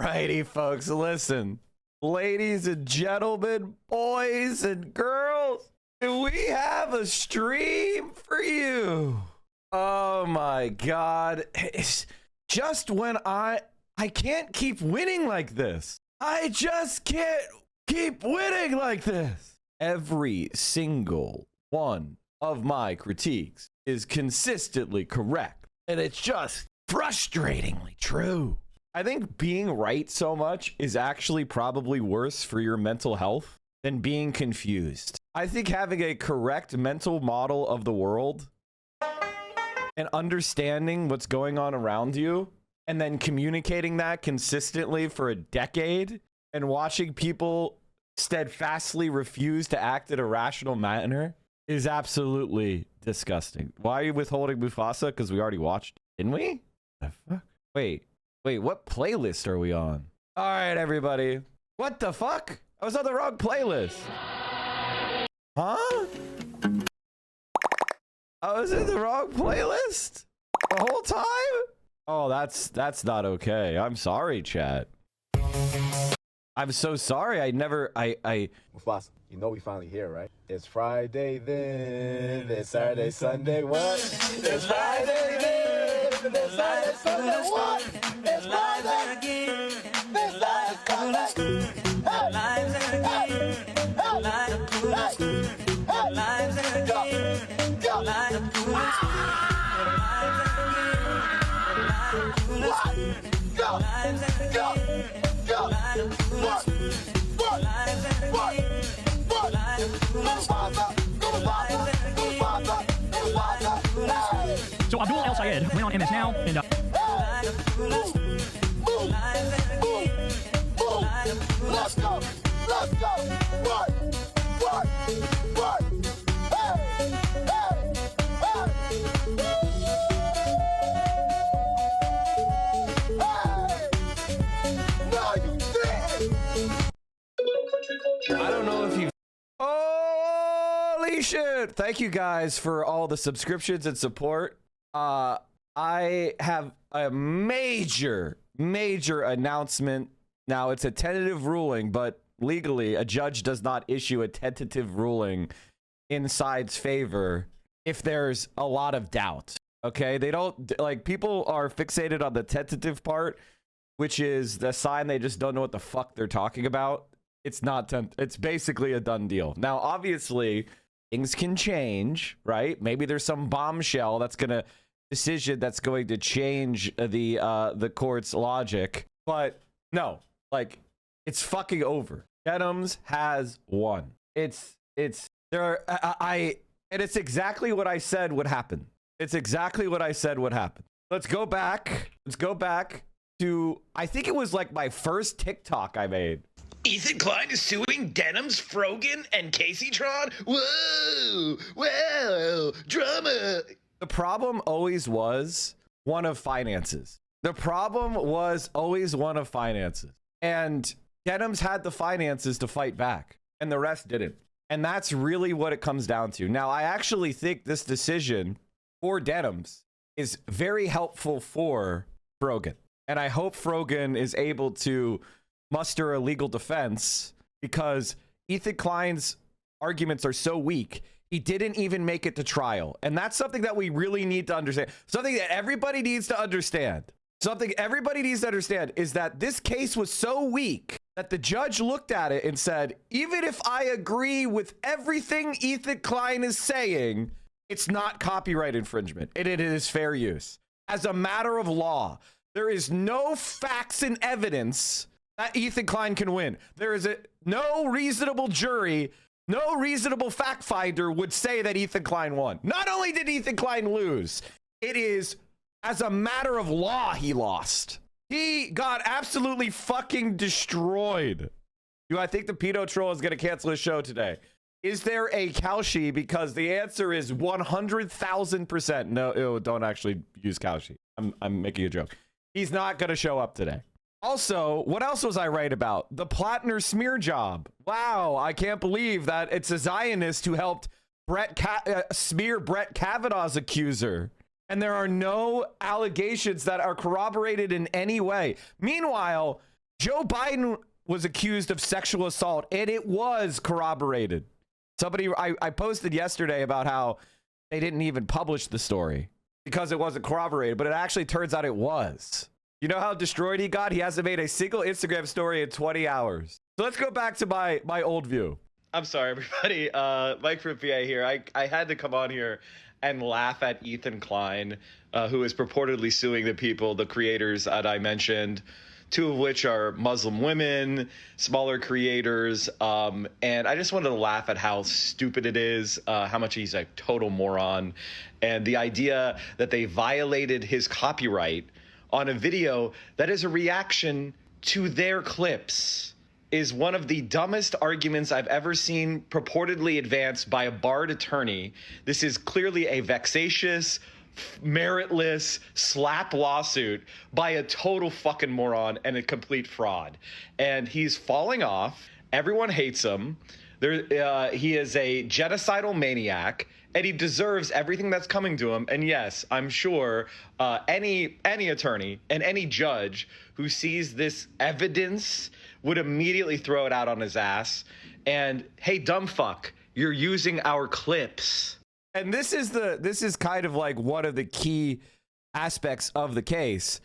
righty, folks, listen. Ladies and gentlemen, boys and girls, we have a stream for you. Oh my God. It's just when I can't keep winning like this. I just can't keep winning like this. Every single one of my critiques is consistently correct, and it's just frustratingly true. I think being right so much is actually probably worse for your mental health than being confused. I think having a correct mental model of the world and understanding what's going on around you and then communicating that consistently for a decade and watching people steadfastly refuse to act in a rational manner is absolutely disgusting. Why are you withholding Mufasa? Because we already watched, didn't we? The fuck? Wait, what playlist are we on? All right, everybody. What the fuck? I was on the wrong playlist. Huh? I was in the wrong playlist the whole time? Oh, that's not okay. I'm sorry, chat. I'm so sorry. I Mufasa, you know we finally here, right? It's Friday then, it's Saturday, Sunday, what? It's Friday then, it's Saturday, Sunday, what? It's Friday again, it's Saturday, Sunday. So Abdul El Sayed went on MS Now and Let's go. What? I don't know if you. Holy shit! Thank you guys for all the subscriptions and support. I have a major announcement. Now, it's a tentative ruling, but legally, a judge does not issue a tentative ruling in side's favor if there's a lot of doubt. Okay? They don't, like, people are fixated on the tentative part, which is the sign they just don't know what the fuck they're talking about. It's not, it's basically a done deal. Now, obviously, things can change, right? Maybe there's some bombshell decision that's going to change the court's logic, but no, like, it's fucking over. Denims has won. And it's exactly what I said would happen. It's exactly what I said would happen. Let's go back to, I think it was like my first TikTok I made. Ethan Klein is suing Denims, Frogan, and Caseytron? Whoa, drama. The problem always was one of finances. And Denims had the finances to fight back, and the rest didn't. And that's really what it comes down to. Now, I actually think this decision for Denims is very helpful for Frogan. And I hope Frogan is able to muster a legal defense, because Ethan Klein's arguments are so weak. He didn't even make it to trial. And that's something that we really need to understand. Something that everybody needs to understand. Something everybody needs to understand is that this case was so weak that the judge looked at it and said, even if I agree with everything Ethan Klein is saying, it's not copyright infringement. And it is fair use. As a matter of law, there is no facts and evidence that Ethan Klein can win. There is no reasonable jury, no reasonable fact finder would say that Ethan Klein won. Not only did Ethan Klein lose, it is as a matter of law he lost. He got absolutely fucking destroyed. Do I think the pedo troll is going to cancel his show today? Is there a Kalshi? Because the answer is 100,000%. No, ew, don't actually use Kalshi. I'm making a joke. He's not going to show up today. Also, what else was I right about? The Platner smear job. Wow, I can't believe that it's a Zionist who helped smear Brett Kavanaugh's accuser. And there are no allegations that are corroborated in any way. Meanwhile, Joe Biden was accused of sexual assault, and it was corroborated. Somebody, I posted yesterday about how they didn't even publish the story because it wasn't corroborated, but it actually turns out it was. You know how destroyed he got? He hasn't made a single Instagram story in 20 hours. So let's go back to my old view. I'm sorry, everybody. Mike from PA here. I had to come on here and laugh at Ethan Klein, who is purportedly suing the people, the creators that I mentioned, two of which are Muslim women, smaller creators. And I just wanted to laugh at how stupid it is, how much he's a total moron. And the idea that they violated his copyright on a video that is a reaction to their clips is one of the dumbest arguments I've ever seen purportedly advanced by a barred attorney. This is clearly a vexatious, meritless slap lawsuit by a total fucking moron and a complete fraud. And he's falling off. Everyone hates him. He is a genocidal maniac, and he deserves everything that's coming to him. And yes, I'm sure any attorney and any judge who sees this evidence would immediately throw it out on his ass. And hey, dumb fuck, you're using our clips. And this is kind of like one of the key aspects of the case,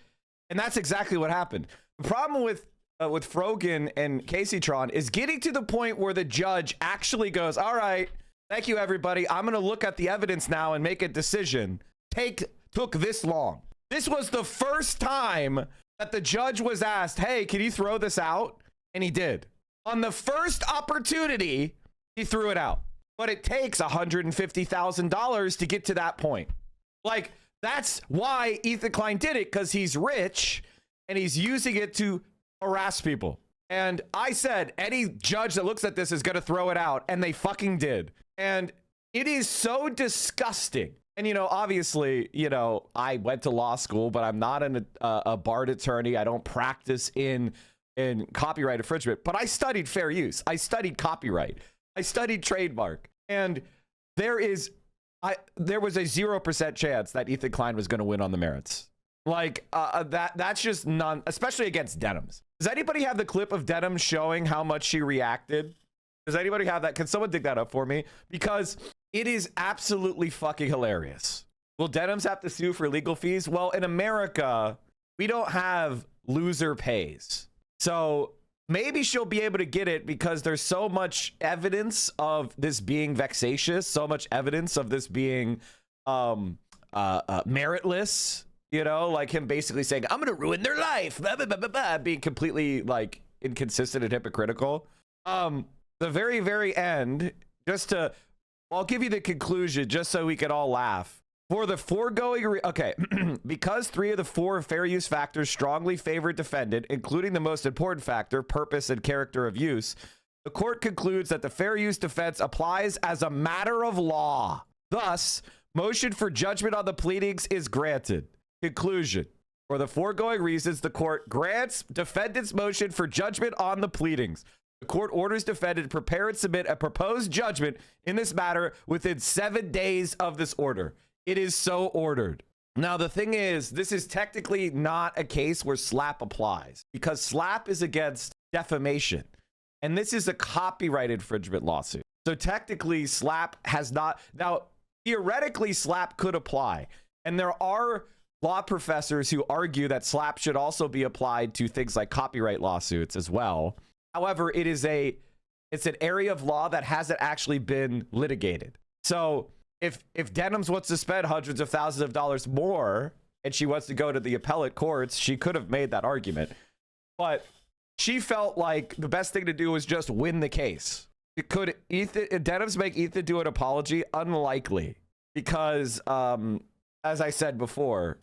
and that's exactly what happened. The problem with Frogan and Caseytron is getting to the point where the judge actually goes, all right, thank you, everybody. I'm going to look at the evidence now and make a decision. Took this long. This was the first time that the judge was asked, hey, can you throw this out? And he did. On the first opportunity, he threw it out. But it takes $150,000 to get to that point. Like, that's why Ethan Klein did it, because he's rich and he's using it to harass people. And I said, any judge that looks at this is going to throw it out, and they fucking did. And it is so disgusting. And, you know, obviously, you know, I went to law school, but I'm not a barred attorney. I don't practice in copyright infringement, but I studied fair use. I studied copyright. I studied trademark. And there was a 0% chance that Ethan Klein was going to win on the merits. Like, that's just none, especially against Denims. Does anybody have the clip of Denims showing how much she reacted? Does anybody have that? Can someone dig that up for me? Because it is absolutely fucking hilarious. Will Denims have to sue for legal fees? Well, in America, we don't have loser pays. So maybe she'll be able to get it because there's so much evidence of this being vexatious, so much evidence of this being meritless, you know, like him basically saying, I'm going to ruin their life, blah, blah, blah, blah, blah, being completely like inconsistent and hypocritical. The very, very end, I'll give you the conclusion just so we can all laugh. For the foregoing, because 3 of the 4 fair use factors strongly favor defendant, including the most important factor, purpose and character of use, the court concludes that the fair use defense applies as a matter of law. Thus, motion for judgment on the pleadings is granted. Conclusion. For the foregoing reasons, the court grants defendant's motion for judgment on the pleadings. The court orders defendant to prepare and submit a proposed judgment in this matter within 7 days of this order. It is so ordered. Now, the thing is, this is technically not a case where SLAPP applies because SLAPP is against defamation. And this is a copyright infringement lawsuit. So technically, SLAPP has not. Now, theoretically, SLAPP could apply. And there are law professors who argue that SLAPP should also be applied to things like copyright lawsuits as well. However, it's an area of law that hasn't actually been litigated. So if Denims wants to spend hundreds of thousands of dollars more and she wants to go to the appellate courts, she could have made that argument. But she felt like the best thing to do was just win the case. Could Denims make Ethan do an apology? Unlikely. Because, as I said before,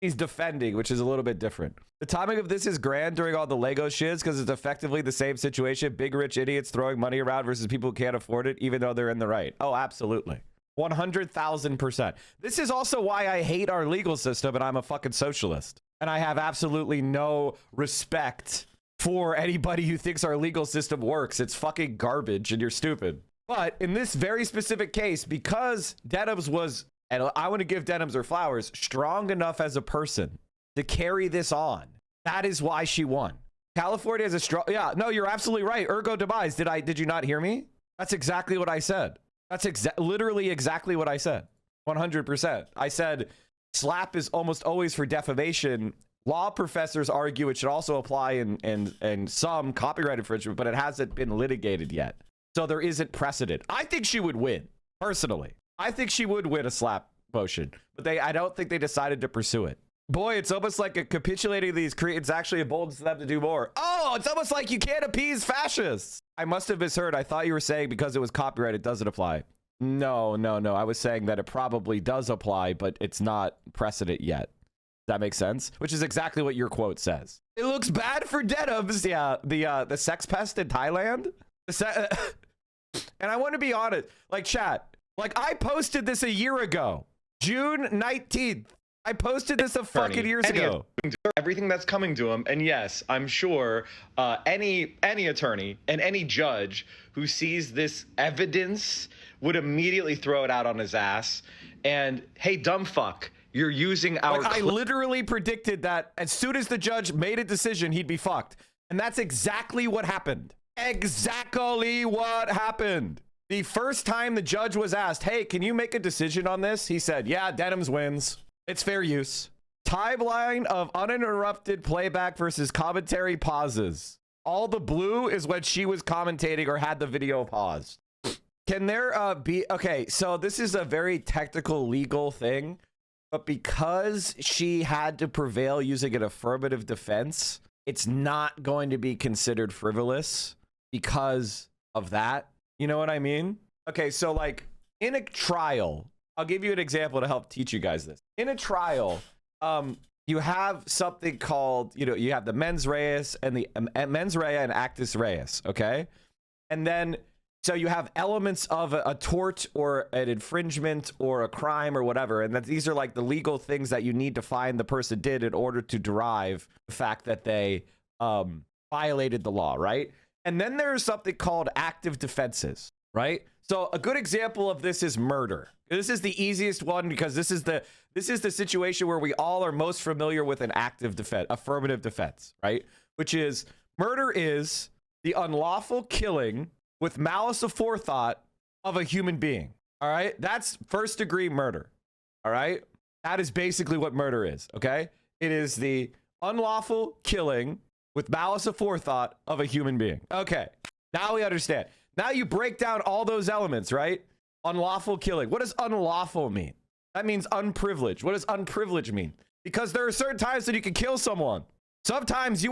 he's defending, which is a little bit different. The timing of this is grand during all the Lego shiz because it's effectively the same situation. Big rich idiots throwing money around versus people who can't afford it, even though they're in the right. Oh, absolutely. 100,000%. This is also why I hate our legal system and I'm a fucking socialist. And I have absolutely no respect for anybody who thinks our legal system works. It's fucking garbage and you're stupid. But in this very specific case, because Denims was, and I want to give Denims her flowers, strong enough as a person to carry this on. That is why she won. California is a strong. Yeah, no, you're absolutely right. Ergo demise. Did you not hear me? That's exactly what I said. That's literally exactly what I said. 100%. I said slap is almost always for defamation. Law professors argue it should also apply in some copyright infringement, but it hasn't been litigated yet. So there isn't precedent. I think she would win, personally. I think she would win a slap motion, but I don't think they decided to pursue it. Boy, it's almost like a capitulating these it's actually emboldens them to do more. Oh, it's almost like you can't appease fascists. I must have misheard. I thought you were saying because it was copyright, it doesn't apply. No. I was saying that it probably does apply, but it's not precedent yet. That makes sense? Which is exactly what your quote says. It looks bad for Denims. Yeah, the sex pest in Thailand. And I want to be honest, like chat, like I posted this a year ago, June 19th. I posted this a fucking years ago. Everything that's coming to him, and yes, I'm sure any attorney and any judge who sees this evidence would immediately throw it out on his ass. And hey, dumb fuck, you're using our. Like, I literally predicted that as soon as the judge made a decision, he'd be fucked, and that's exactly what happened. Exactly what happened. The first time the judge was asked, "Hey, can you make a decision on this?" He said, "Yeah, Denims wins. It's fair use." Timeline of uninterrupted playback versus commentary pauses. All the blue is when she was commentating or had the video paused. Can there be... Okay, so this is a very technical legal thing, but because she had to prevail using an affirmative defense, it's not going to be considered frivolous because of that. You know what I mean? Okay, so like in a trial, I'll give you an example to help teach you guys this. In a trial, you have something called, you have the mens reis and the mens rea and actus reus, okay? And then, so you have elements of a tort or an infringement or a crime or whatever, and that these are like the legal things that you need to find the person did in order to derive the fact that they violated the law, right? And then there's something called active defenses, right? So a good example of this is murder. This is the easiest one because this is the situation where we all are most familiar with an active defense, affirmative defense, right? Which is murder is the unlawful killing with malice aforethought of a human being. All right? That's first degree murder. All right? That is basically what murder is, okay? It is the unlawful killing with malice aforethought of a human being. Okay. Now we understand. Now you break down all those elements, right? Unlawful killing. What does unlawful mean? That means unprivileged. What does unprivileged mean? Because there are certain times that you can kill someone. Sometimes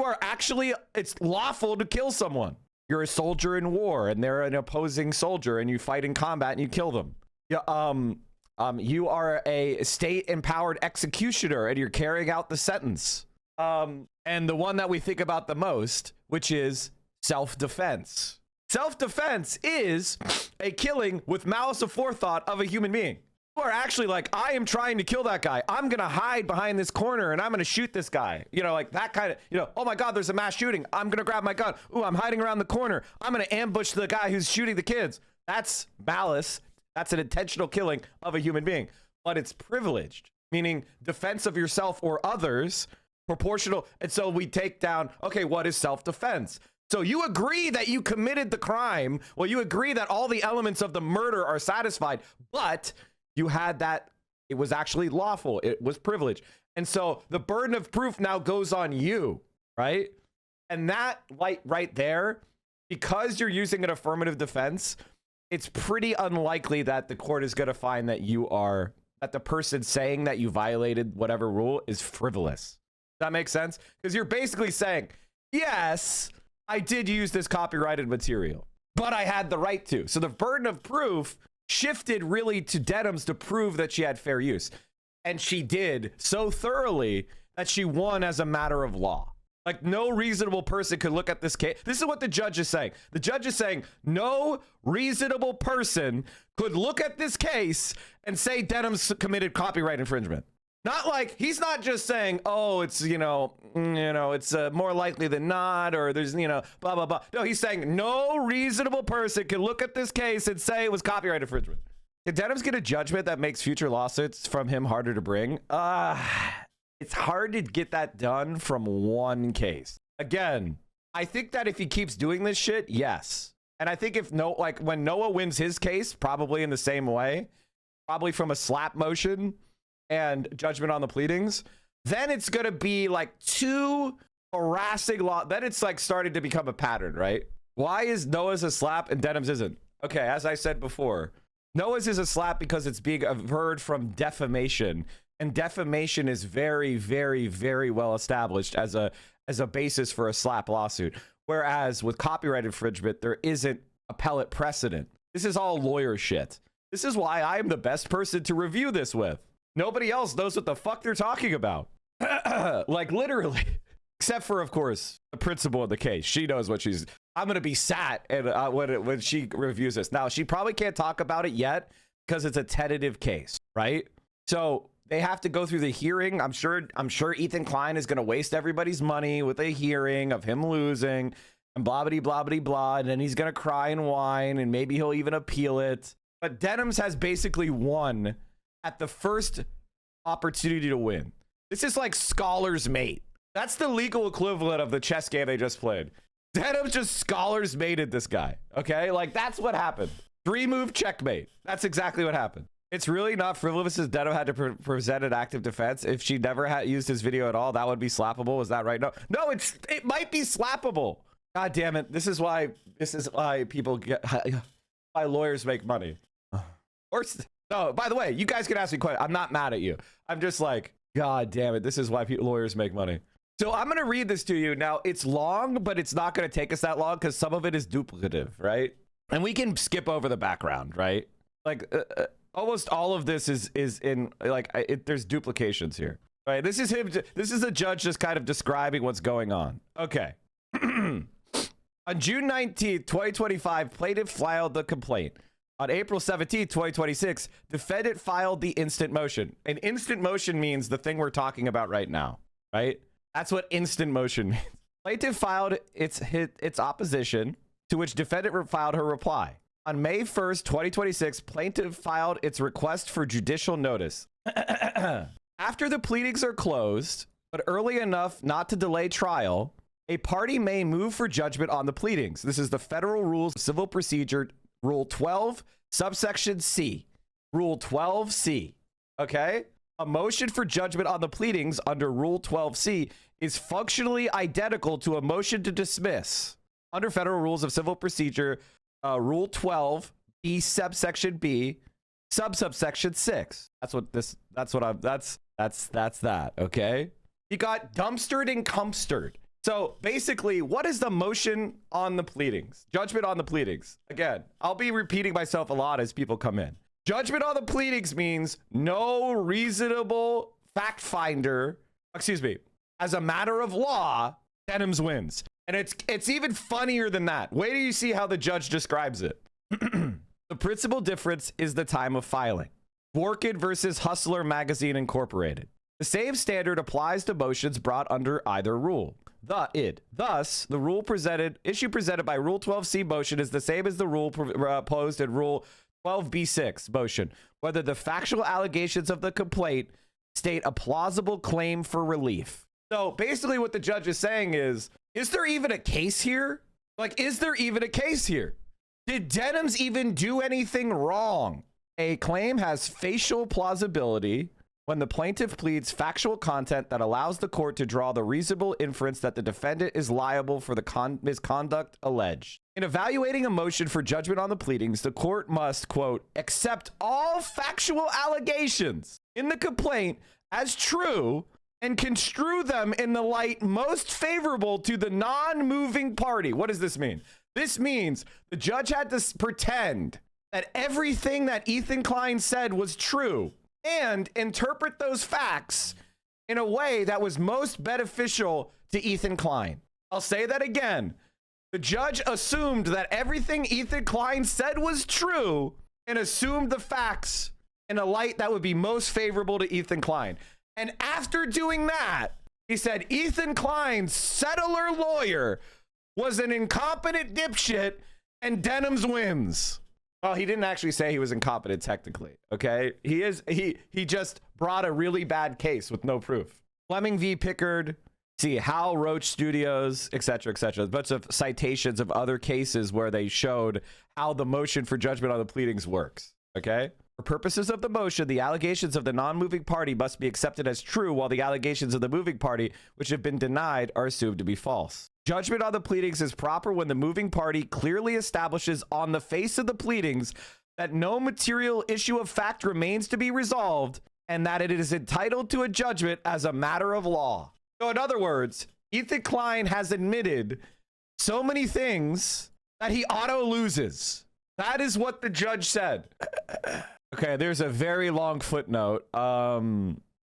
it's lawful to kill someone. You're a soldier in war and they're an opposing soldier and you fight in combat and you kill them. You are a state empowered executioner and you're carrying out the sentence. And the one that we think about the most, which is self-defense. Self-defense is a killing with malice aforethought of a human being. You are actually like, I am trying to kill that guy. I'm going to hide behind this corner and I'm going to shoot this guy. Like that kind of, oh my God, there's a mass shooting. I'm going to grab my gun. Ooh, I'm hiding around the corner. I'm going to ambush the guy who's shooting the kids. That's malice. That's an intentional killing of a human being. But it's privileged, meaning defense of yourself or others, proportional. And so we take down, okay, what is self-defense? So you agree that you committed the crime. Well, you agree that all the elements of the murder are satisfied, but you had that it was actually lawful. It was privileged. And so the burden of proof now goes on you, right? And that right there, because you're using an affirmative defense, it's pretty unlikely that the court is going to find that that the person saying that you violated whatever rule is frivolous. Does that make sense? Because you're basically saying, yes, I did use this copyrighted material, but I had the right to. So the burden of proof shifted really to Denims to prove that she had fair use. And she did so thoroughly that she won as a matter of law. Like no reasonable person could look at this case. This is what the judge is saying. The judge is saying no reasonable person could look at this case and say Denims committed copyright infringement. Not like, he's not just saying, oh, it's, it's more likely than not, or there's, blah, blah, blah. No, he's saying no reasonable person can look at this case and say it was copyright infringement. Did Denims get a judgment that makes future lawsuits from him harder to bring? It's hard to get that done from one case. Again, I think that if he keeps doing this shit, yes. And I think if when Noah wins his case, probably in the same way, probably from a slap motion and judgment on the pleadings, then it's going to be like two harassing law. Then it's like starting to become a pattern, right? Why is Noah's a slap and Denims isn't? Okay, as I said before, Noah's is a slap because it's being averred from defamation, and defamation is very, very, very well established as a basis for a slap lawsuit. Whereas with copyright infringement, there isn't appellate precedent. This is all lawyer shit. This is why I am the best person to review this with. Nobody else knows what the fuck they're talking about. Like literally. Except for, of course, the principal of the case. She knows what she's... I'm going to be sat and when she reviews this. Now, she probably can't talk about it yet because it's a tentative case, right? So they have to go through the hearing. I'm sure Ethan Klein is going to waste everybody's money with a hearing of him losing and blah, blah, blah, blah, blah. And then he's going to cry and whine and maybe he'll even appeal it. But Denims has basically won at the first opportunity to win. This is like Scholar's Mate. That's the legal equivalent of the chess game they just played. Denims just Scholar's Mated this guy. Okay, like that's what happened. 3-move checkmate. That's exactly what happened. It's really not frivolous as Denims had to present an active defense. If she never had used his video at all, that would be slappable. Is that right? No, it might be slappable. God damn it. This is why people get, why lawyers make money. Or no, by the way, you guys can ask me questions. I'm not mad at you. I'm just like, God damn it. This is why lawyers make money. So I'm going to read this to you. Now, it's long, but it's not going to take us that long because some of it is duplicative, right? And we can skip over the background, right? Like almost all of this is in like there's duplications here, right? This is him. This is a judge just kind of describing what's going on. Okay. On June 19th, 2025, plaintiff filed the complaint. On April 17th, 2026, defendant filed the instant motion. An instant motion means the thing we're talking about right now, right? That's what instant motion means. Plaintiff filed its opposition, to which defendant filed her reply. On May 1st, 2026, plaintiff filed its request for judicial notice. After the pleadings are closed, but early enough not to delay trial, a party may move for judgment on the pleadings. This is the Federal Rules of Civil Procedure, Rule 12, subsection C. Rule 12C. Okay? A motion for judgment on the pleadings under Rule 12C is functionally identical to a motion to dismiss under Federal Rules of Civil Procedure, Rule 12, B, subsection B, subsection 6. That's that, okay? You got dumpstered and cumpstered. So basically, what is the motion on the pleadings? Judgment on the pleadings. Again, I'll be repeating myself a lot as people come in. Judgment on the pleadings means no reasonable fact finder, as a matter of law, Denims wins. And it's even funnier than that. Wait till you see how the judge describes it. The principal difference is the time of filing. Dworkin versus Hustler Magazine Incorporated. The same standard applies to motions brought under either rule. Thus, the issue presented by Rule 12C motion is the same as the rule posed in Rule 12B6 motion, whether the factual allegations of the complaint state a plausible claim for relief. So basically what the judge is saying is there even a case here? Like, is there even a case here? Did Denims even do anything wrong? A claim has facial plausibility when the plaintiff pleads factual content that allows the court to draw the reasonable inference that the defendant is liable for the misconduct alleged. In evaluating a motion for judgment on the pleadings, the court must, quote, accept all factual allegations in the complaint as true and construe them in the light most favorable to the non-moving party. What does this mean? This means the judge had to pretend that everything that Ethan Klein said was true and interpret those facts in a way that was most beneficial to Ethan Klein. I'll say that again. The judge assumed that everything Ethan Klein said was true and assumed the facts in a light that would be most favorable to Ethan Klein. And after doing that, he said Ethan Klein's settler lawyer was an incompetent dipshit and Denims wins. Well, he didn't actually say he was incompetent technically, okay? He just brought a really bad case with no proof. Fleming v. Pickard, See Hal Roach Studios, etc., etc. A bunch of citations of other cases where they showed how the motion for judgment on the pleadings works. Okay? For purposes of the motion, the allegations of the non-moving party must be accepted as true, while the allegations of the moving party, which have been denied, are assumed to be false. Judgment on the pleadings is proper when the moving party clearly establishes on the face of the pleadings that no material issue of fact remains to be resolved and that it is entitled to a judgment as a matter of law. So in other words, Ethan Klein has admitted so many things that he auto loses. That is what the judge said. Okay, there's a very long footnote.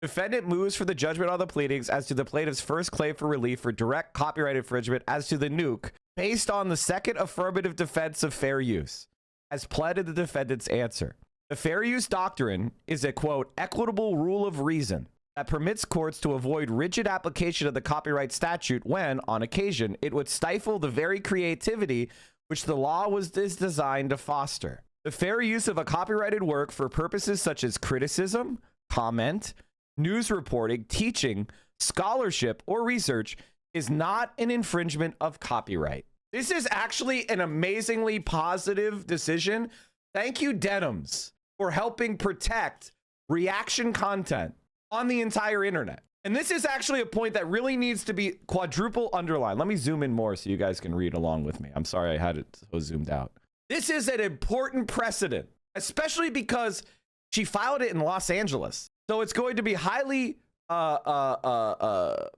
Defendant moves for the judgment on the pleadings as to the plaintiff's first claim for relief for direct copyright infringement as to the nuke based on the second affirmative defense of fair use, as pled in the defendant's answer. The fair use doctrine is a, quote, equitable rule of reason that permits courts to avoid rigid application of the copyright statute when, on occasion, it would stifle the very creativity which the law is designed to foster. The fair use of a copyrighted work for purposes such as criticism, comment, news reporting, teaching, scholarship, or research is not an infringement of copyright. This is actually an amazingly positive decision. Thank you, Denims, for helping protect reaction content on the entire internet. And this is actually a point that really needs to be quadruple underlined. Let me zoom in more so you guys can read along with me. I'm sorry I had it so zoomed out. This is an important precedent, especially because she filed it in Los Angeles. So it's going to be highly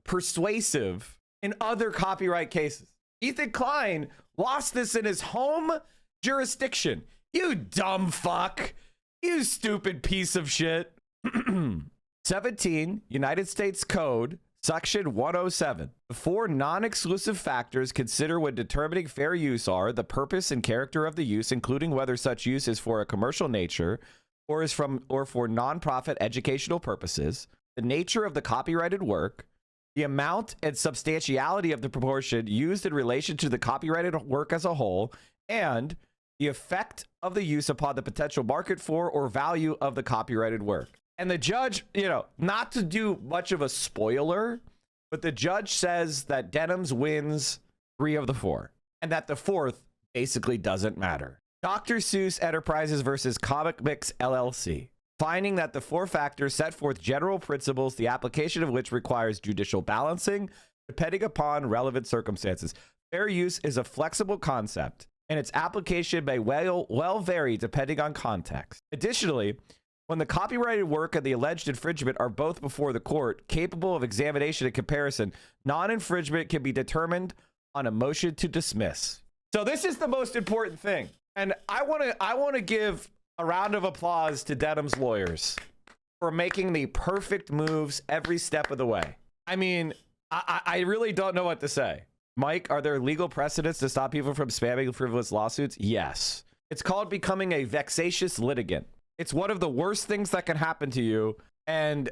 persuasive in other copyright cases. Ethan Klein lost this in his home jurisdiction. You dumb fuck. You stupid piece of shit. 17 United States Code, Section 107. The four non-exclusive factors considered when determining fair use are the purpose and character of the use, including whether such use is for a commercial nature or for non-profit educational purposes, the nature of the copyrighted work, the amount and substantiality of the proportion used in relation to the copyrighted work as a whole, and the effect of the use upon the potential market for or value of the copyrighted work. And the judge, not to do much of a spoiler, but the judge says that Denims wins 3 of the 4, and that the 4th basically doesn't matter. Dr. Seuss Enterprises versus Comic Mix LLC, finding that the 4 factors set forth general principles, the application of which requires judicial balancing, depending upon relevant circumstances. Fair use is a flexible concept, and its application may well vary depending on context. Additionally, when the copyrighted work and the alleged infringement are both before the court, capable of examination and comparison, non-infringement can be determined on a motion to dismiss. So this is the most important thing. And I want to give a round of applause to Denims lawyers for making the perfect moves every step of the way. I mean, I really don't know what to say. Mike, are there legal precedents to stop people from spamming frivolous lawsuits? Yes. It's called becoming a vexatious litigant. It's one of the worst things that can happen to you. And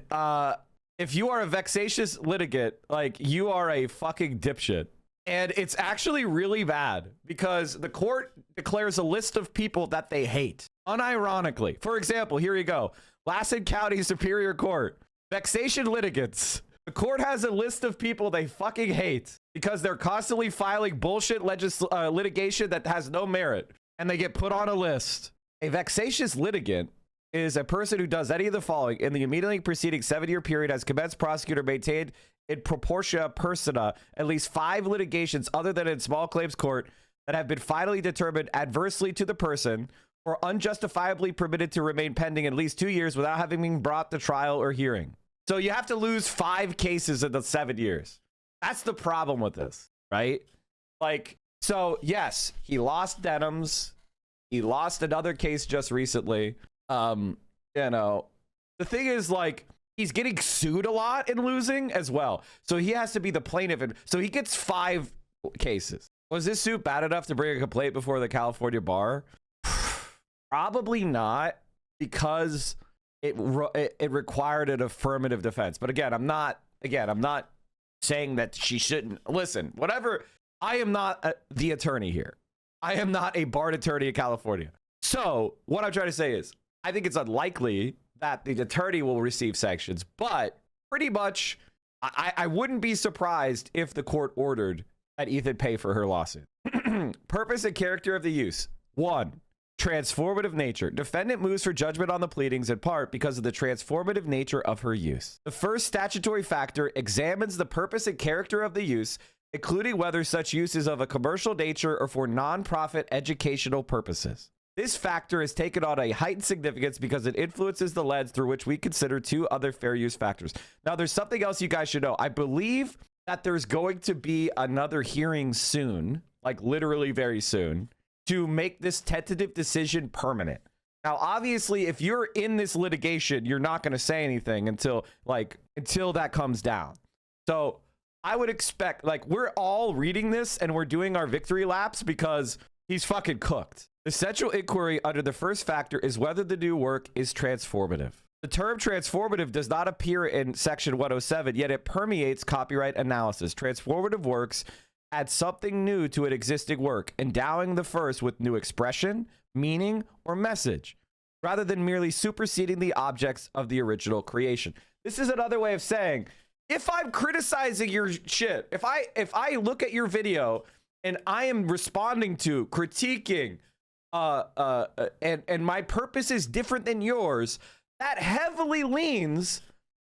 if you are a vexatious litigant, like, you are a fucking dipshit. And it's actually really bad because the court declares a list of people that they hate. Unironically. For example, here you go. Lassen County Superior Court. Vexation litigants. The court has a list of people they fucking hate because they're constantly filing bullshit litigation that has no merit. And they get put on a list. A vexatious litigant is a person who does any of the following in the immediately preceding 7-year period has commenced, prosecutor, maintained in proportia persona at least 5 litigations other than in small claims court that have been finally determined adversely to the person or unjustifiably permitted to remain pending at least 2 years without having been brought to trial or hearing. So you have to lose 5 cases in the 7 years. That's the problem with this, right? Like, so yes, he lost Denims. He lost another case just recently. The thing is, like, he's getting sued a lot and losing as well. So he has to be the plaintiff. And so he gets 5 cases. Was this suit bad enough to bring a complaint before the California bar? Probably not, because it required an affirmative defense. But again, I'm not saying that she shouldn't listen. Whatever. I am not the attorney here. I am not a barred attorney in California. So what I'm trying to say is, I think it's unlikely that the attorney will receive sanctions, but pretty much I wouldn't be surprised if the court ordered that Ethan pay for her lawsuit. Purpose and character of the use. 1. Transformative nature. Defendant moves for judgment on the pleadings in part because of the transformative nature of her use. The first statutory factor examines the purpose and character of the use, including whether such use is of a commercial nature or for non-profit educational purposes. This factor is taken on a heightened significance because it influences the lens through which we consider 2 other fair use factors. Now, there's something else you guys should know. I believe that there's going to be another hearing soon, like literally very soon, to make this tentative decision permanent. Now, obviously, if you're in this litigation, you're not going to say anything until that comes down. So I would expect, like, we're all reading this and we're doing our victory laps because he's fucking cooked. The central inquiry under the first factor is whether the new work is transformative. The term transformative does not appear in section 107, yet it permeates copyright analysis. Transformative works add something new to an existing work, endowing the first with new expression, meaning, or message, rather than merely superseding the objects of the original creation. This is another way of saying, if I'm criticizing your shit, if I look at your video and I am responding to, critiquing, and my purpose is different than yours, that heavily leans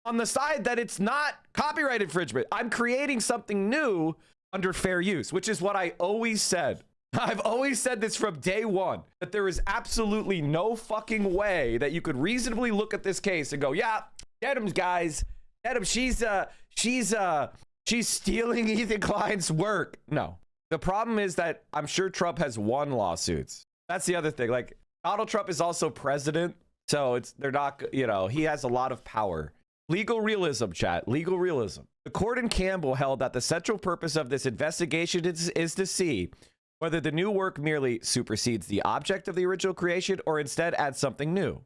on the side that it's not copyright infringement. I'm creating something new under fair use, which is what I always said. I've always said this from day one, that there is absolutely no fucking way that you could reasonably look at this case and go, yeah, Denims, guys, Denims, she's stealing Ethan Klein's work. No. The problem is that I'm sure Trump has won lawsuits. That's the other thing. Like, Donald Trump is also president, so they're not, he has a lot of power. Legal realism, chat. Legal realism. The court in Campbell held that the central purpose of this investigation is to see whether the new work merely supersedes the object of the original creation or instead adds something new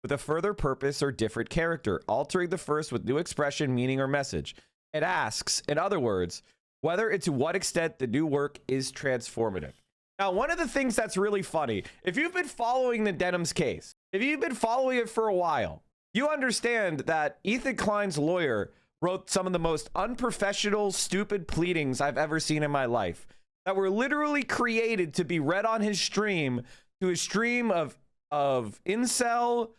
with a further purpose or different character, altering the first with new expression, meaning, or message. It asks, in other words, whether and to what extent the new work is transformative. Now, one of the things that's really funny, if you've been following the Denims case, if you've been following it for a while, you understand that Ethan Klein's lawyer wrote some of the most unprofessional, stupid pleadings I've ever seen in my life that were literally created to be read on his stream, to a stream of incel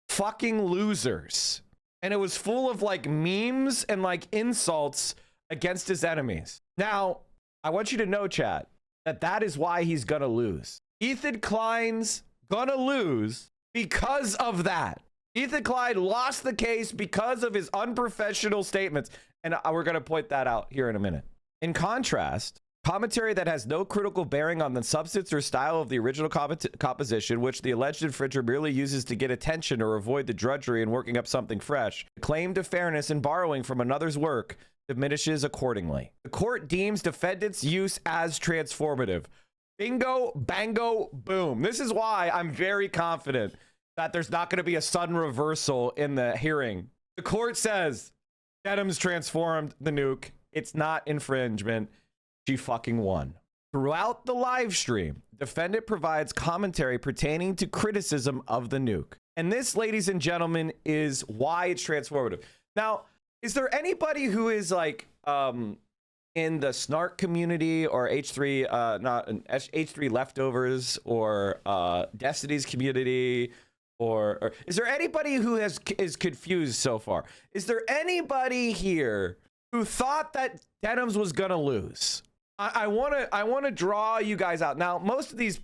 fucking losers. And it was full of like memes and like insults against his enemies. Now, I want you to know, chat, that is why he's gonna lose. Ethan Klein's gonna lose because of that. Ethan Klein lost the case because of his unprofessional statements. And we're going to point that out here in a minute. In contrast, commentary that has no critical bearing on the substance or style of the original composition, which the alleged infringer merely uses to get attention or avoid the drudgery in working up something fresh, the claim to fairness in borrowing from another's work diminishes accordingly. The court deems defendant's use as transformative. Bingo, bango, boom. This is why I'm very confident that there's not going to be a sudden reversal in the hearing. The court says Denims transformed the nuke. It's not infringement. She fucking won. Throughout the live stream, defendant provides commentary pertaining to criticism of the nuke. And this, ladies and gentlemen, is why it's transformative. Now, is there anybody who is like in the snark community or H3 not H3 leftovers or Destiny's community? Or is there anybody who is confused so far? Is there anybody here who thought that Denims was gonna lose? I want to draw you guys out. Now, most of these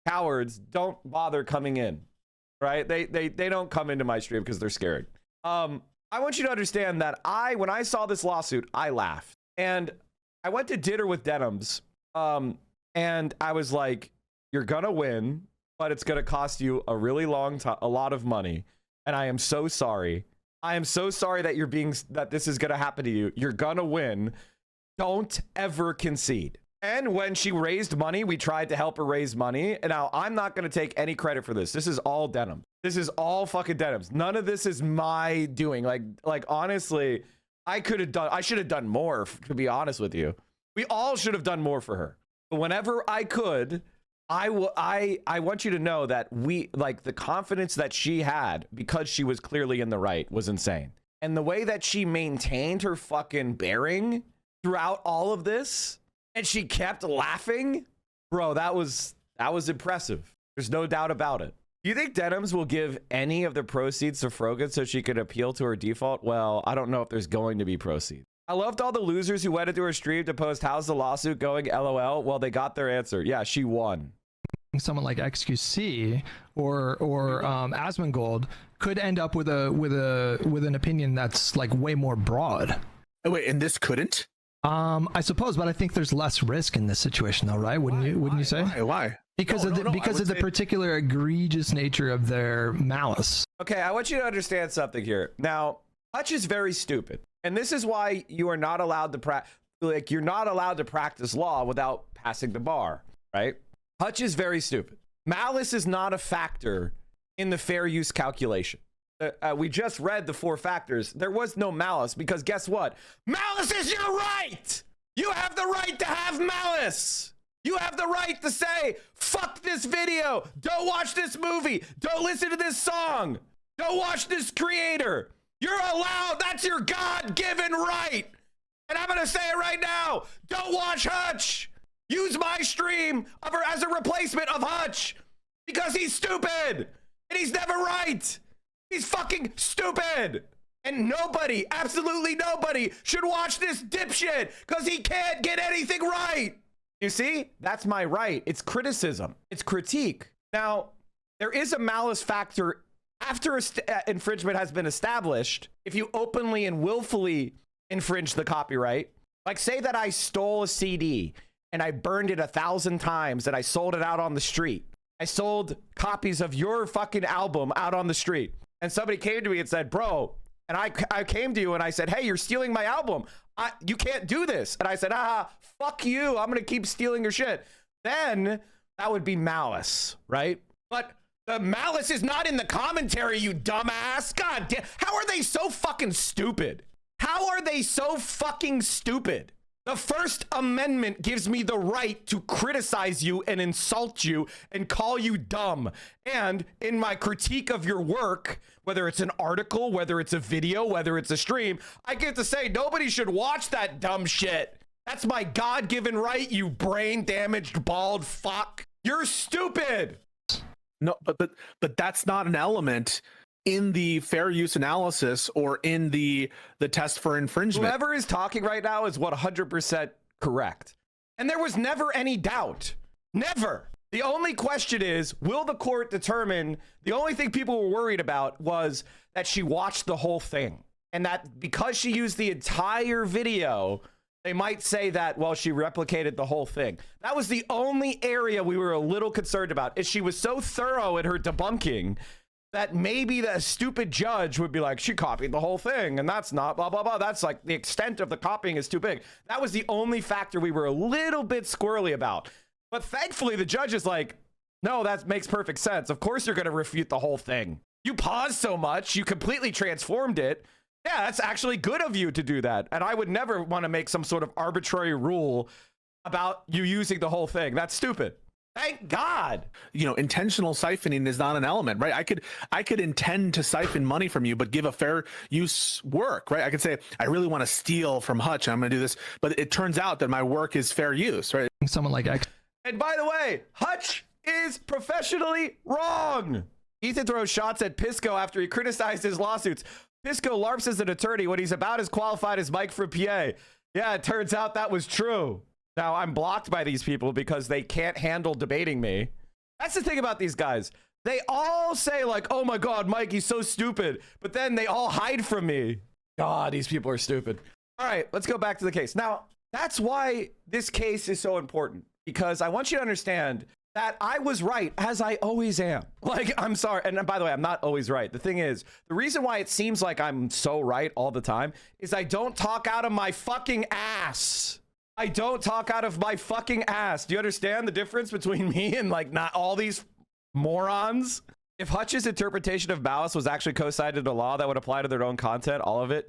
cowards don't bother coming in, right? They don't come into my stream because they're scared. I want you to understand that when I saw this lawsuit, I laughed, and I went to dinner with Denims, and I was like, "You're gonna win, but it's going to cost you a really long time, a lot of money. And I am so sorry. I am so sorry that this is going to happen to you. You're going to win. Don't ever concede." And when she raised money, we tried to help her raise money. And now I'm not going to take any credit for this. This is all Denims. This is all fucking Denims. None of this is my doing. Like honestly, I should have done more, to be honest with you. We all should have done more for her. But whenever I could, I want you to know that the confidence that she had, because she was clearly in the right, was insane. and the way that she maintained her fucking bearing throughout all of this, and she kept laughing, bro, that was impressive. There's no doubt about it. Do you think Denims will give any of the proceeds to Frogan so she could appeal to her default? Well, I don't know if there's going to be proceeds. I loved all the losers who went into her stream to post, how's the lawsuit going, LOL? Well, they got their answer. Yeah, she won. Someone like XQC or Asmongold could end up with an opinion that's like way more broad. Oh, wait, and this couldn't? I suppose, but I think there's less risk in this situation, though, right? Wouldn't you say? Why? Because of the particular egregious nature of their malice. Okay, I want you to understand something here. Now, Hutch is very stupid, and this is why you are not allowed to you're not allowed to practice law without passing the bar, right? Hutch is very stupid. Malice is not a factor in the fair use calculation. We just read the 4 factors. There was no malice because guess what? Malice is your right. You have the right to have malice. You have the right to say, fuck this video. Don't watch this movie. Don't listen to this song. Don't watch this creator. You're allowed. That's your God-given right. And I'm going to say it right now. Don't watch Hutch. Use my stream as a replacement of Hutch because he's stupid and he's never right. He's fucking stupid. And nobody, absolutely nobody, should watch this dipshit because he can't get anything right. You see? That's my right. It's criticism. It's critique. Now, there is a malice factor after infringement has been established. If you openly and willfully infringe the copyright, like say that I stole a CD and I burned it 1,000 times and I sold it out on the street. I sold copies of your fucking album out on the street. And somebody came to me and said, bro, and I came to you and I said, hey, you're stealing my album. You can't do this. And I said, fuck you. I'm going to keep stealing your shit. Then that would be malice, right? But the malice is not in the commentary, you dumbass. God damn. How are they so fucking stupid? How are they so fucking stupid? The First Amendment gives me the right to criticize you and insult you and call you dumb. And in my critique of your work, whether it's an article, whether it's a video, whether it's a stream, I get to say nobody should watch that dumb shit. That's my God-given right, you brain-damaged bald fuck. You're stupid. No, but that's not an element in the fair use analysis or in the test for infringement. Whoever is talking right now is 100% correct. And there was never any doubt. Never. The only question is, will the court determine, the only thing people were worried about was that she watched the whole thing. And that because she used the entire video, they might say that, well, she replicated the whole thing. That was the only area we were a little concerned about, is she was so thorough in her debunking that maybe the stupid judge would be like, she copied the whole thing, and that's not blah, blah, blah. That's like the extent of the copying is too big. That was the only factor we were a little bit squirrely about. But thankfully, the judge is like, no, that makes perfect sense. Of course you're going to refute the whole thing. You paused so much, you completely transformed it. Yeah, that's actually good of you to do that. And I would never want to make some sort of arbitrary rule about you using the whole thing. That's stupid. Thank God. You know, intentional siphoning is not an element, right? I could intend to siphon money from you, but give a fair use work, right? I could say, I really want to steal from Hutch, and I'm going to do this. But it turns out that my work is fair use, right? Someone like X. And by the way, Hutch is professionally wrong. Ethan throws shots at Pisco after he criticized his lawsuits. Pisco LARPs as an attorney when he's about as qualified as Mike from PA. Yeah, it turns out that was true. Now, I'm blocked by these people because they can't handle debating me. That's the thing about these guys. They all say like, oh my God, Mike, he's so stupid. But then they all hide from me. God, these people are stupid. All right, let's go back to the case. Now, that's why this case is so important, because I want you to understand that I was right, as I always am. Like, I'm sorry. And by the way, I'm not always right. The thing is, the reason why it seems like I'm so right all the time is I don't talk out of my fucking ass. I don't talk out of my fucking ass. Do you understand the difference between me and like not all these morons? If Hutch's interpretation of malice was actually co-signed into law, that would apply to their own content, all of it.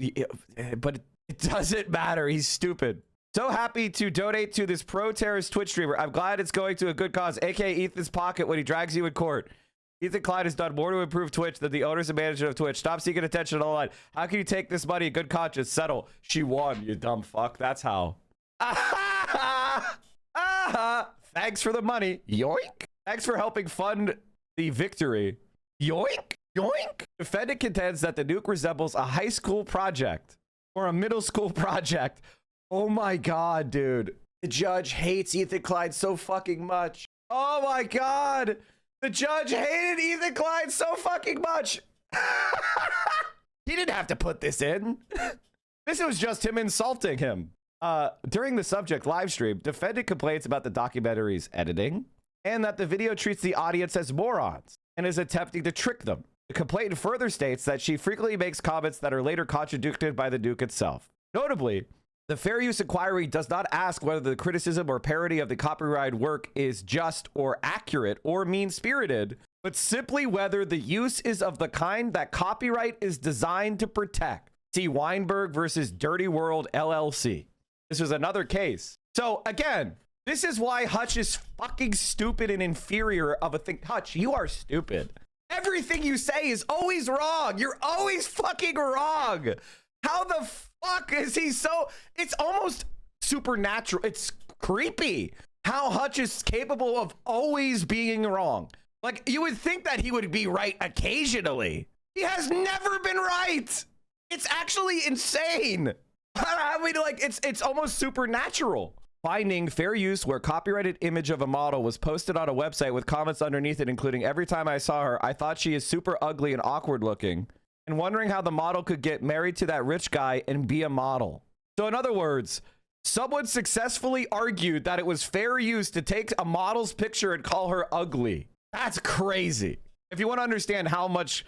But it doesn't matter. He's stupid. So happy to donate to this pro-terrorist Twitch streamer. I'm glad it's going to a good cause, aka Ethan's pocket when he drags you in court. Ethan Klein has done more to improve Twitch than the owners and management of Twitch. Stop seeking attention online. How can you take this money in good conscience? Settle. She won, you dumb fuck. That's how. Thanks for the money. Yoink. Thanks for helping fund the victory. Yoink. Yoink. Defendant contends that the nuke resembles a high school project or a middle school project. Oh my God, dude. The judge hates Ethan Klein so fucking much. Oh my God. The judge hated Ethan Klein so fucking much. He didn't have to put this in. This was just him insulting him. During the subject live stream, defendant complains about the documentary's editing and that the video treats the audience as morons and is attempting to trick them. The complainant further states that she frequently makes comments that are later contradicted by the nuke itself. Notably, the fair use inquiry does not ask whether the criticism or parody of the copyrighted work is just or accurate or mean-spirited, but simply whether the use is of the kind that copyright is designed to protect. See Weinberg versus Dirty World LLC. This was another case. So again, this is why Hutch is fucking stupid and inferior of a thing. Hutch, you are stupid. Everything you say is always wrong. You're always fucking wrong. How the fuck is he so... It's almost supernatural. It's creepy how Hutch is capable of always being wrong. Like, you would think that he would be right occasionally. He has never been right. It's actually insane. I mean, like, it's almost supernatural. Finding fair use where copyrighted image of a model was posted on a website with comments underneath it, including every time I saw her, I thought she is super ugly and awkward looking, and wondering how the model could get married to that rich guy and be a model. So in other words, someone successfully argued that it was fair use to take a model's picture and call her ugly. That's crazy. If you want to understand how much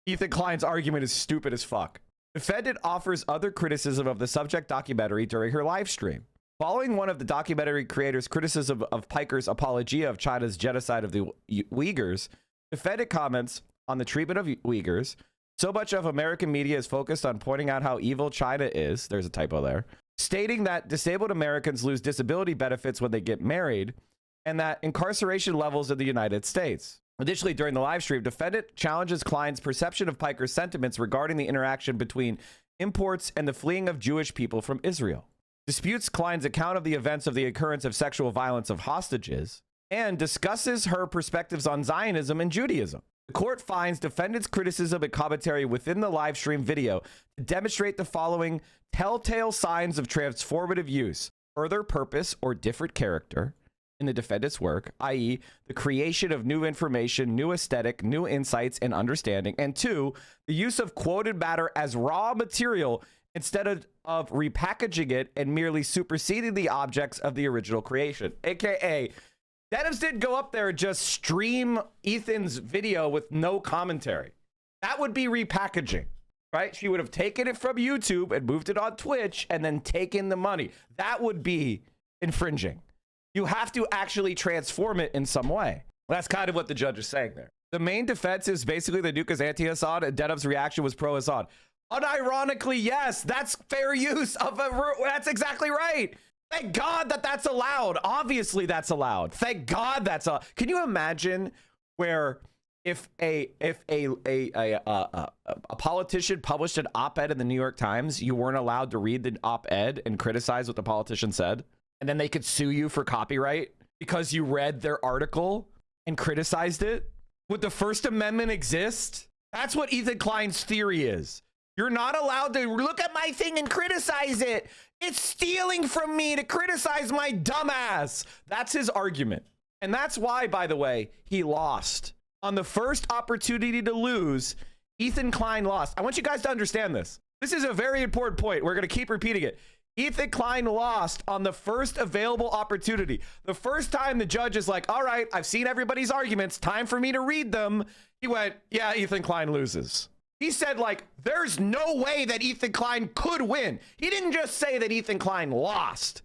Ethan Klein's argument is stupid as fuck. Defendant offers other criticism of the subject documentary during her live stream. Following one of the documentary creators' criticism of Piker's apologia of China's genocide of the Uyghurs, defendant comments on the treatment of Uyghurs. So much of American media is focused on pointing out how evil China is. There's a typo there. Stating that disabled Americans lose disability benefits when they get married, and that incarceration levels in the United States. Additionally, during the live stream, defendant challenges Klein's perception of Piker's sentiments regarding the interaction between imports and the fleeing of Jewish people from Israel. Disputes Klein's account of the events of the occurrence of sexual violence of hostages, and discusses her perspectives on Zionism and Judaism. The court finds defendant's criticism and commentary within the live stream video to demonstrate the following telltale signs of transformative use: further purpose or different character in the defendant's work, i.e. the creation of new information, new aesthetic, new insights and understanding, and 2, the use of quoted matter as raw material instead of repackaging it and merely superseding the objects of the original creation. AKA, Denims didn't go up there and just stream Ethan's video with no commentary. That would be repackaging, right? She would have taken it from YouTube and moved it on Twitch and then taken the money. That would be infringing. You have to actually transform it in some way. Well, that's kind of what the judge is saying there. The main defense is basically the nuke is anti-Assad and Denims' reaction was pro-Assad. Unironically, yes, that's fair use of that's exactly right. Thank God that that's allowed. Obviously, that's allowed. Thank God that's allowed. Can you imagine where if a politician published an op-ed in the New York Times, you weren't allowed to read the op-ed and criticize what the politician said? And then they could sue you for copyright because you read their article and criticized it? Would the First Amendment exist? That's what Ethan Klein's theory is. You're not allowed to look at my thing and criticize it. It's stealing from me to criticize my dumbass. That's his argument. And that's why, by the way, he lost. On the first opportunity to lose, Ethan Klein lost. I want you guys to understand this. This is a very important point. We're going to keep repeating it. Ethan Klein lost on the first available opportunity. The first time the judge is like, all right, I've seen everybody's arguments. Time for me to read them. He went, yeah, Ethan Klein loses. He said, like, there's no way that Ethan Klein could win. He didn't just say that Ethan Klein lost.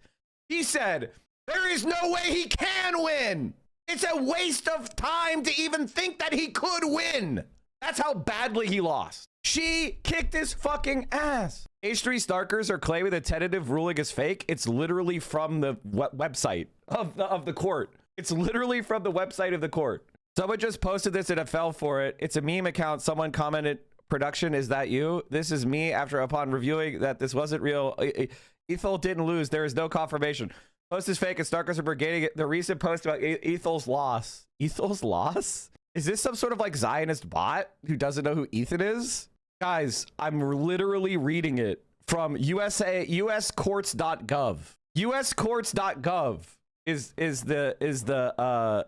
He said, there is no way he can win. It's a waste of time to even think that he could win. That's how badly he lost. She kicked his fucking ass. H3 Starkers are claiming the tentative ruling is fake. It's literally from the website of the court. It's literally from the website of the court. Someone just posted this and I fell for it. It's a meme account. Someone commented, production, is that you? This is me after upon reviewing that this wasn't real. Ethel didn't lose. There is no confirmation. Post is fake and Starkers are brigading it. The recent post about Ethel's loss. Ethel's loss? Is this some sort of like Zionist bot who doesn't know who Ethan is? Guys, I'm literally reading it from uscourts.gov. uscourts.gov is the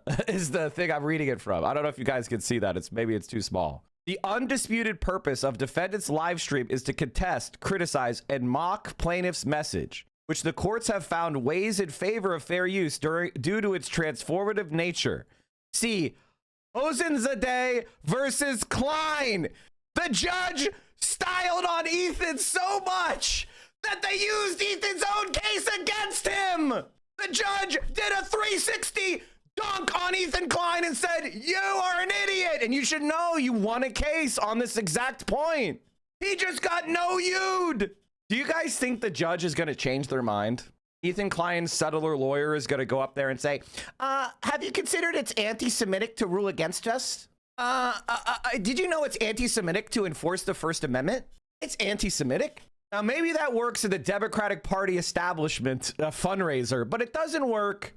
thing I'm reading it from. I don't know if you guys can see that. Maybe it's too small. The undisputed purpose of defendant's live stream is to contest, criticize, and mock plaintiff's message, which the courts have found weighs in favor of fair use due to its transformative nature. See, Ozenzadeh versus Klein. The judge styled on Ethan so much that they used Ethan's own case against him. The judge did a 360 dunk on Ethan Klein and said, you are an idiot and you should know you won a case on this exact point. He just got no-you'd. Do you guys think the judge is going to change their mind? Ethan Klein's settler lawyer is going to go up there and say, have you considered it's anti-Semitic to rule against us? Did you know it's anti-Semitic to enforce the First Amendment? It's anti-Semitic. Now, maybe that works in the Democratic Party establishment fundraiser, but it doesn't work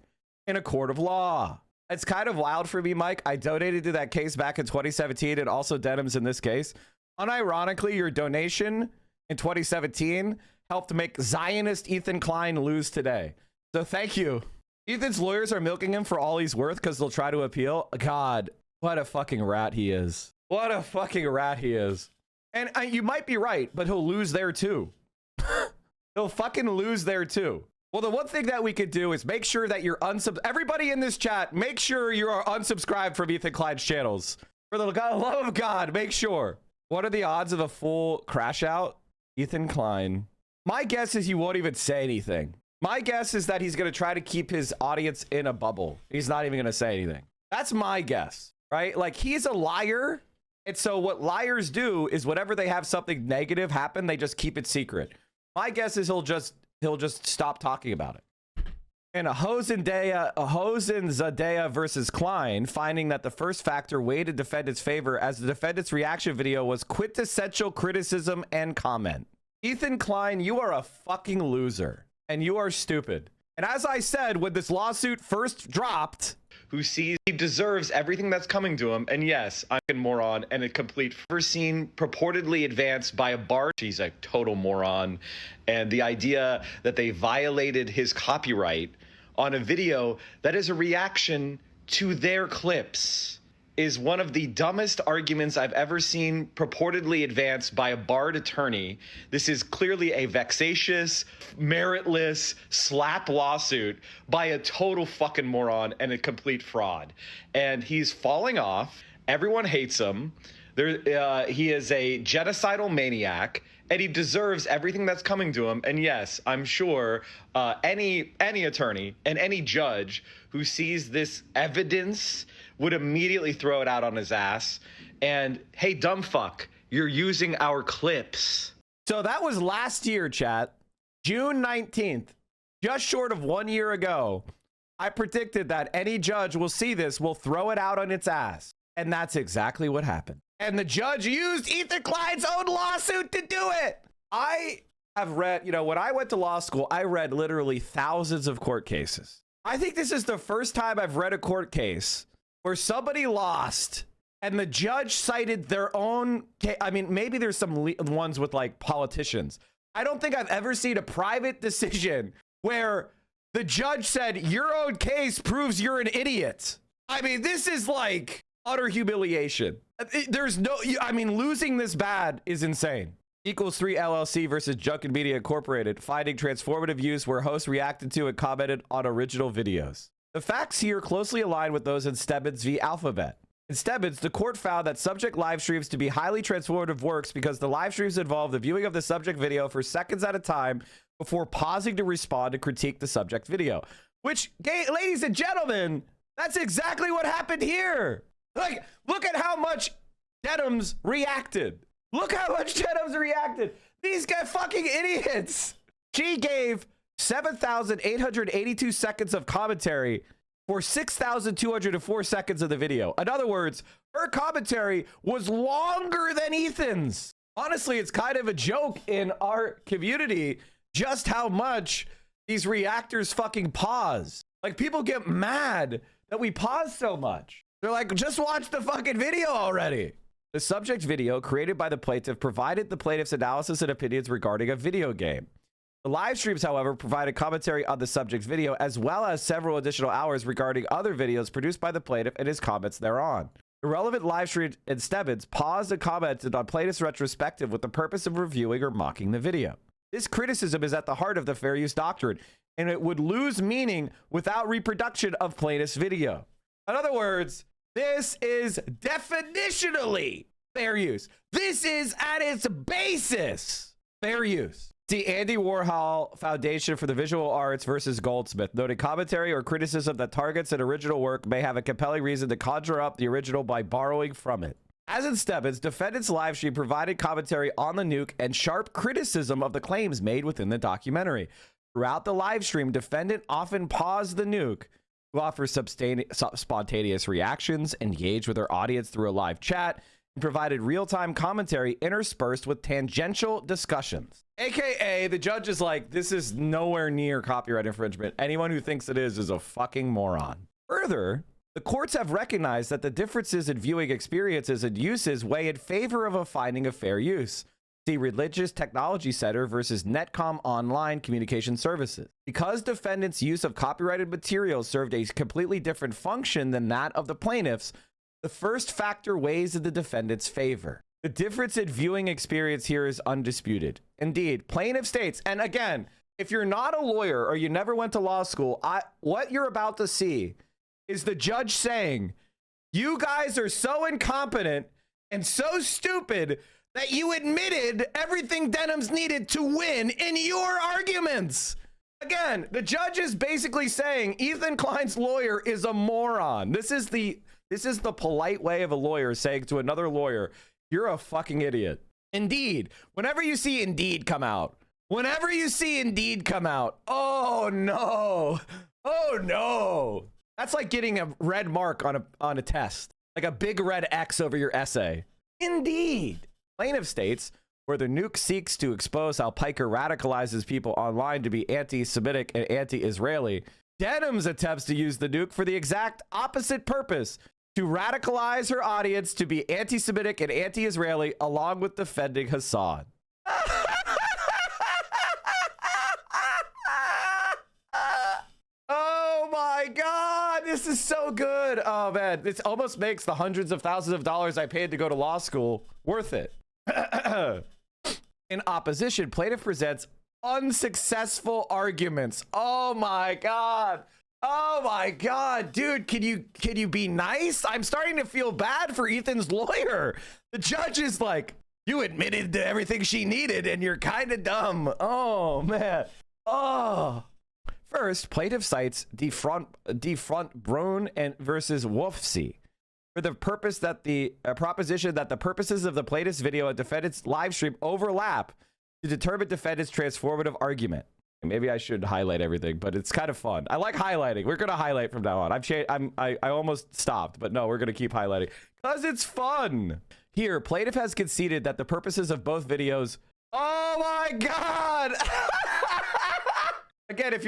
in a court of law. It's kind of wild for me, Mike. I donated to that case back in 2017 and also Denims in this case. Unironically, your donation in 2017 helped make Zionist Ethan Klein lose today. So thank you. Ethan's lawyers are milking him for all he's worth because they'll try to appeal. God, what a fucking rat he is. What a fucking rat he is. And you might be right, but he'll lose there too. He'll fucking lose there too. Well, the one thing that we could do is make sure that you're everybody in this chat, make sure you are unsubscribed from Ethan Klein's channels. For the love of God, make sure. What are the odds of a full crash out? Ethan Klein. My guess is he won't even say anything. My guess is that he's going to try to keep his audience in a bubble. He's not even going to say anything. That's my guess, right? Like, he's a liar. And so what liars do is whenever they have something negative happen, they just keep it secret. My guess is he'll just stop talking about it. And Ozenzadeh versus Klein, finding that the first factor weighed in defendant's favor as the defendant's reaction video was quintessential criticism and comment. Ethan Klein, you are a fucking loser and you are stupid. And as I said, when this lawsuit first dropped, who sees he deserves everything that's coming to him. And yes, I'm a moron and a complete first scene purportedly advanced by a bar. She's a total moron. And the idea that they violated his copyright on a video that is a reaction to their clips is one of the dumbest arguments I've ever seen purportedly advanced by a barred attorney. This is clearly a vexatious, meritless slap lawsuit by a total fucking moron and a complete fraud. And he's falling off. Everyone hates him. He is a genocidal maniac, and he deserves everything that's coming to him. And yes, I'm sure any attorney and any judge who sees this evidence would immediately throw it out on his ass. And hey, dumb fuck, you're using our clips. So that was last year, chat. June 19th, just short of 1 year ago, I predicted that any judge will see this, will throw it out on its ass. And that's exactly what happened. And the judge used Ethan Klein's own lawsuit to do it. I have read, when I went to law school, I read literally thousands of court cases. I think this is the first time I've read a court case where somebody lost and the judge cited their own case. I mean, maybe there's some ones with like politicians. I don't think I've ever seen a private decision where the judge said, your own case proves you're an idiot. I mean, this is like utter humiliation. There's no, losing this bad is insane. Equals 3 LLC versus Junkin Media Incorporated, finding transformative use where hosts reacted to and commented on original videos. The facts here closely align with those in Stebbins v. Alphabet. In Stebbins, the court found that subject live streams to be highly transformative works because the live streams involve the viewing of the subject video for seconds at a time before pausing to respond and critique the subject video. Which, ladies and gentlemen, that's exactly what happened here. Like, look at how much Denims reacted. Look how much Denims reacted. These guys fucking idiots. She gave 7,882 seconds of commentary for 6,204 seconds of the video. In other words, her commentary was longer than Ethan's. Honestly, it's kind of a joke in our community just how much these reactors fucking pause. Like, people get mad that we pause so much. They're like, just watch the fucking video already. The subject video created by the plaintiff provided the plaintiff's analysis and opinions regarding a video game. The live streams, however, provided commentary on the subject video as well as several additional hours regarding other videos produced by the plaintiff and his comments thereon. The relevant live stream and Stebbins paused and commented on plaintiff's retrospective with the purpose of reviewing or mocking the video. This criticism is at the heart of the fair use doctrine, and it would lose meaning without reproduction of plaintiff's video. In other words, this is definitionally fair use. This is at its basis fair use. The Andy Warhol Foundation for the Visual Arts versus Goldsmith noted commentary or criticism that targets an original work may have a compelling reason to conjure up the original by borrowing from it. As in Stebbins, defendant's live stream provided commentary on the nuke and sharp criticism of the claims made within the documentary. Throughout the live stream, defendant often paused the nuke to offer spontaneous reactions, engage with her audience through a live chat, and provided real-time commentary interspersed with tangential discussions. AKA, the judge is like, this is nowhere near copyright infringement. Anyone who thinks it is a fucking moron. Further, the courts have recognized that the differences in viewing experiences and uses weigh in favor of a finding of fair use. See Religious Technology Center versus Netcom Online Communication Services. Because defendants' use of copyrighted materials served a completely different function than that of the plaintiffs, the first factor weighs in the defendant's favor. The difference in viewing experience here is undisputed. Indeed, plaintiff states, and again, if you're not a lawyer or you never went to law school, what you're about to see is the judge saying, you guys are so incompetent and so stupid that you admitted everything Denims needed to win in your arguments. Again, the judge is basically saying Ethan Klein's lawyer is a moron. This is the polite way of a lawyer saying to another lawyer, you're a fucking idiot. Indeed, whenever you see Indeed come out, oh no, oh no. That's like getting a red mark on a test, like a big red X over your essay. Indeed. Plaintiff states, where the nuke seeks to expose how Piker radicalizes people online to be anti-Semitic and anti-Israeli, Denims attempts to use the nuke for the exact opposite purpose, to radicalize her audience to be anti-Semitic and anti-Israeli along with defending Hassan. Oh my God, this is so good. Oh man, this almost makes the hundreds of thousands of dollars I paid to go to law school worth it. In opposition, plaintiff presents unsuccessful arguments. Oh my God. Oh my God, dude, can you be nice? I'm starting to feel bad for Ethan's lawyer. The judge is like, you admitted to everything she needed and you're kind of dumb. Oh man. Oh. First, plaintiff cites defront Brown and versus Wolfsey for the purpose that the proposition that the purposes of the plaintiff's video and defendant's live stream overlap to determine defendant's transformative argument. Maybe I should highlight everything, but it's kind of fun. I like highlighting. We're gonna highlight from now on. I almost stopped, but no, we're gonna keep highlighting because it's fun. Here, plaintiff has conceded that the purposes of both videos. Oh my God! Again, if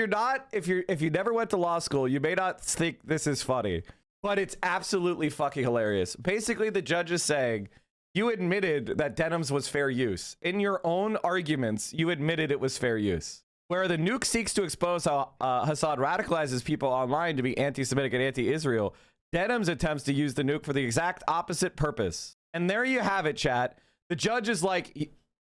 you never went to law school, you may not think this is funny, but it's absolutely fucking hilarious. Basically, the judge is saying, you admitted that Denims was fair use. In your own arguments, you admitted it was fair use. Where the nuke seeks to expose how Hassan radicalizes people online to be anti-Semitic and anti-Israel, Denims attempts to use the nuke for the exact opposite purpose. And there you have it, chat. The judge is like,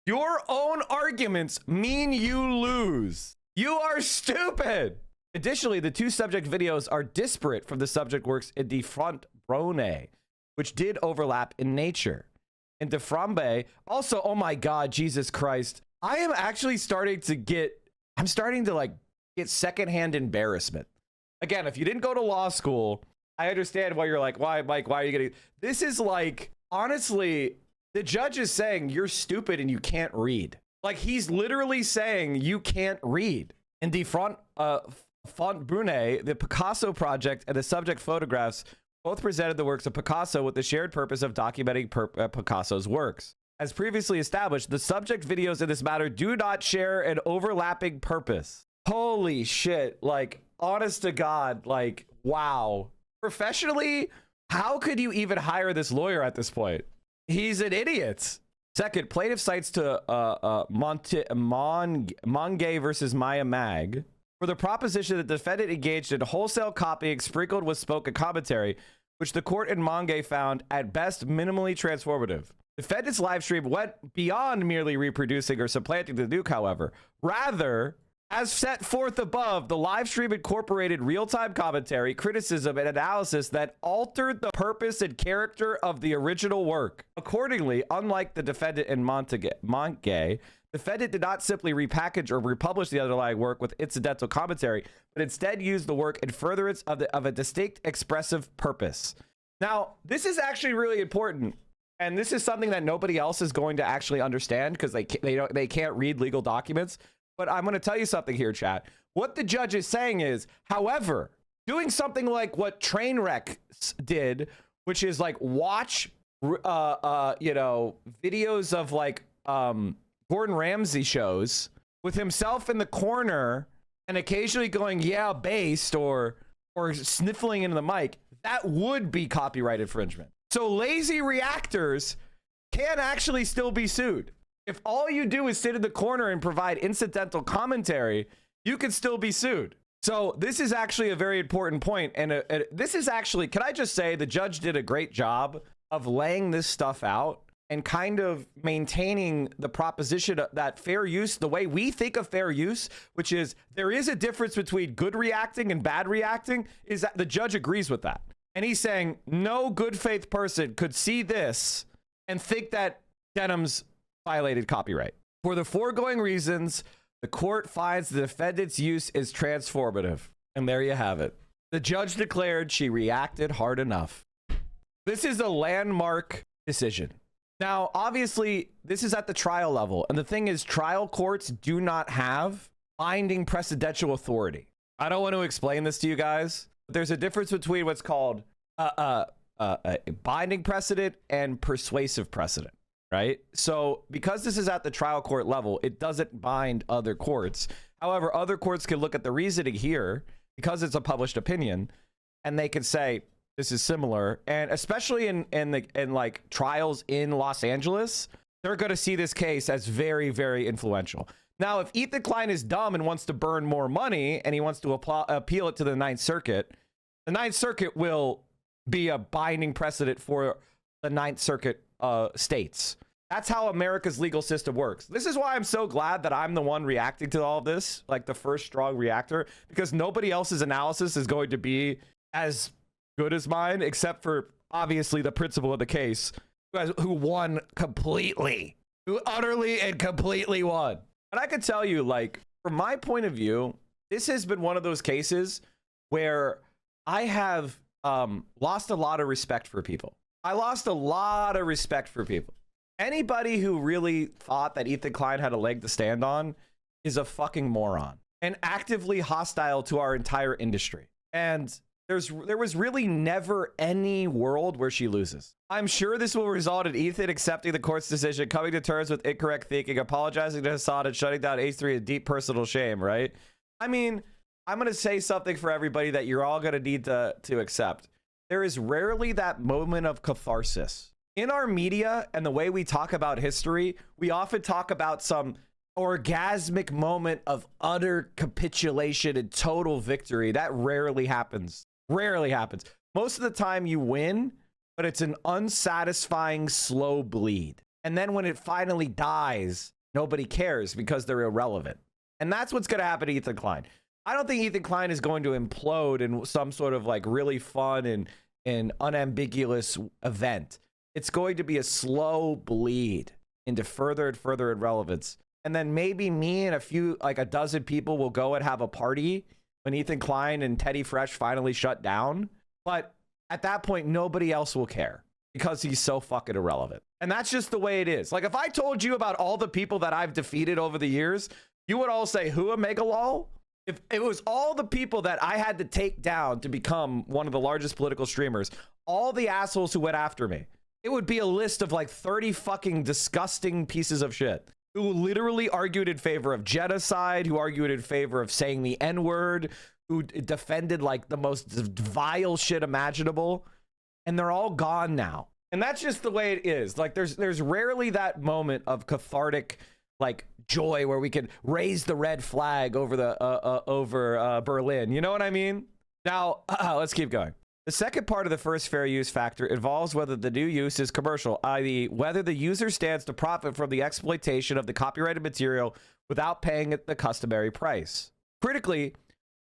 your own arguments mean you lose. You are stupid. Additionally, the two subject videos are disparate from the subject works in defront Brone, which did overlap in nature. In deframbe, also, oh my God, Jesus Christ. I am actually starting to get secondhand embarrassment. Again, if you didn't go to law school, I understand why you're like, why, Mike, why are you getting, this is like, honestly, the judge is saying you're stupid and you can't read. Like, he's literally saying you can't read. In defront Font Brune, the Picasso project, and the subject photographs both presented the works of Picasso with the shared purpose of documenting Picasso's works. As previously established, the subject videos in this matter do not share an overlapping purpose. Holy shit. Like, honest to God, like, wow. Professionally, how could you even hire this lawyer at this point? He's an idiot. Second, plaintiff cites to Monge versus Maya Mag for the proposition that the defendant engaged in wholesale copying sprinkled with spoken commentary, which the court in Monge found at best minimally transformative. Defendant's live stream went beyond merely reproducing or supplanting the nuke, however. Rather, as set forth above, the live stream incorporated real-time commentary, criticism, and analysis that altered the purpose and character of the original work. Accordingly, unlike the defendant in Monge, defendant did not simply repackage or republish the underlying work with incidental commentary, but instead used the work in furtherance of a distinct expressive purpose. Now, this is actually really important, and this is something that nobody else is going to actually understand because they can't read legal documents. But I'm going to tell you something here, chat. What the judge is saying is, however, doing something like what Trainwreck did, which is like watch, videos of like Gordon Ramsay shows with himself in the corner and occasionally going, yeah, based or sniffling into the mic, that would be copyright infringement. So lazy reactors can actually still be sued. If all you do is sit in the corner and provide incidental commentary, you could still be sued. So this is actually a very important point. And this is actually, can I just say, the judge did a great job of laying this stuff out and kind of maintaining the proposition that fair use, the way we think of fair use, which is there is a difference between good reacting and bad reacting, is that the judge agrees with that. And he's saying no good faith person could see this and think that Denims violated copyright. For the foregoing reasons, the court finds the defendant's use is transformative. And there you have it. The judge declared she reacted hard enough. This is a landmark decision. Now, obviously, this is at the trial level. And the thing is, trial courts do not have binding precedential authority. I don't want to explain this to you guys. But there's a difference between what's called a binding precedent and persuasive precedent. Right? So because this is at the trial court level, it doesn't bind other courts. However, other courts can look at the reasoning here because it's a published opinion and they can say this is similar. And especially in like trials in Los Angeles, they're going to see this case as very, very influential. Now, if Ethan Klein is dumb and wants to burn more money and he wants to appeal it to the Ninth Circuit, the Ninth Circuit will be a binding precedent for the Ninth Circuit states. That's how America's legal system works. This is why I'm so glad that I'm the one reacting to all of this, like the first strong reactor, because nobody else's analysis is going to be as good as mine, except for obviously the principal of the case, who won completely, who utterly and completely won. And I can tell you, like, from my point of view, this has been one of those cases where I have lost a lot of respect for people. I lost a lot of respect for people. Anybody who really thought that Ethan Klein had a leg to stand on is a fucking moron and actively hostile to our entire industry. And there was really never any world where she loses. I'm sure this will result in Ethan accepting the court's decision, coming to terms with incorrect thinking, apologizing to Hassan, and shutting down H3 in deep personal shame, right? I mean, I'm going to say something for everybody that you're all going to need to accept. There is rarely that moment of catharsis. In our media and the way we talk about history, we often talk about some orgasmic moment of utter capitulation and total victory. That rarely happens. Rarely happens. Most of the time you win, but it's an unsatisfying slow bleed. And then when it finally dies, nobody cares because they're irrelevant. And that's what's going to happen to Ethan Klein. I don't think Ethan Klein is going to implode in some sort of like really fun and unambiguous event. It's going to be a slow bleed into further and further irrelevance. And then maybe me and a dozen people will go and have a party when Ethan Klein and Teddy Fresh finally shut down. But at that point, nobody else will care because he's so fucking irrelevant. And that's just the way it is. Like if I told you about all the people that I've defeated over the years, you would all say, who, a Megalol? If it was all the people that I had to take down to become one of the largest political streamers, all the assholes who went after me, it would be a list of like 30 fucking disgusting pieces of shit who literally argued in favor of genocide, who argued in favor of saying the N-word, who defended like the most vile shit imaginable. And they're all gone now. And that's just the way it is. Like there's rarely that moment of cathartic like joy where we can raise the red flag over the Berlin. You know what I mean? Now, let's keep going. The second part of the first fair use factor involves whether the new use is commercial, i.e. whether the user stands to profit from the exploitation of the copyrighted material without paying it the customary price. Critically,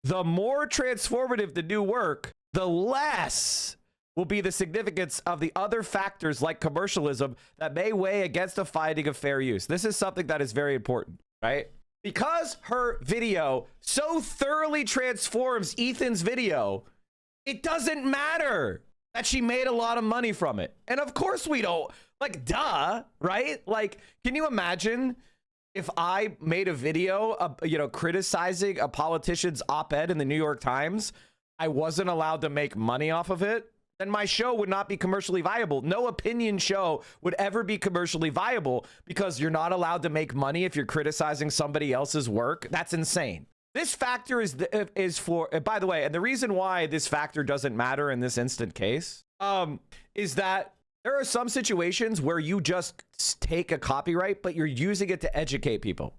the more transformative the new work, the less will be the significance of the other factors like commercialism that may weigh against a finding of fair use. This is something that is very important, right? Because her video so thoroughly transforms Ethan's video, it doesn't matter that she made a lot of money from it. And of course we don't, like, duh, right? Like, can you imagine if I made a video, criticizing a politician's op-ed in the New York Times, I wasn't allowed to make money off of it? Then my show would not be commercially viable. No opinion show would ever be commercially viable because you're not allowed to make money if you're criticizing somebody else's work. That's insane. This factor is for, by the way, and the reason why this factor doesn't matter in this instant case is that there are some situations where you just take a copyright, but you're using it to educate people,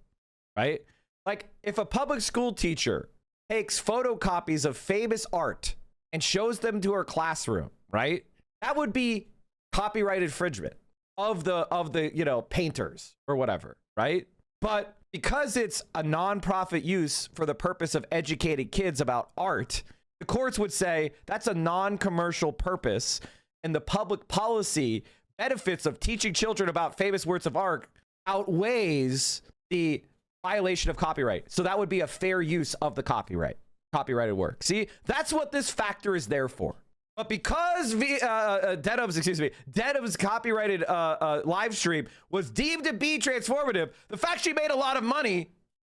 right? Like if a public school teacher takes photocopies of famous art and shows them to her classroom, right? That would be copyright infringement of the painters or whatever, right? But because it's a non-profit use for the purpose of educating kids about art, the courts would say that's a non-commercial purpose, and the public policy benefits of teaching children about famous works of art outweighs the violation of copyright. So that would be a fair use of the copyrighted work. See, that's what this factor is there for. But because Denims' copyrighted live stream was deemed to be transformative, the fact she made a lot of money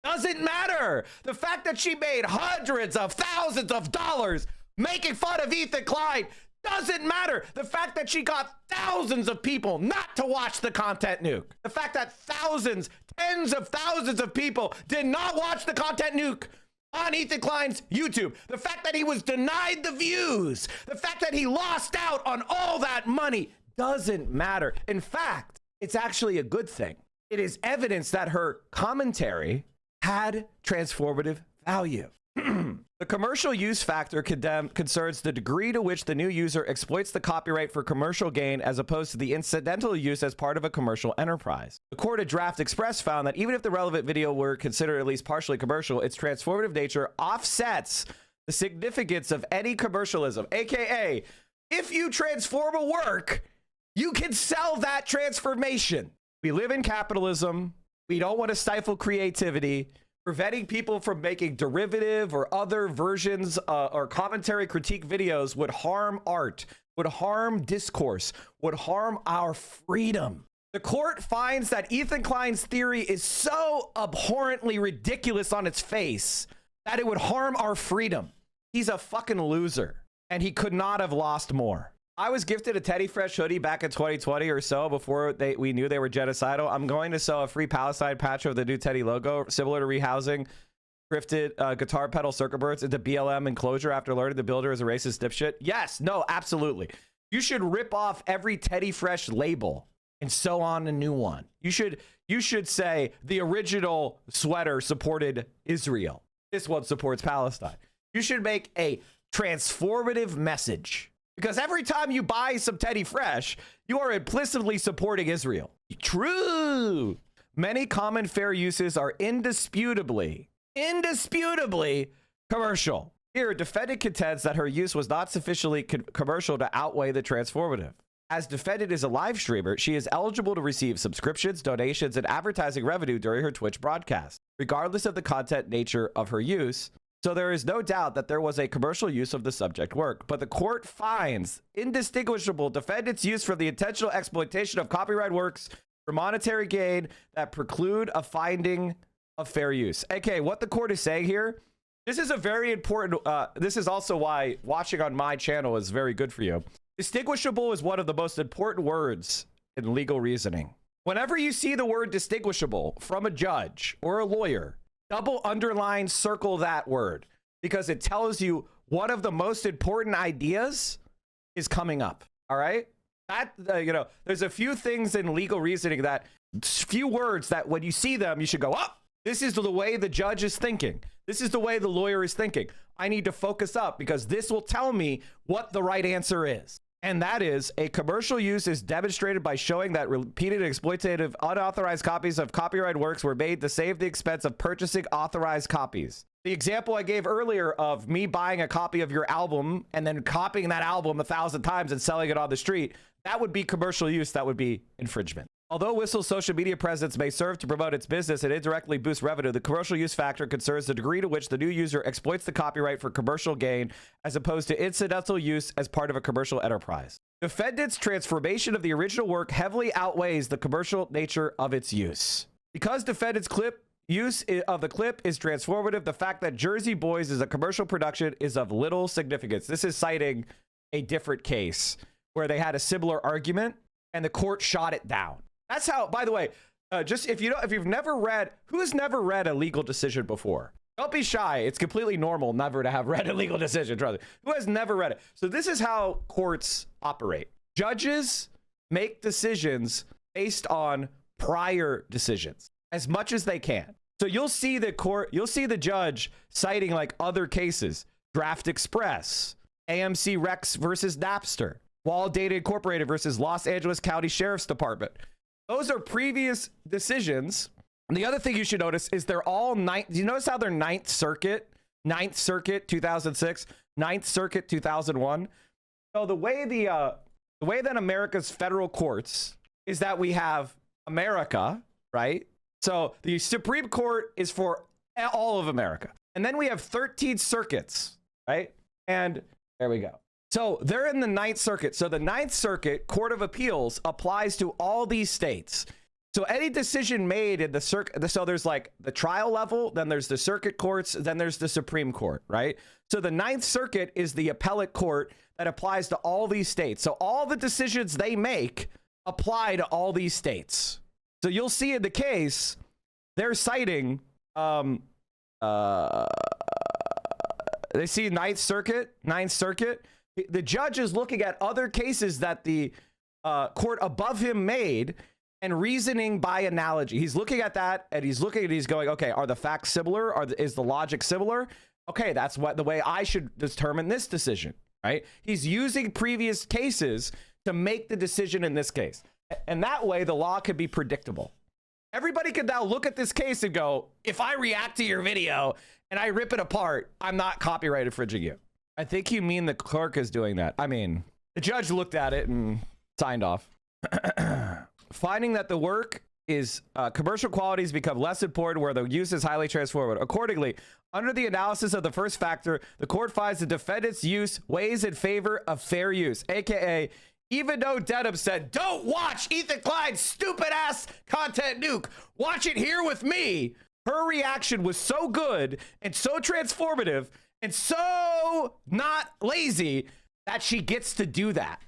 doesn't matter. The fact that she made hundreds of thousands of dollars making fun of Ethan Klein doesn't matter. The fact that she got thousands of people not to watch the content nuke. The fact that thousands, tens of thousands of people did not watch the content nuke on Ethan Klein's YouTube. The fact that he was denied the views, the fact that he lost out on all that money doesn't matter. In fact, it's actually a good thing. It is evidence that her commentary had transformative value. The commercial use factor concerns the degree to which the new user exploits the copyright for commercial gain as opposed to the incidental use as part of a commercial enterprise. The court at Draft Express found that even if the relevant video were considered at least partially commercial, its transformative nature offsets the significance of any commercialism. AKA, if you transform a work, you can sell that transformation. We live in capitalism. We don't want to stifle creativity. Preventing people from making derivative or other versions or commentary critique videos would harm art, would harm discourse, would harm our freedom. The court finds that Ethan Klein's theory is so abhorrently ridiculous on its face that it would harm our freedom. He's a fucking loser, and he could not have lost more. I was gifted a Teddy Fresh hoodie back in 2020 or so before we knew they were genocidal. I'm going to sew a free Palestine patch of the new Teddy logo, similar to rehousing thrifted guitar pedal circuit boards into BLM enclosure after learning the builder is a racist dipshit. Yes, no, absolutely. You should rip off every Teddy Fresh label and sew on a new one. You should say the original sweater supported Israel. This one supports Palestine. You should make a transformative message. Because every time you buy some Teddy Fresh, you are implicitly supporting Israel. True. Many common fair uses are indisputably commercial. Here, defendant contends that her use was not sufficiently commercial to outweigh the transformative. As defendant is a live streamer, she is eligible to receive subscriptions, donations, and advertising revenue during her Twitch broadcast, regardless of the content nature of her use. So there is no doubt that there was a commercial use of the subject work, but the court finds indistinguishable defendant's use from the intentional exploitation of copyright works for monetary gain that preclude a finding of fair use. Okay, what the court is saying here This is a very important, this is also why watching on my channel is very good for you. Distinguishable is one of the most important words in legal reasoning. Whenever you see the word distinguishable from a judge or a lawyer, double underline circle that word, because it tells you one of the most important ideas is coming up. All right. That, you know, there's a few things in legal reasoning that few words that when you see them, you should go, oh, this is the way the judge is thinking. This is the way the lawyer is thinking. I need to focus up because this will tell me what the right answer is. And that is, a commercial use is demonstrated by showing that repeated exploitative unauthorized copies of copyrighted works were made to save the expense of purchasing authorized copies. The example I gave earlier of me buying a copy of your album and then copying that album 1,000 times and selling it on the street, that would be commercial use. That would be infringement. Although Whistle's social media presence may serve to promote its business and indirectly boost revenue, the commercial use factor concerns the degree to which the new user exploits the copyright for commercial gain as opposed to incidental use as part of a commercial enterprise. Defendant's transformation of the original work heavily outweighs the commercial nature of its use. Because defendant's use of the clip is transformative, the fact that Jersey Boys is a commercial production is of little significance. This is citing a different case where they had a similar argument and the court shot it down. That's how, by the way, just if you've never read, who's never read a legal decision before? Don't be shy. It's completely normal never to have read a legal decision. Trust me. Who has never read it? So this is how courts operate. Judges make decisions based on prior decisions as much as they can. So you'll see the judge citing like other cases, Draft Express, AMC Rex versus Napster, Wall Data Incorporated versus Los Angeles County Sheriff's Department. Those are previous decisions. And the other thing you should notice is they're all do you notice how they're Ninth Circuit 2006, Ninth Circuit 2001? So the way that America's federal courts is that we have America, right? So the Supreme Court is for all of America. And then we have 13 circuits, right? And there we go. So they're in the Ninth Circuit. So the Ninth Circuit Court of Appeals applies to all these states. So any decision made in the circuit, so there's like the trial level, then there's the circuit courts, then there's the Supreme Court, right? So the Ninth Circuit is the appellate court that applies to all these states. So all the decisions they make apply to all these states. So you'll see in the case, they're citing, they see Ninth Circuit. The judge is looking at other cases that the court above him made and reasoning by analogy. He's looking at that and he's going, okay, are the facts similar? Is the logic similar? Okay, that's the way I should determine this decision, right? He's using previous cases to make the decision in this case. And that way the law can be predictable. Everybody can now look at this case and go, if I react to your video and I rip it apart, I'm not copyright infringing you. I think you mean the clerk is doing that. I mean, the judge looked at it and signed off. Finding that the work is commercial qualities become less important where the use is highly transformative. Accordingly, under the analysis of the first factor, the court finds the defendant's use weighs in favor of fair use, aka even though Denims said, don't watch Ethan Klein's stupid ass content nuke, watch it here with me. Her reaction was so good and so transformative and so not lazy that she gets to do that.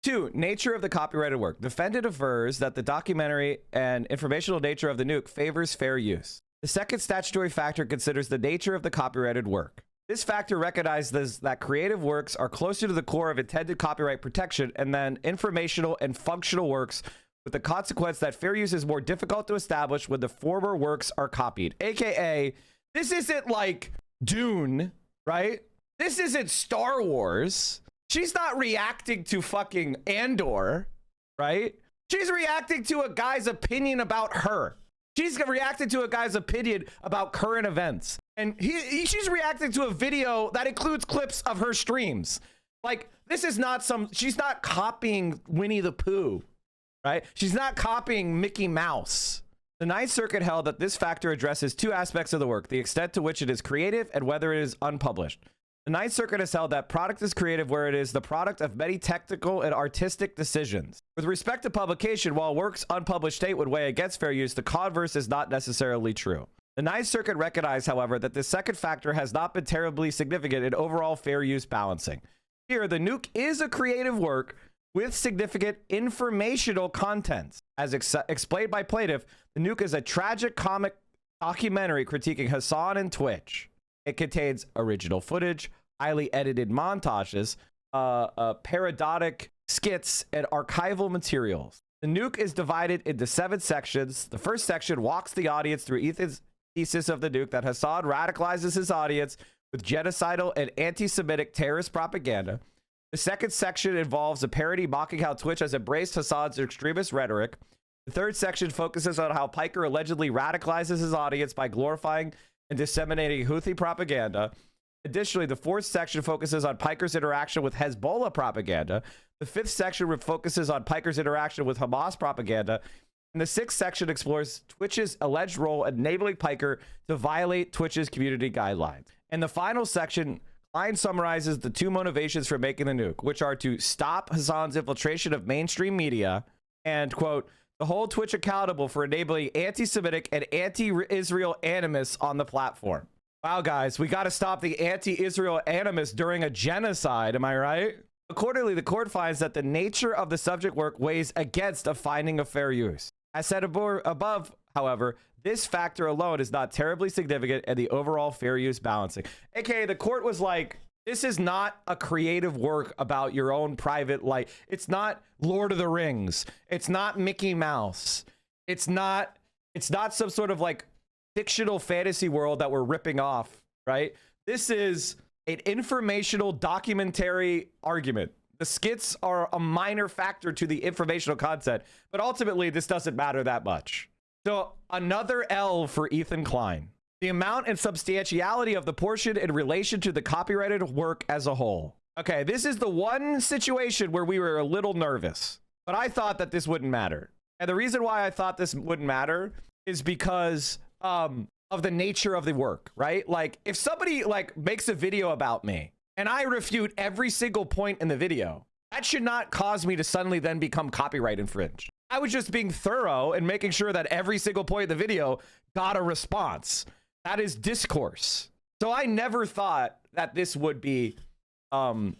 2. Nature of the copyrighted work. Defendant affirms that the documentary and informational nature of the nuke favors fair use. The second statutory factor considers the nature of the copyrighted work. This factor recognizes that creative works are closer to the core of intended copyright protection and then informational and functional works, with the consequence that fair use is more difficult to establish when the former works are copied. AKA, this isn't like Dune, right? This isn't Star Wars. She's not reacting to fucking Andor, right? She's reacting to a guy's opinion about her. She's reacting to a guy's opinion about current events. And she's reacting to a video that includes clips of her streams. Like, this is not she's not copying Winnie the Pooh, right? She's not copying Mickey Mouse. The Ninth Circuit held that this factor addresses 2 aspects of the work, the extent to which it is creative and whether it is unpublished. The Ninth Circuit has held that product is creative where it is the product of many technical and artistic decisions. With respect to publication, while work's unpublished state would weigh against fair use, the converse is not necessarily true. The Ninth Circuit recognized, however, that the second factor has not been terribly significant in overall fair use balancing. Here, the nuke is a creative work with significant informational content. As explained by plaintiff, the nuke is a tragic comic documentary critiquing Hassan and Twitch. It contains original footage, highly edited montages, parodic skits, and archival materials. The nuke is divided into 7 sections. The first section walks the audience through Ethan's thesis of the nuke that Hassan radicalizes his audience with genocidal and anti-Semitic terrorist propaganda. The second section involves a parody mocking how Twitch has embraced Hassan's extremist rhetoric. The third section focuses on how Piker allegedly radicalizes his audience by glorifying and disseminating Houthi propaganda. Additionally, the fourth section focuses on Piker's interaction with Hezbollah propaganda. The fifth section focuses on Piker's interaction with Hamas propaganda. And the sixth section explores Twitch's alleged role in enabling Piker to violate Twitch's community guidelines. And the final section, Klein summarizes the 2 motivations for making the nuke, which are to stop Hassan's infiltration of mainstream media and, quote, to hold Twitch accountable for enabling anti-Semitic and anti-Israel animus on the platform. Wow, guys, we got to stop the anti-Israel animus during a genocide. Am I right? Accordingly, the court finds that the nature of the subject work weighs against a finding of fair use. As said above, however, this factor alone is not terribly significant in the overall fair use balancing. AKA, the court was like, this is not a creative work about your own private life. It's not Lord of the Rings. It's not Mickey Mouse. It's not some sort of like fictional fantasy world that we're ripping off, right? This is an informational documentary argument. The skits are a minor factor to the informational content, but ultimately this doesn't matter that much. So another L for Ethan Klein. The amount and substantiality of the portion in relation to the copyrighted work as a whole. Okay, this is the one situation where we were a little nervous, but I thought that this wouldn't matter. And the reason why I thought this wouldn't matter is because of the nature of the work, right? Like if somebody like makes a video about me and I refute every single point in the video, that should not cause me to suddenly then become copyright infringed. I was just being thorough and making sure that every single point in the video got a response. That is discourse. So I never thought that this would be,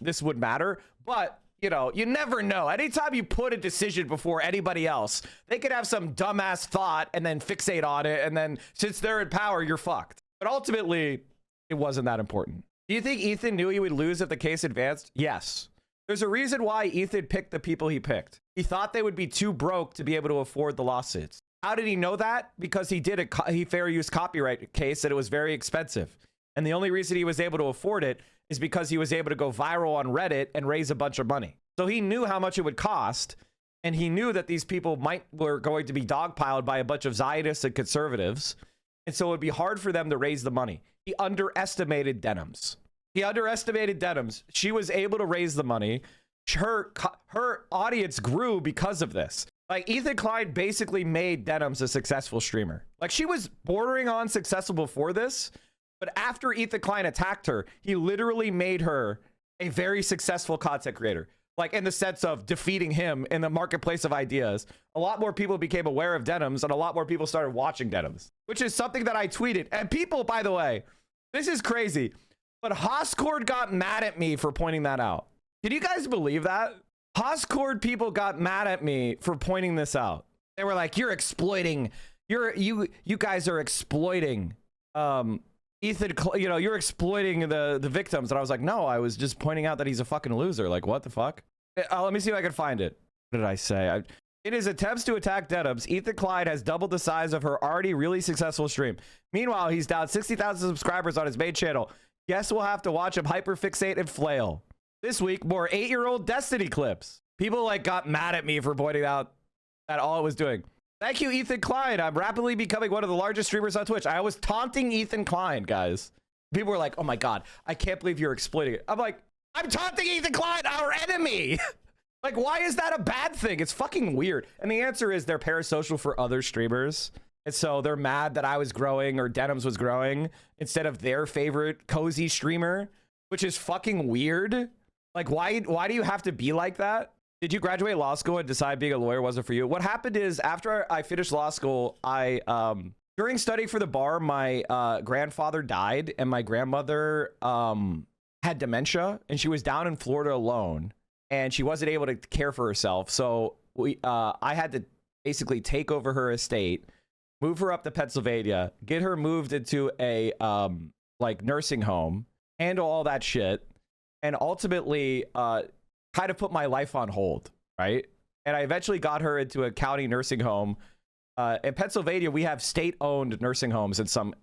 this would matter, but you know, you never know. Anytime you put a decision before anybody else, they could have some dumbass thought and then fixate on it. And then since they're in power, you're fucked. But ultimately, it wasn't that important. Do you think Ethan knew he would lose if the case advanced? Yes. There's a reason why Ethan picked the people he picked. He thought they would be too broke to be able to afford the lawsuits. How did he know that? Because he did a fair use copyright case and it was very expensive. And the only reason he was able to afford it is because he was able to go viral on Reddit and raise a bunch of money. So he knew how much it would cost. And he knew that these people were going to be dogpiled by a bunch of Zionists and conservatives. And so it would be hard for them to raise the money. He underestimated Denims. She was able to raise the money. Her audience grew because of this. Like Ethan Klein basically made Denims a successful streamer. Like she was bordering on successful before this, but after Ethan Klein attacked her, he literally made her a very successful content creator. Like in the sense of defeating him in the marketplace of ideas. A lot more people became aware of Denims and a lot more people started watching Denims, which is something that I tweeted. And people, by the way, this is crazy, but Hoscord got mad at me for pointing that out. Can you guys believe that? Hoscord people got mad at me for pointing this out. They were like, you're exploiting, you guys are exploiting Ethan, you know, you're exploiting the victims. And I was like, no, I was just pointing out that he's a fucking loser. Like, what the fuck? Let me see if I can find it. What did I say? In his attempts to attack Denims, Ethan Klein has doubled the size of her already really successful stream. Meanwhile, he's down 60,000 subscribers on his main channel. Guess we'll have to watch him hyperfixate and flail. This week, more 8-year-old Destiny clips. People like got mad at me for pointing out that all I was doing. Thank you, Ethan Klein. I'm rapidly becoming one of the largest streamers on Twitch. I was taunting Ethan Klein, guys. People were like, oh my God, I can't believe you're exploiting it. I'm like, I'm taunting Ethan Klein, our enemy. Like, why is that a bad thing? It's fucking weird. And the answer is they're parasocial for other streamers. And so they're mad that I was growing or Denims was growing instead of their favorite cozy streamer, which is fucking weird. Like, why do you have to be like that? Did you graduate law school and decide being a lawyer wasn't for you? What happened is after I finished law school, I during studying for the bar, my grandfather died, and my grandmother had dementia, and she was down in Florida alone, and she wasn't able to care for herself. So I had to basically take over her estate, move her up to Pennsylvania, get her moved into a like nursing home, handle all that shit, and ultimately kind of put my life on hold, right? And I eventually got her into a county nursing home. In Pennsylvania, we have state-owned nursing homes, and some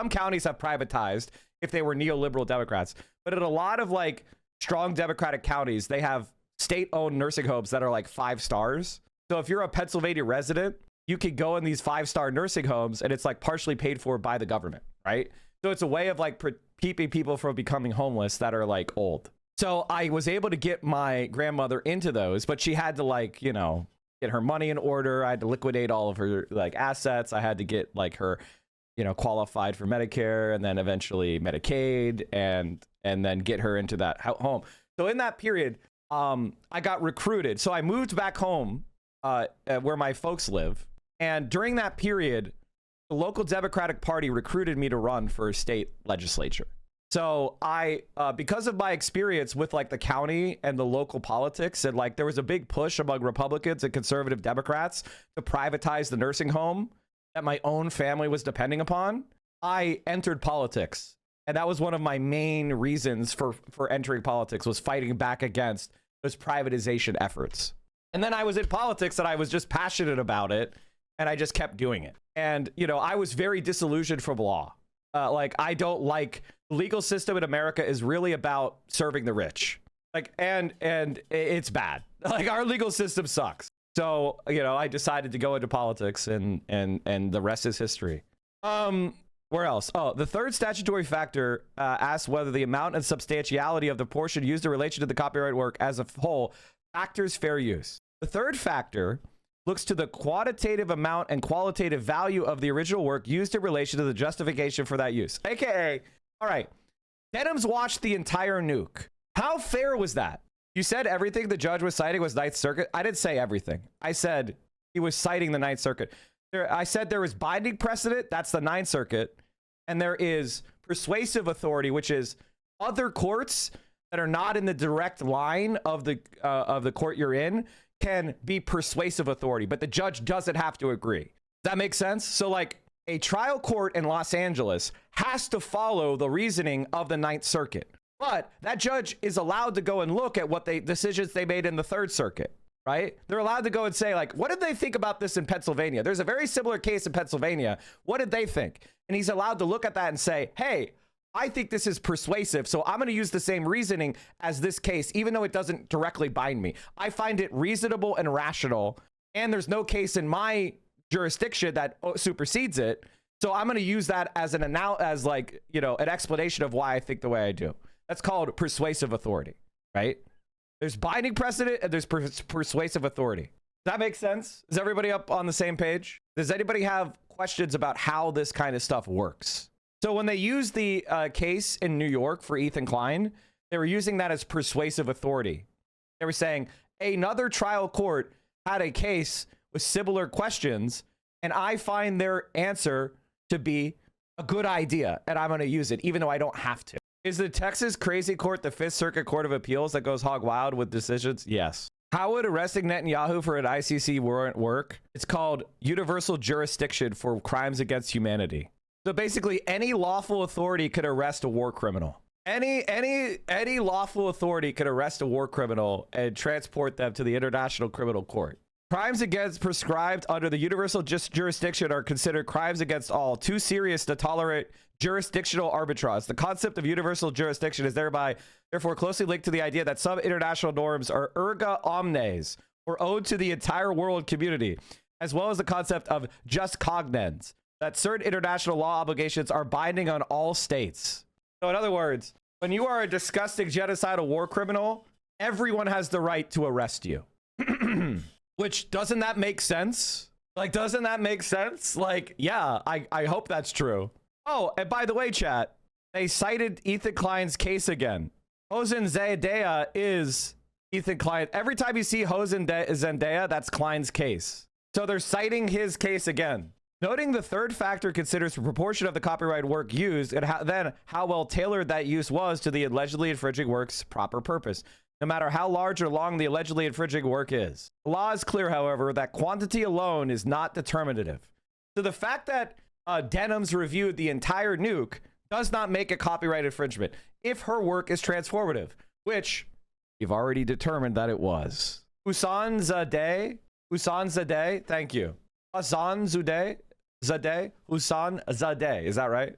counties have privatized if they were neoliberal Democrats. But in a lot of like strong Democratic counties, they have state-owned nursing homes that are like 5 stars. So if you're a Pennsylvania resident, you could go in these 5-star nursing homes, and it's like partially paid for by the government, right? So it's a way of like keeping people from becoming homeless that are like old. So I was able to get my grandmother into those, but she had to like, you know, get her money in order. I had to liquidate all of her like assets. I had to get like her, you know, qualified for Medicare and then eventually Medicaid and then get her into that home. So in that period, I got recruited. So I moved back home where my folks live. And during that period, the local Democratic Party recruited me to run for state legislature. So I, because of my experience with like the county and the local politics, and like there was a big push among Republicans and conservative Democrats to privatize the nursing home that my own family was depending upon, I entered politics. And that was one of my main reasons for entering politics, was fighting back against those privatization efforts. And then I was in politics and I was just passionate about it, and I just kept doing it. And, you know, I was very disillusioned from law. Like, I don't like the legal system in America is really about serving the rich. Like, and it's bad. Like, our legal system sucks. So, you know, I decided to go into politics, and the rest is history. Where else? Oh, the third statutory factor asks whether the amount and substantiality of the portion used in relation to the copyright work as a whole factors fair use. The third factor looks to the quantitative amount and qualitative value of the original work used in relation to the justification for that use. AKA, all right, Denims watched the entire nuke. How fair was that? You said everything the judge was citing was Ninth Circuit. I didn't say everything. I said he was citing the Ninth Circuit. I said there was binding precedent. That's the Ninth Circuit. And there is persuasive authority, which is other courts that are not in the direct line of the court you're in can be persuasive authority, but the judge doesn't have to agree. Does that make sense? So like a trial court in Los Angeles has to follow the reasoning of the Ninth Circuit, but that judge is allowed to go and look at what decisions they made in the Third Circuit, right? They're allowed to go and say like, what did they think about this in Pennsylvania? There's a very similar case in Pennsylvania. What did they think? And he's allowed to look at that and say, hey, I think this is persuasive, so I'm going to use the same reasoning as this case, even though it doesn't directly bind me. I find it reasonable and rational, and there's no case in my jurisdiction that supersedes it. So I'm going to use that as an explanation of why I think the way I do. That's called persuasive authority, right? There's binding precedent and there's persuasive authority. Does that make sense? Is everybody up on the same page? Does anybody have questions about how this kind of stuff works? So when they used the case in New York for Ethan Klein, they were using that as persuasive authority. They were saying another trial court had a case with similar questions, and I find their answer to be a good idea, and I'm going to use it, even though I don't have to. Is the Texas Crazy Court the Fifth Circuit Court of Appeals that goes hog wild with decisions? Yes. How would arresting Netanyahu for an ICC warrant work? It's called universal jurisdiction for crimes against humanity. So basically, any lawful authority could arrest a war criminal. Any lawful authority could arrest a war criminal and transport them to the International Criminal Court. Crimes against prescribed under the universal jurisdiction are considered crimes against all, too serious to tolerate jurisdictional arbitrage. The concept of universal jurisdiction is therefore closely linked to the idea that some international norms are erga omnes, or owed to the entire world community, as well as the concept of jus cognens, that certain international law obligations are binding on all states. So in other words, when you are a disgusting genocidal war criminal, everyone has the right to arrest you. Which, doesn't that make sense? Like, doesn't that make sense? Like, yeah, I hope that's true. Oh, and by the way, chat, they cited Ethan Klein's case again. Hosen Zendaya is Ethan Klein. Every time you see Hosen Zendaya, that's Klein's case. So they're citing his case again. Noting the third factor considers the proportion of the copyright work used and then how well tailored that use was to the allegedly infringing work's proper purpose, no matter how large or long the allegedly infringing work is. The law is clear, however, that quantity alone is not determinative. So the fact that Denims reviewed the entire nuke does not make a copyright infringement if her work is transformative, which you've already determined that it was. Husan Zadeh, thank you. Husan Zadeh, is that right?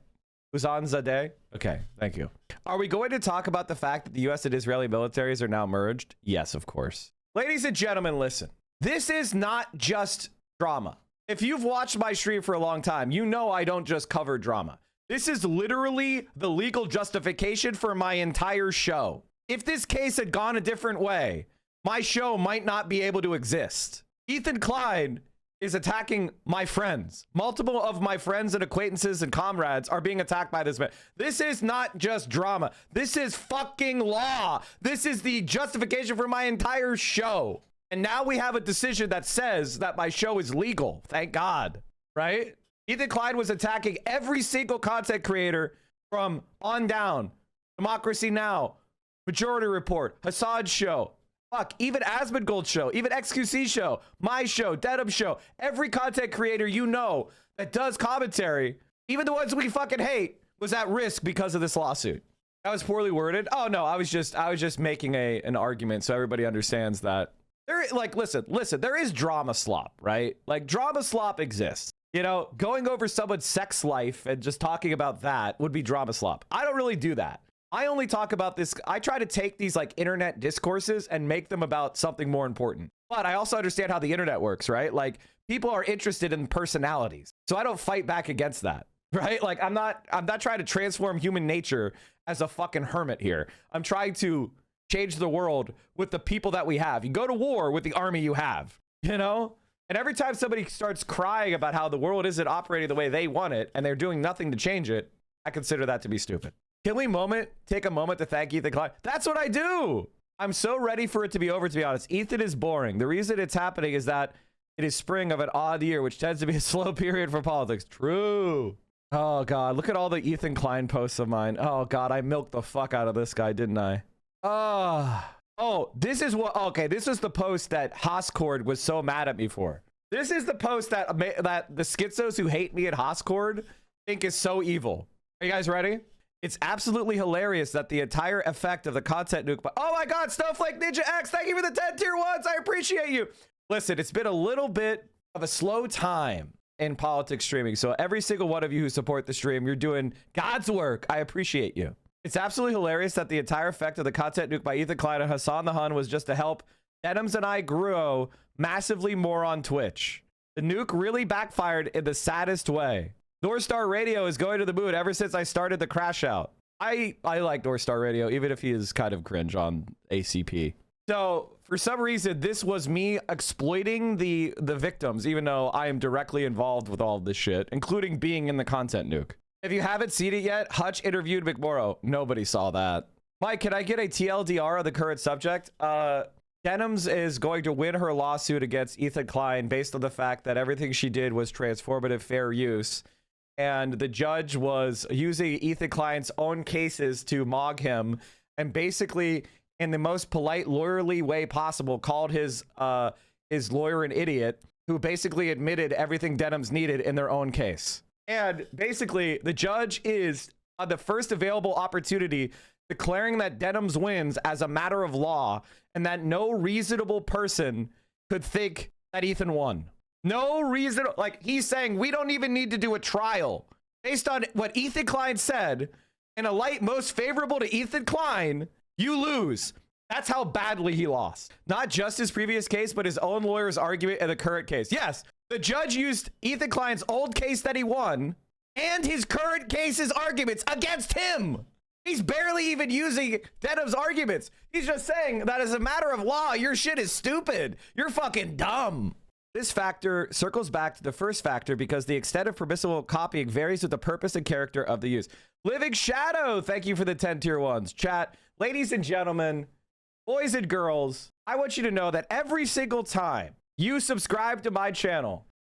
Husan Zadeh? Okay, thank you. Are we going to talk about the fact that the US and Israeli militaries are now merged? Yes, of course. Ladies and gentlemen, listen. This is not just drama. If you've watched my stream for a long time, you know I don't just cover drama. This is literally the legal justification for my entire show. If this case had gone a different way, my show might not be able to exist. Ethan Klein is attacking my friends. Multiple of my friends and acquaintances and comrades are being attacked by this man. This is not just drama. This is fucking law. This is the justification for my entire show. And now we have a decision that says that my show is legal. Thank God, right? Ethan Klein was attacking every single content creator from on down. Democracy Now!, Majority Report, Hassad's show, fuck, even Asmongold's show, even XQC show, my show, Denims show, every content creator you know that does commentary, even the ones we fucking hate, was at risk because of this lawsuit. That was poorly worded. Oh no, I was just making an argument so everybody understands that there, like, listen, there is drama slop, right? Like, drama slop exists. You know, going over someone's sex life and just talking about that would be drama slop. I don't really do that. I only talk about this. I try to take these like internet discourses and make them about something more important. But I also understand how the internet works, right? Like, people are interested in personalities. So I don't fight back against that, right? Like, I'm not trying to transform human nature as a fucking hermit here. I'm trying to change the world with the people that we have. You go to war with the army you have, you know? And every time somebody starts crying about how the world isn't operating the way they want it and they're doing nothing to change it, I consider that to be stupid. Can we take a moment to thank Ethan Klein? That's what I do. I'm so ready for it to be over, to be honest. Ethan is boring. The reason it's happening is that it is spring of an odd year, which tends to be a slow period for politics. True. Oh, God. Look at all the Ethan Klein posts of mine. Oh, God. I milked the fuck out of this guy, didn't I? Oh, this is what... Okay, this is the post that Hoscord was so mad at me for. This is the post that the schizos who hate me at Hoscord think is so evil. Are you guys ready? It's absolutely hilarious that the entire effect of the content nuke... Oh my God, Snowflake Ninja X, thank you for the 10 tier 1s. I appreciate you. Listen, it's been a little bit of a slow time in politics streaming. So every single one of you who support the stream, you're doing God's work. I appreciate you. It's absolutely hilarious that the entire effect of the content nuke by Ethan Klein and Hassan the Hun was just to help Denims and I grow massively more on Twitch. The nuke really backfired in the saddest way. North Star Radio is going to the moon ever since I started the crash out. I like North Star Radio, even if he is kind of cringe on ACP. So for some reason, this was me exploiting the victims, even though I am directly involved with all of this shit, including being in the content nuke. If you haven't seen it yet, Hutch interviewed McMorrow. Nobody saw that. Mike, can I get a TLDR on the current subject? Denims is going to win her lawsuit against Ethan Klein based on the fact that everything she did was transformative fair use. And the judge was using Ethan Klein's own cases to mog him, and basically, in the most polite, lawyerly way possible, called his lawyer an idiot, who basically admitted everything Denims needed in their own case. And basically, the judge is, on the first available opportunity, declaring that Denims wins as a matter of law, and that no reasonable person could think that Ethan won. No reason, like, he's saying we don't even need to do a trial. Based on what Ethan Klein said, in a light most favorable to Ethan Klein, you lose. That's how badly he lost. Not just his previous case, but his own lawyer's argument in the current case. Yes, the judge used Ethan Klein's old case that he won and his current case's arguments against him. He's barely even using Denims' arguments. He's just saying that as a matter of law, your shit is stupid. You're fucking dumb. This factor circles back to the first factor because the extent of permissible copying varies with the purpose and character of the use. Living Shadow, thank you for the 10 tier 1s. Chat, ladies and gentlemen, boys and girls, I want you to know that every single time you subscribe to my channel,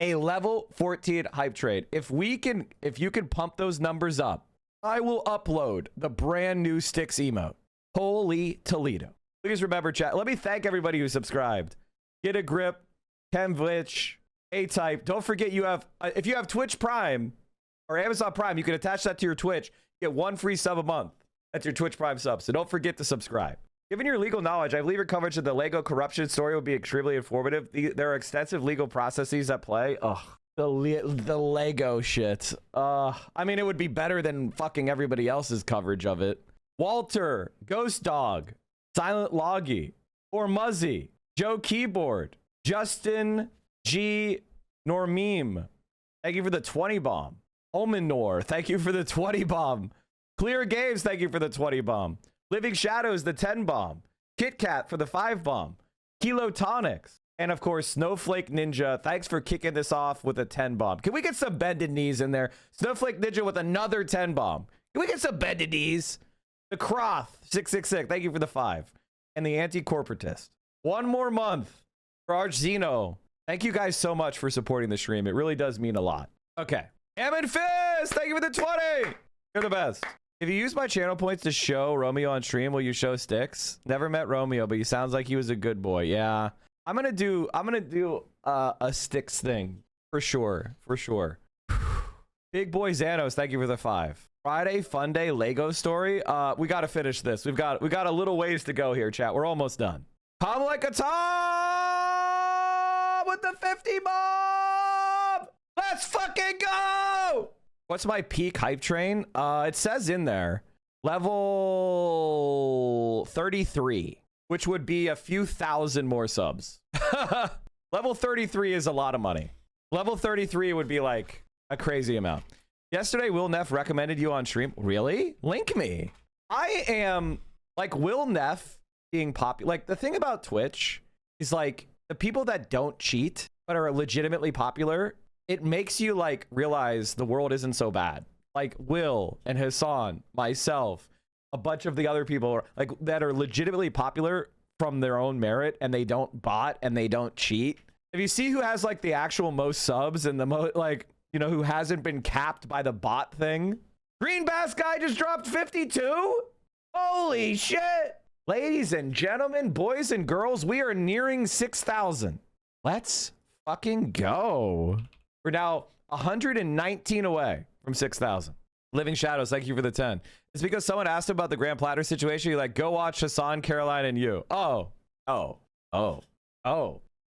A level 14 hype trade. If you can pump those numbers up, I will upload the brand new Sticks emote. Holy Toledo. Please remember, chat. Let me thank everybody who subscribed. Get a Grip, Kemvich, A-Type. Don't forget you have, if you have Twitch Prime or Amazon Prime, you can attach that to your Twitch. Get 1 free sub a month. That's your Twitch Prime sub. So don't forget to subscribe. Given your legal knowledge, I believe your coverage of the Lego corruption story will be extremely informative. There are extensive legal processes at play. Ugh. The Lego shit. I mean, it would be better than fucking everybody else's coverage of it. Walter, Ghost Dog, Silent Loggy, or Muzzy, Joe Keyboard, Justin G. Normeme. Thank you for the 20 bomb. Omenor, thank you for the 20 bomb. Clear Games, thank you for the 20 bomb. Living Shadows, the 10 bomb. Kit Kat for the 5 bomb. Kilo Tonics. And of course, Snowflake Ninja, thanks for kicking this off with a 10 bomb. Can we get some bended knees in there? Snowflake Ninja with another 10 bomb. Can we get some bended knees? The Croth, 666, thank you for the 5. And the Anti-Corporatist. 1 more month for Archzeno. Thank you guys so much for supporting the stream. It really does mean a lot. Okay. Ammon Fist, thank you for the 20. You're the best. If you use my channel points to show Romeo on stream, will you show Sticks? Never met Romeo, but he sounds like he was a good boy. Yeah. I'm gonna do a Sticks thing for sure. Big boy Xanos, thank you for the 5. Friday Fun Day Lego story. We gotta finish this. We've got a little ways to go here, chat. We're almost done. Come like a Tom with the 50 bomb. Let's fucking go. What's my peak hype train? It says in there level 33, which would be a few thousand more subs. Level 33 is a lot of money. Level 33 would be like a crazy amount. Yesterday, Will Neff recommended you on stream. Really? Link me. I am like Will Neff being popular. Like the thing about Twitch is like the people that don't cheat but are legitimately popular, it makes you like realize the world isn't so bad. Like Will and Hassan, myself, a bunch of the other people like that are legitimately popular from their own merit, and they don't bot and they don't cheat. If you see who has like the actual most subs and the most like, you know, who hasn't been capped by the bot thing. Green Bass guy just dropped 52. Holy shit. Ladies and gentlemen, boys and girls, we are nearing 6,000. Let's fucking go. We're now 119 away from 6,000. Living Shadows, thank you for the 10. It's because someone asked about the Grand Platner situation. You're like, go watch Hassan, Caroline, and you. Oh.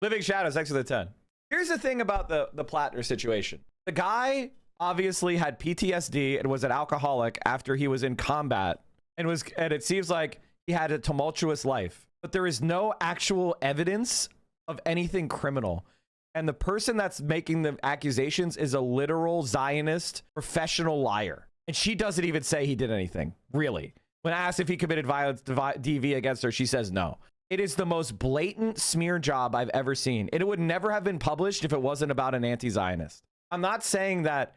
Living Shadows, thanks for the 10. Here's the thing about the Platner situation. The guy obviously had PTSD and was an alcoholic after he was in combat, and it seems like he had a tumultuous life. But there is no actual evidence of anything criminal. And the person that's making the accusations is a literal Zionist professional liar. And she doesn't even say he did anything, really. When asked if he committed violence DV against her, she says no. It is the most blatant smear job I've ever seen. It would never have been published if it wasn't about an anti-Zionist. I'm not saying that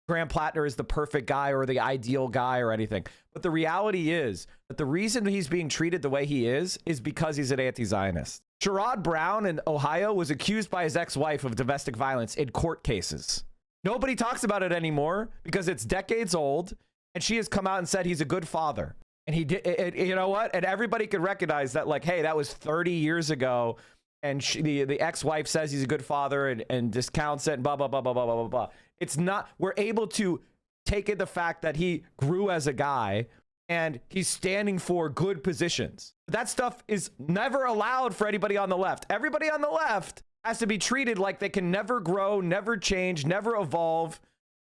Graham Platner is the perfect guy or the ideal guy or anything. But the reality is that the reason he's being treated the way he is because he's an anti-Zionist. Sherrod Brown in Ohio was accused by his ex-wife of domestic violence in court cases. Nobody talks about it anymore because it's decades old, and she has come out and said he's a good father. And he did, you know what? And everybody could recognize that, like, hey, that was 30 years ago, and the ex-wife says he's a good father and discounts it and blah, blah, blah, blah, blah, blah, blah, blah. It's not, we're able to take in the fact that he grew as a guy and he's standing for good positions. That stuff is never allowed for anybody on the left. Everybody on the left has to be treated like they can never grow, never change, never evolve.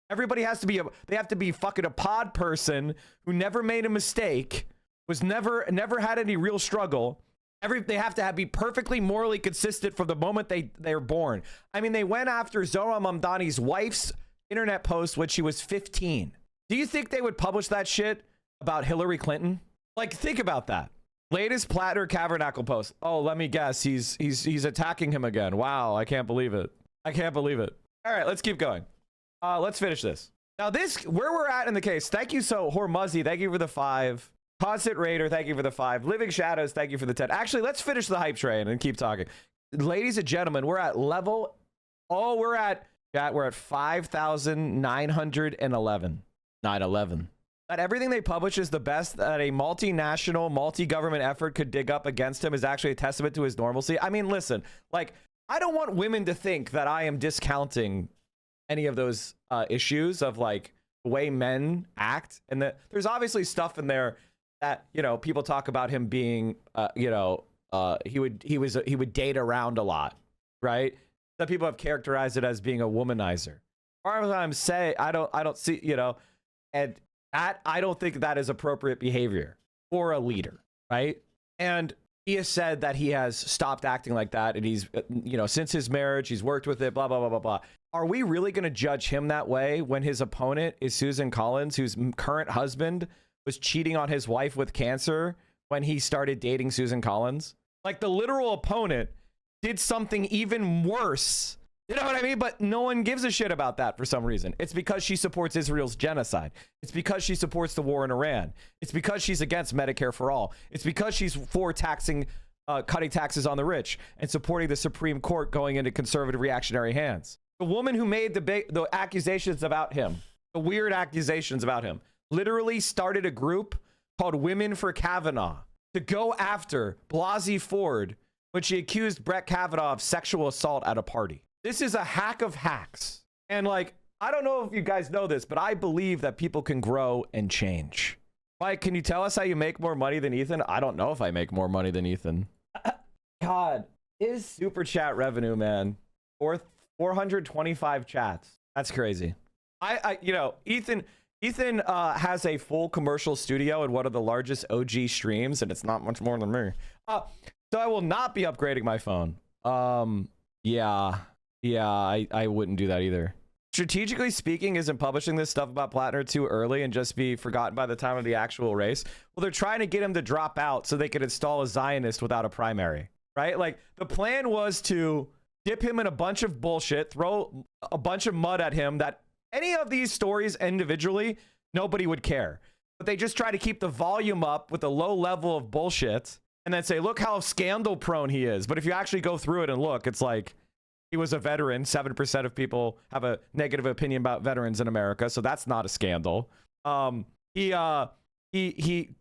Everybody has to be, they have to be fucking a pod person who never made a mistake, was never had any real struggle. They have to be perfectly morally consistent from the moment they're born. I mean, they went after Zohra Mamdani's wife's internet post when she was 15. Do you think they would publish that shit about Hillary Clinton? Like, think about that. Latest Platner Cavernacle post. Oh, let me guess. He's attacking him again. Wow, I can't believe it. I can't believe it. All right, let's keep going. Let's finish this. Now, where we're at in the case. Thank you, Hormuzzy. Thank you for the 5. Constant Raider, thank you for the 5. Living Shadows, thank you for the 10. Actually, let's finish the hype train and keep talking. Ladies and gentlemen, we're at level. Oh, we're at Chat, we're at 5,911. 911. That everything they publish is the best that a multinational, multi-government effort could dig up against him is actually a testament to his normalcy. I mean, listen, like, I don't want women to think that I am discounting any of those issues of like the way men act, and that there's obviously stuff in there that, you know, people talk about him being, you know, he would date around a lot, right? That people have characterized it as being a womanizer. Or I'm saying I don't see, you know, and that I don't think that is appropriate behavior for a leader, right? And he has said that he has stopped acting like that, and he's, you know, since his marriage, he's worked with it, blah, blah, blah, blah, blah. Are we really going to judge him that way when his opponent is Susan Collins, whose current husband was cheating on his wife with cancer when he started dating Susan Collins? Like, the literal opponent did something even worse. You know what I mean? But no one gives a shit about that for some reason. It's because she supports Israel's genocide. It's because she supports the war in Iran. It's because she's against Medicare for all. It's because she's for taxing, cutting taxes on the rich and supporting the Supreme Court going into conservative reactionary hands. The woman who made the accusations about him, the weird accusations about him, literally started a group called Women for Kavanaugh to go after Blasey Ford when she accused Brett Kavanaugh of sexual assault at a party. This is a hack of hacks. And like, I don't know if you guys know this, but I believe that people can grow and change. Mike, can you tell us how you make more money than Ethan? I don't know if I make more money than Ethan. God, his super chat revenue, man. 425 chats. That's crazy. You know, Ethan has a full commercial studio and one of the largest OG streams, and it's not much more than me. So I will not be upgrading my phone. Yeah, I wouldn't do that either. Strategically speaking, isn't publishing this stuff about Platner too early and just be forgotten by the time of the actual race? Well, they're trying to get him to drop out so they could install a Zionist without a primary, right? Like, the plan was to dip him in a bunch of bullshit, throw a bunch of mud at him that any of these stories individually, nobody would care. But they just try to keep the volume up with a low level of bullshit and then say, look how scandal prone he is. But if you actually go through it and look, it's like, he was a veteran. 7% of people have a negative opinion about veterans in America, so that's not a scandal. He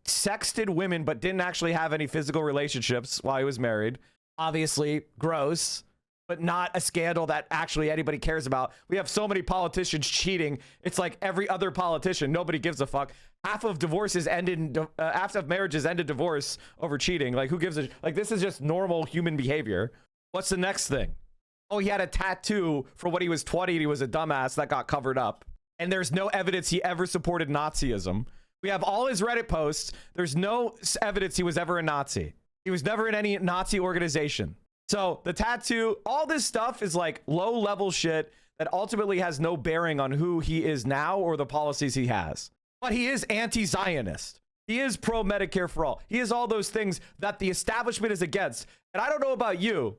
sexted women but didn't actually have any physical relationships while he was married. Obviously gross, but not a scandal that actually anybody cares about. We have so many politicians cheating. It's like every other politician. Nobody gives a fuck. Half of divorces ended, half of marriages ended divorce over cheating. Like, who gives a, like, this is just normal human behavior. What's the next thing? Oh, he had a tattoo for when he was 20 and he was a dumbass that got covered up. And there's no evidence he ever supported Nazism. We have all his Reddit posts. There's no evidence he was ever a Nazi. He was never in any Nazi organization. So the tattoo, all this stuff is like low level shit that ultimately has no bearing on who he is now or the policies he has. But he is anti-Zionist. He is pro-Medicare for all. He is all those things that the establishment is against. And I don't know about you,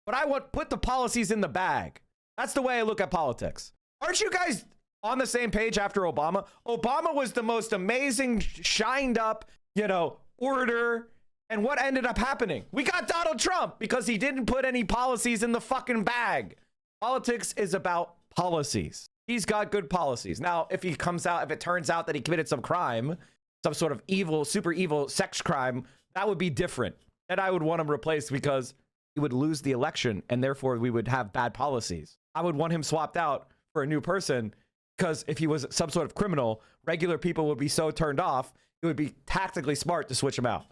but I want put the policies in the bag. That's the way I look at politics. Aren't you guys on the same page after Obama? Obama was the most amazing, shined up, you know, orator. And what ended up happening? We got Donald Trump because he didn't put any policies in the fucking bag. Politics is about policies. He's got good policies. Now, if it turns out that he committed some crime, some sort of evil, super evil sex crime, that would be different. And I would want him replaced because he would lose the election and therefore we would have bad policies. I would want him swapped out for a new person because if he was some sort of criminal, regular people would be so turned off, it would be tactically smart to switch him out.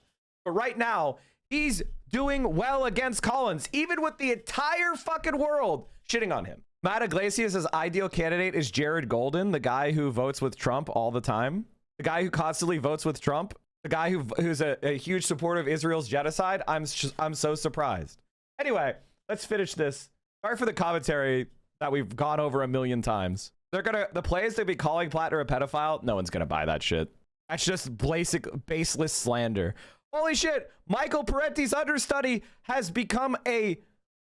But right now, he's doing well against Collins, even with the entire fucking world shitting on him. Matt Iglesias' ideal candidate is Jared Golden, the guy who votes with Trump all the time, the guy who constantly votes with Trump, the guy who's a huge supporter of Israel's genocide. I'm so surprised. Anyway, let's finish this. Sorry for the commentary that we've gone over a million times. The players to be calling Platner a pedophile, no one's gonna buy that shit. That's just basic, baseless slander. Holy shit, Michael Parenti's understudy has become a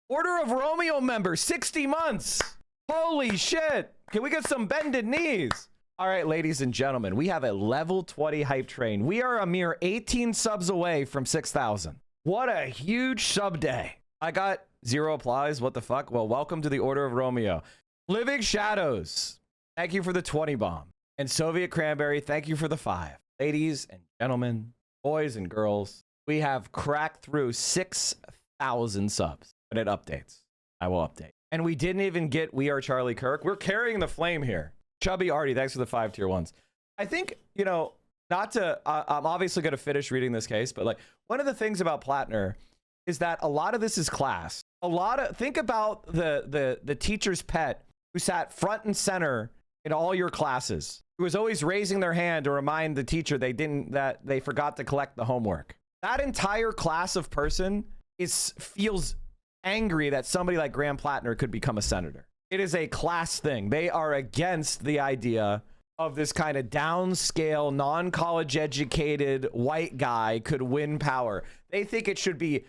Order of Romeo member, 60 months. Holy shit. Can we get some bended knees? All right, ladies and gentlemen, we have a level 20 hype train. We are a mere 18 subs away from 6,000. What a huge sub day. I got 0 applause. What the fuck? Well, welcome to the Order of Romeo. Living Shadows, thank you for the 20 bomb. And Soviet Cranberry, thank you for the 5. Ladies and gentlemen, boys and girls, we have cracked through 6,000 subs. When it updates, I will update. And we didn't even get We Are Charlie Kirk. We're carrying the flame here. Chubby Artie, thanks for the 5 tier 1s. I think, you know, not to, I'm obviously going to finish reading this case, but like one of the things about Platner is that a lot of this is class. Think about the teacher's pet who sat front and center in all your classes, who was always raising their hand to remind the teacher that they forgot to collect the homework. That entire class of person feels angry that somebody like Graham Platner could become a senator. It is a class thing. They are against the idea of this kind of downscale, non-college educated white guy could win power. They think it should be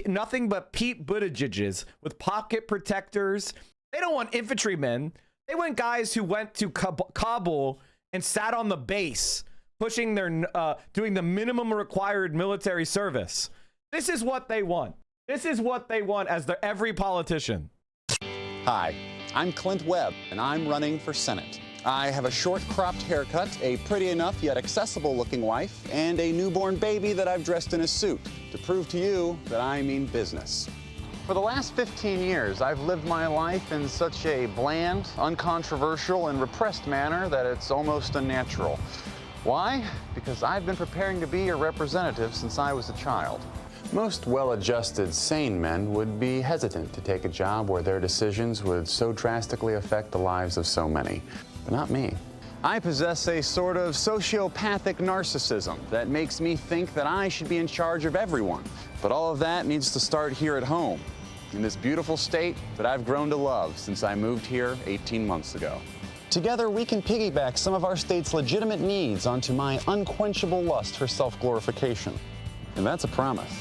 nothing but Pete Buttigieg's with pocket protectors. They don't want infantrymen. They want guys who went to Kabul and sat on the base, pushing doing the minimum required military service. This is what they want. This is what they want as every politician. Hi, I'm Clint Webb, and I'm running for Senate. I have a short cropped haircut, a pretty enough yet accessible looking wife, and a newborn baby that I've dressed in a suit to prove to you that I mean business. For the last 15 years, I've lived my life in such a bland, uncontroversial, and repressed manner that it's almost unnatural. Why? Because I've been preparing to be your representative since I was a child. Most well-adjusted, sane men would be hesitant to take a job where their decisions would so drastically affect the lives of so many. But not me. I possess a sort of sociopathic narcissism that makes me think that I should be in charge of everyone. But all of that needs to start here at home, in this beautiful state that I've grown to love since I moved here 18 months ago. Together, we can piggyback some of our state's legitimate needs onto my unquenchable lust for self-glorification. And that's a promise.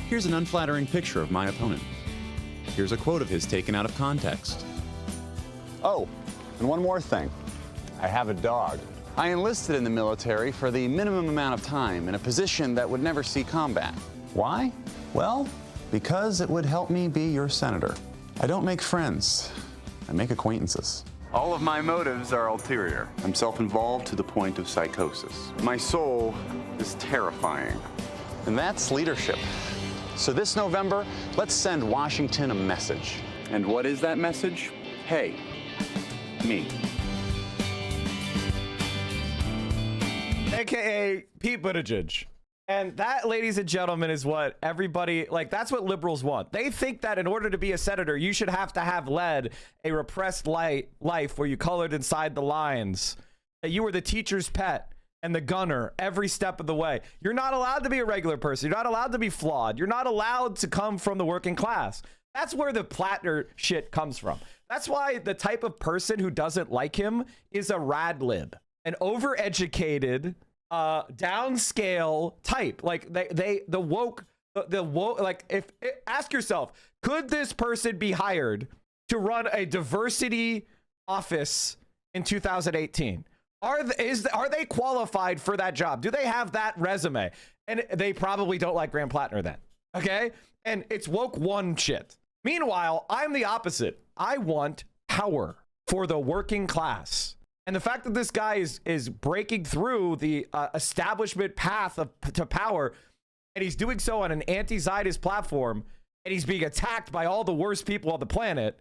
Here's an unflattering picture of my opponent. Here's a quote of his taken out of context. Oh, and one more thing. I have a dog. I enlisted in the military for the minimum amount of time in a position that would never see combat. Why? Well, because it would help me be your senator. I don't make friends. I make acquaintances. All of my motives are ulterior. I'm self-involved to the point of psychosis. My soul is terrifying. And that's leadership. So this November, let's send Washington a message. And what is that message? Hey, me. AKA Pete Buttigieg. And that, ladies and gentlemen, is what everybody, like, that's what liberals want. They think that in order to be a senator, you should have to have led a repressed life where you colored inside the lines, that you were the teacher's pet and the gunner every step of the way. You're not allowed to be a regular person. You're not allowed to be flawed. You're not allowed to come from the working class. That's where the Platner shit comes from. That's why the type of person who doesn't like him is a rad lib, an overeducated, downscale type. Like the woke, like ask yourself, could this person be hired to run a diversity office in 2018? Are they qualified for that job? Do they have that resume? And they probably don't like Graham Platner then. Okay. And it's woke one shit. Meanwhile, I'm the opposite. I want power for the working class. And the fact that this guy is breaking through the establishment path to power, and he's doing so on an anti-Zionist platform, and he's being attacked by all the worst people on the planet,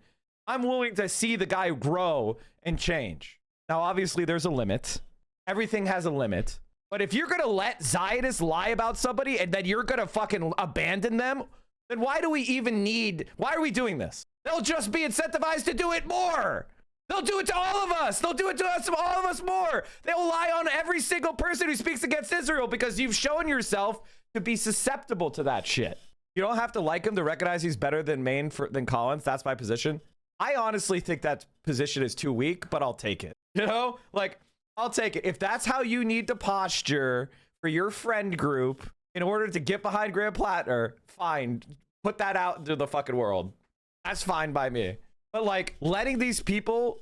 I'm willing to see the guy grow and change. Now, obviously, there's a limit. Everything has a limit. But if you're going to let Zionists lie about somebody and then you're going to fucking abandon them, then why are we doing this? They'll just be incentivized to do it more. They'll do it to all of us. They'll do it to us, all of us more. They'll lie on every single person who speaks against Israel because you've shown yourself to be susceptible to that shit. You don't have to like him to recognize he's better than than Collins. That's my position. I honestly think that position is too weak, but I'll take it. You know, like, I'll take it. If that's how you need to posture for your friend group in order to get behind Graham Platner, fine. Put that out into the fucking world. That's fine by me. But like letting these people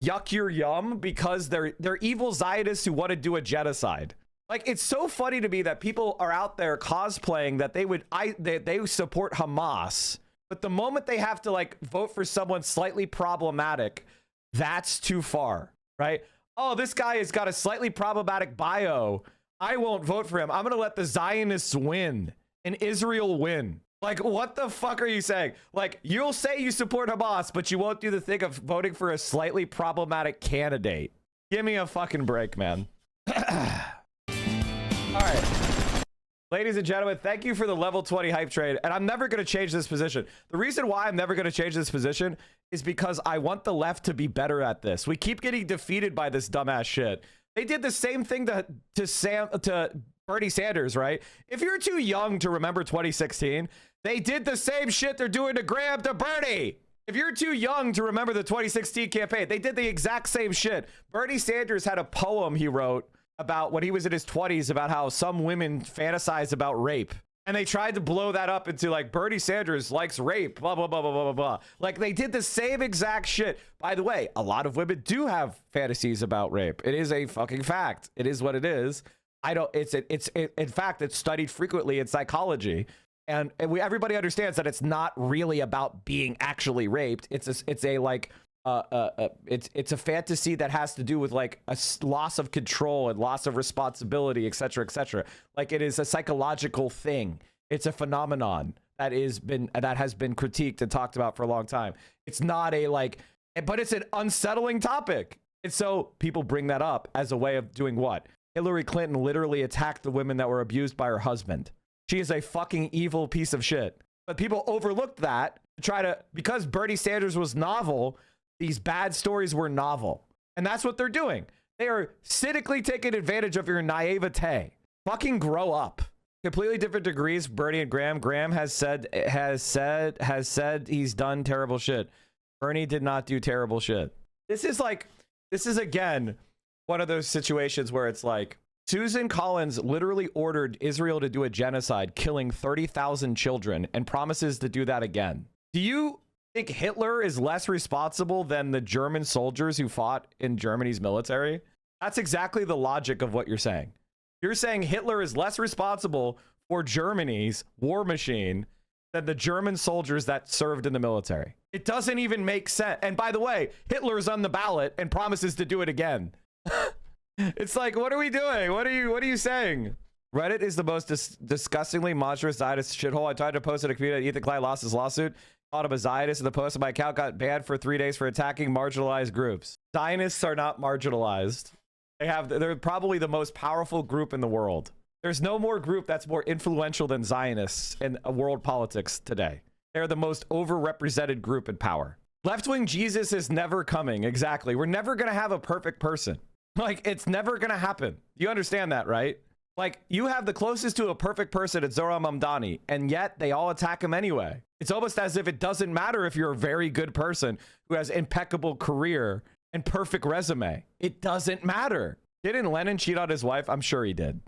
yuck your yum because they're evil Zionists who want to do a genocide. Like, it's so funny to me that people are out there cosplaying that they support Hamas But the moment they have to like vote for someone slightly problematic, that's too far, right? Oh, this guy has got a slightly problematic bio. I won't vote for him. I'm going to let the Zionists win and Israel win. Like, what the fuck are you saying? Like, you'll say you support Hamas, but you won't do the thing of voting for a slightly problematic candidate. Give me a fucking break, man. All right. Ladies and gentlemen, thank you for the level 20 hype trade. And I'm never going to change this position. The reason why I'm never going to change this position is because I want the left to be better at this. We keep getting defeated by this dumbass shit. They did the same thing to Bernie Sanders, right? If you're too young to remember 2016, they did the same shit they're doing to Graham to Bernie. If you're too young to remember the 2016 campaign, they did the exact same shit. Bernie Sanders had a poem he wrote about when he was in his 20s about how some women fantasize about rape. And they tried to blow that up into like Bernie Sanders likes rape, blah, blah, blah, blah, blah, blah. Like they did the same exact shit. By the way, a lot of women do have fantasies about rape. It is a fucking fact. It is what it is. In fact, it's studied frequently in psychology. And everybody understands that it's not really about being actually raped. It's a fantasy that has to do with like a loss of control and loss of responsibility, etc., etc. Like it is a psychological thing. It's a phenomenon that has been critiqued and talked about for a long time. It's not but it's an unsettling topic. And so people bring that up as a way of doing what? Hillary Clinton literally attacked the women that were abused by her husband. She is a fucking evil piece of shit. But people overlooked that because Bernie Sanders was novel. These bad stories were novel. And that's what they're doing. They are cynically taking advantage of your naivete. Fucking grow up. Completely different degrees, Bernie and Graham. Graham has said he's done terrible shit. Bernie did not do terrible shit. This is again, one of those situations where it's like, Susan Collins literally ordered Israel to do a genocide, killing 30,000 children, and promises to do that again. Do you think Hitler is less responsible than the German soldiers who fought in Germany's military? That's exactly the logic of what you're saying. You're saying Hitler is less responsible for Germany's war machine than the German soldiers that served in the military. It doesn't even make sense. And by the way, Hitler's on the ballot and promises to do it again. It's like, what are we doing? What are you saying? Reddit is the most disgustingly monstrous Zionist shithole. I tried to post in a community that Ethan Klein lost his lawsuit. Called him a Zionist, and the post of my account got banned for 3 days for attacking marginalized groups. Zionists are not marginalized. They're probably the most powerful group in the world. There's no more group that's more influential than Zionists in world politics today. They're the most overrepresented group in power. Left-wing Jesus is never coming. Exactly. We're never going to have a perfect person. Like, it's never going to happen. You understand that, right? Like, you have the closest to a perfect person at Zohran Mamdani, and yet they all attack him anyway. It's almost as if it doesn't matter if you're a very good person who has impeccable career and perfect resume. It doesn't matter. Didn't Lennon cheat on his wife? I'm sure he did.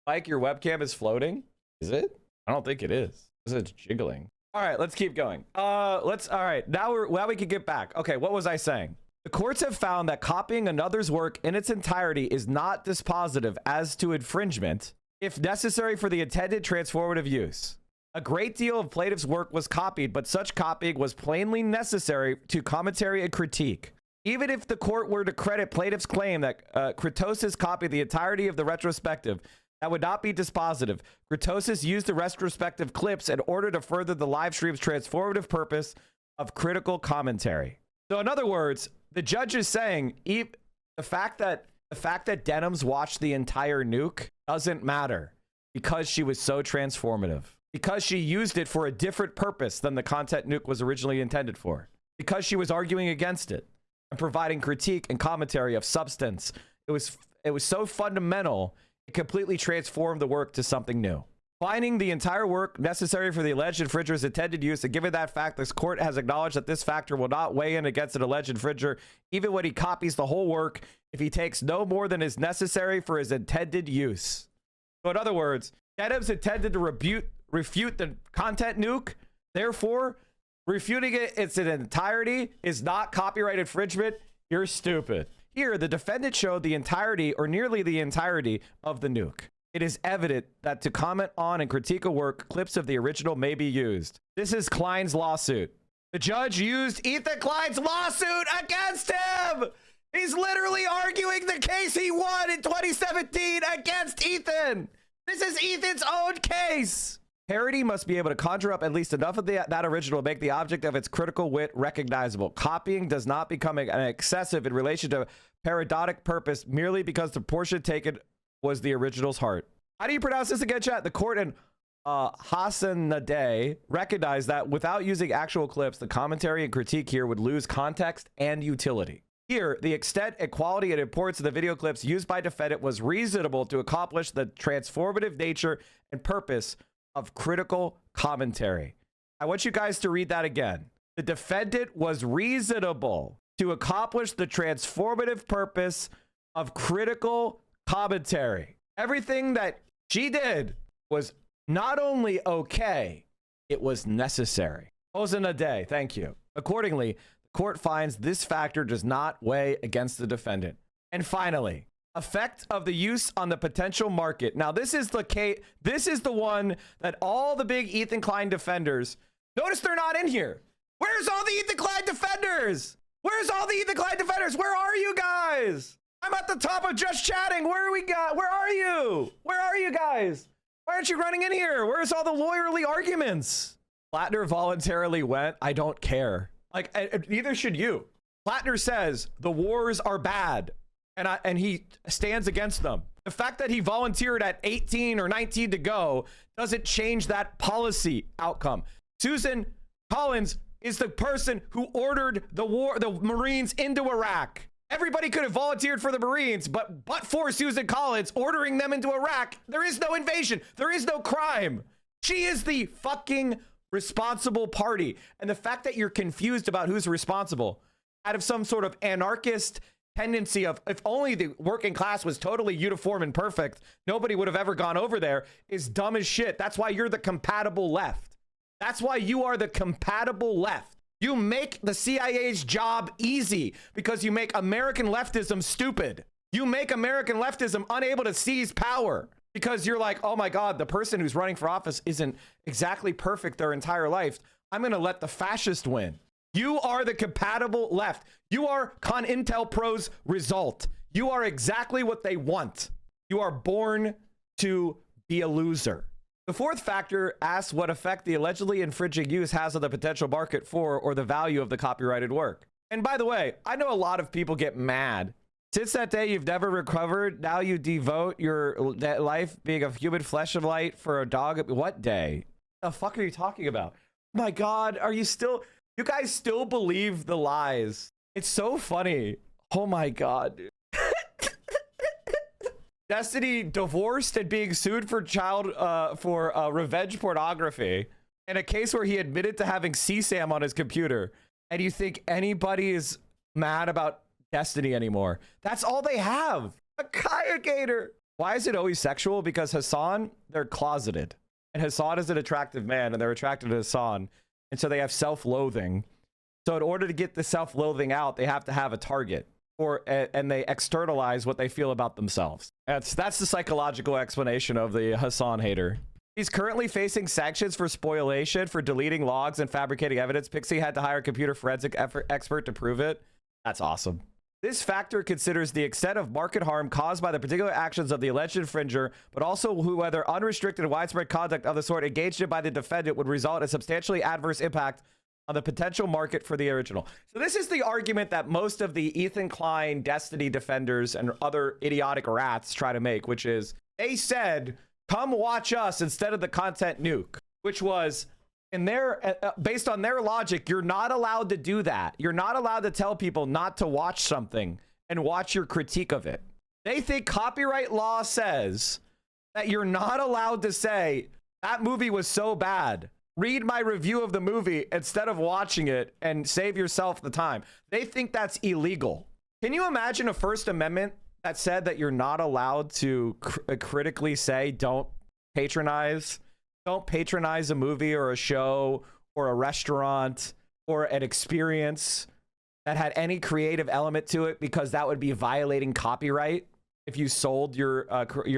Mike, your webcam is floating? Is it? I don't think it is. It's jiggling. All right, let's keep going. All right, now we can get back. Okay, what was I saying? The courts have found that copying another's work in its entirety is not dispositive as to infringement if necessary for the intended transformative use. A great deal of plaintiff's work was copied, but such copying was plainly necessary to commentary and critique. Even if the court were to credit plaintiff's claim that Kritosis copied the entirety of the retrospective, that would not be dispositive. Kritosis used the retrospective clips in order to further the live stream's transformative purpose of critical commentary. So in other words, the judge is saying the fact that Denims watched the entire nuke doesn't matter because she was so transformative. Because she used it for a different purpose than the content nuke was originally intended for. Because she was arguing against it and providing critique and commentary of substance. It was so fundamental, it completely transformed the work to something new. Finding the entire work necessary for the alleged infringer's intended use, and given that fact, this court has acknowledged that this factor will not weigh in against an alleged infringer, even when he copies the whole work, if he takes no more than is necessary for his intended use. So in other words, Denims intended to refute the content nuke, therefore, refuting it in its entirety is not copyright infringement. You're stupid. Here, the defendant showed the entirety or nearly the entirety of the nuke. it is evident that to comment on and critique a work, clips of the original may be used. This is Klein's lawsuit. The judge used Ethan Klein's lawsuit against him. He's literally arguing the case he won in 2017 against Ethan. This is Ethan's own case. Parody must be able to conjure up at least enough of that original to make the object of its critical wit recognizable. Copying does not become an excessive in relation to parodic purpose merely because the portion taken was the original's heart. How do you pronounce this again, chat? The court in Hassanadeh recognized that without using actual clips, the commentary and critique here would lose context and utility. Here, the extent and quality and importance of the video clips used by defendant was reasonable to accomplish the transformative nature and purpose of critical commentary. I want you guys to read that again. The defendant was reasonable to accomplish the transformative purpose of critical commentary. Everything that she did was not only okay, it was necessary. Hassanadeh, thank you. Accordingly, court finds this factor does not weigh against the defendant. And finally, effect of the use on the potential market. Now, this is the case. This is the one that all the big Ethan Klein defenders, notice they're not in here. Where's all the Ethan Klein defenders? Where's all the Ethan Klein defenders? Where are you guys? I'm at the top of just chatting. Where are we got? Where are you? Where are you guys? Why aren't you running in here? Where's all the lawyerly arguments? Platner voluntarily went. I don't care. Like, neither should you. Platner says the wars are bad, and he stands against them. The fact that he volunteered at 18 or 19 to go doesn't change that policy outcome. Susan Collins is the person who ordered the Marines into Iraq. Everybody could have volunteered for the Marines, but for Susan Collins ordering them into Iraq, there is no invasion. There is no crime. She is the fucking responsible party. And the fact that you're confused about who's responsible out of some sort of anarchist tendency of if only the working class was totally uniform and perfect, nobody would have ever gone over there is dumb as shit. That's why you're the compatible left. That's why you are the compatible left. You make the CIA's job easy because you make American leftism stupid. You make American leftism unable to seize power. Because you're like, oh my God, the person who's running for office isn't exactly perfect their entire life. I'm going to let the fascist win. You are the compatible left. You are CONINTELPRO's result. You are exactly what they want. You are born to be a loser. The fourth factor asks what effect the allegedly infringing use has on the potential market for or the value of the copyrighted work. And by the way, I know a lot of people get mad. Since that day you've never recovered, now you devote your life being a human flesh of light for a dog. What day? The fuck are you talking about? My God, are you guys still believe the lies? It's so funny. Oh my God, dude. Destiny divorced and being sued for revenge pornography in a case where he admitted to having CSAM on his computer. And you think anybody is mad about Destiny anymore? That's all they have. A Kaya Gator. Why is it always sexual? Because Hassan, they're closeted. And Hassan is an attractive man and they're attracted to Hassan. And so they have self-loathing. So in order to get the self-loathing out, they have to have a target. And they externalize what they feel about themselves. That's the psychological explanation of the Hassan hater. He's currently facing sanctions for spoliation for deleting logs and fabricating evidence. Pixie had to hire a computer forensic expert to prove it. That's awesome. This factor considers the extent of market harm caused by the particular actions of the alleged infringer, but also whether unrestricted and widespread conduct of the sort engaged in by the defendant would result in a substantially adverse impact on the potential market for the original. So this is the argument that most of the Ethan Klein Destiny defenders and other idiotic rats try to make, which is they said, come watch us instead of the content nuke, which was in their based on their logic. You're not allowed to do that. You're not allowed to tell people not to watch something and watch your critique of it. They think copyright law says that you're not allowed to say that movie was so bad. Read my review of the movie instead of watching it and save yourself the time. They think that's illegal. Can you imagine a First Amendment that said that you're not allowed to critically say don't patronize a movie or a show or a restaurant or an experience that had any creative element to it because that would be violating copyright if you sold your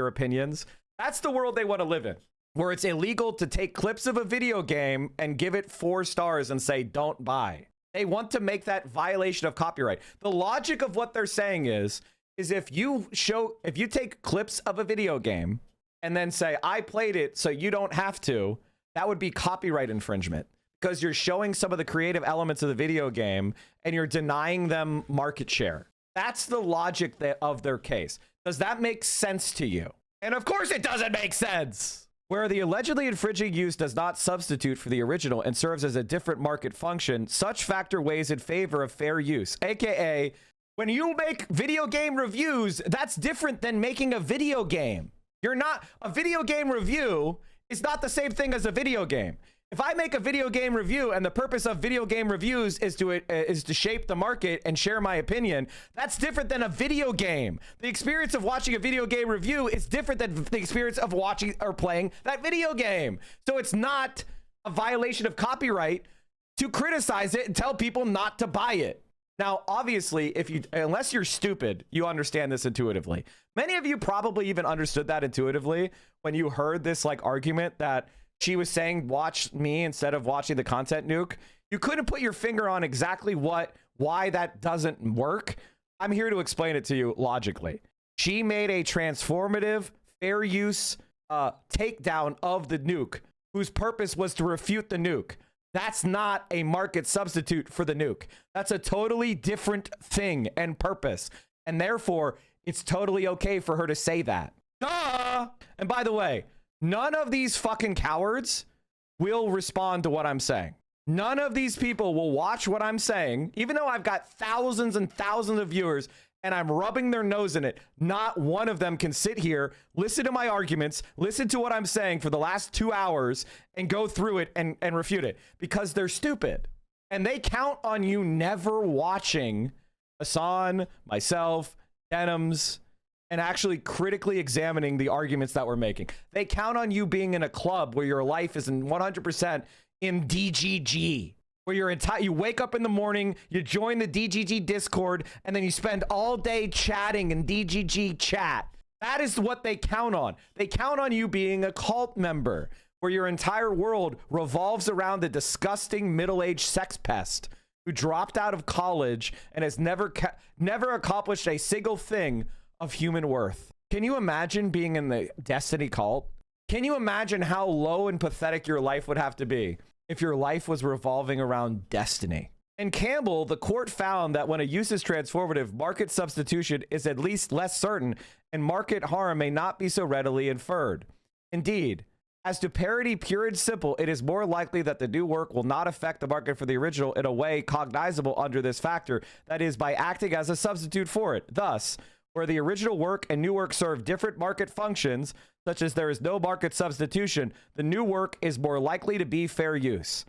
opinions? That's the world they want to live in, where it's illegal to take clips of a video game and give it 4 stars and say, don't buy. They want to make that violation of copyright. The logic of what they're saying is if you take clips of a video game and then say, I played it so you don't have to, that would be copyright infringement, because you're showing some of the creative elements of the video game and you're denying them market share. That's the logic of their case. Does that make sense to you? And of course it doesn't make sense. Where the allegedly infringing use does not substitute for the original and serves as a different market function, such factor weighs in favor of fair use. AKA, when you make video game reviews, that's different than making a video game. A video game review is not the same thing as a video game. If I make a video game review and the purpose of video game reviews is to shape the market and share my opinion, that's different than a video game. The experience of watching a video game review is different than the experience of watching or playing that video game. So it's not a violation of copyright to criticize it and tell people not to buy it. Now, obviously, unless you're stupid, you understand this intuitively. Many of you probably even understood that intuitively when you heard this argument that she was saying, watch me instead of watching the content nuke. You couldn't put your finger on exactly why that doesn't work. I'm here to explain it to you logically. She made a transformative, fair use takedown of the nuke, whose purpose was to refute the nuke. That's not a market substitute for the nuke. That's a totally different thing and purpose. And therefore, it's totally okay for her to say that. Duh! And by the way, none of these fucking cowards will respond to what I'm saying. None of these people will watch what I'm saying, even though I've got thousands and thousands of viewers and I'm rubbing their nose in it. Not one of them can sit here, listen to my arguments, listen to what I'm saying for the last 2 hours and go through it and refute it, because they're stupid. And they count on you never watching Hassan, myself, Denims, and actually critically examining the arguments that we're making. They count on you being in a club where your life is in 100% in DGG, where you wake up in the morning, you join the DGG Discord, and then you spend all day chatting in DGG chat. That is what they count on. They count on you being a cult member, where your entire world revolves around a disgusting middle-aged sex pest who dropped out of college and has never accomplished a single thing of human worth. Can you imagine being in the Destiny cult? Can you imagine how low and pathetic your life would have to be if your life was revolving around Destiny? In Campbell, the court found that when a use is transformative, market substitution is at least less certain, and market harm may not be so readily inferred. Indeed, as to parity pure and simple, it is more likely that the new work will not affect the market for the original in a way cognizable under this factor, that is, by acting as a substitute for it. Thus, where the original work and new work serve different market functions, such as there is no market substitution, the new work is more likely to be fair use.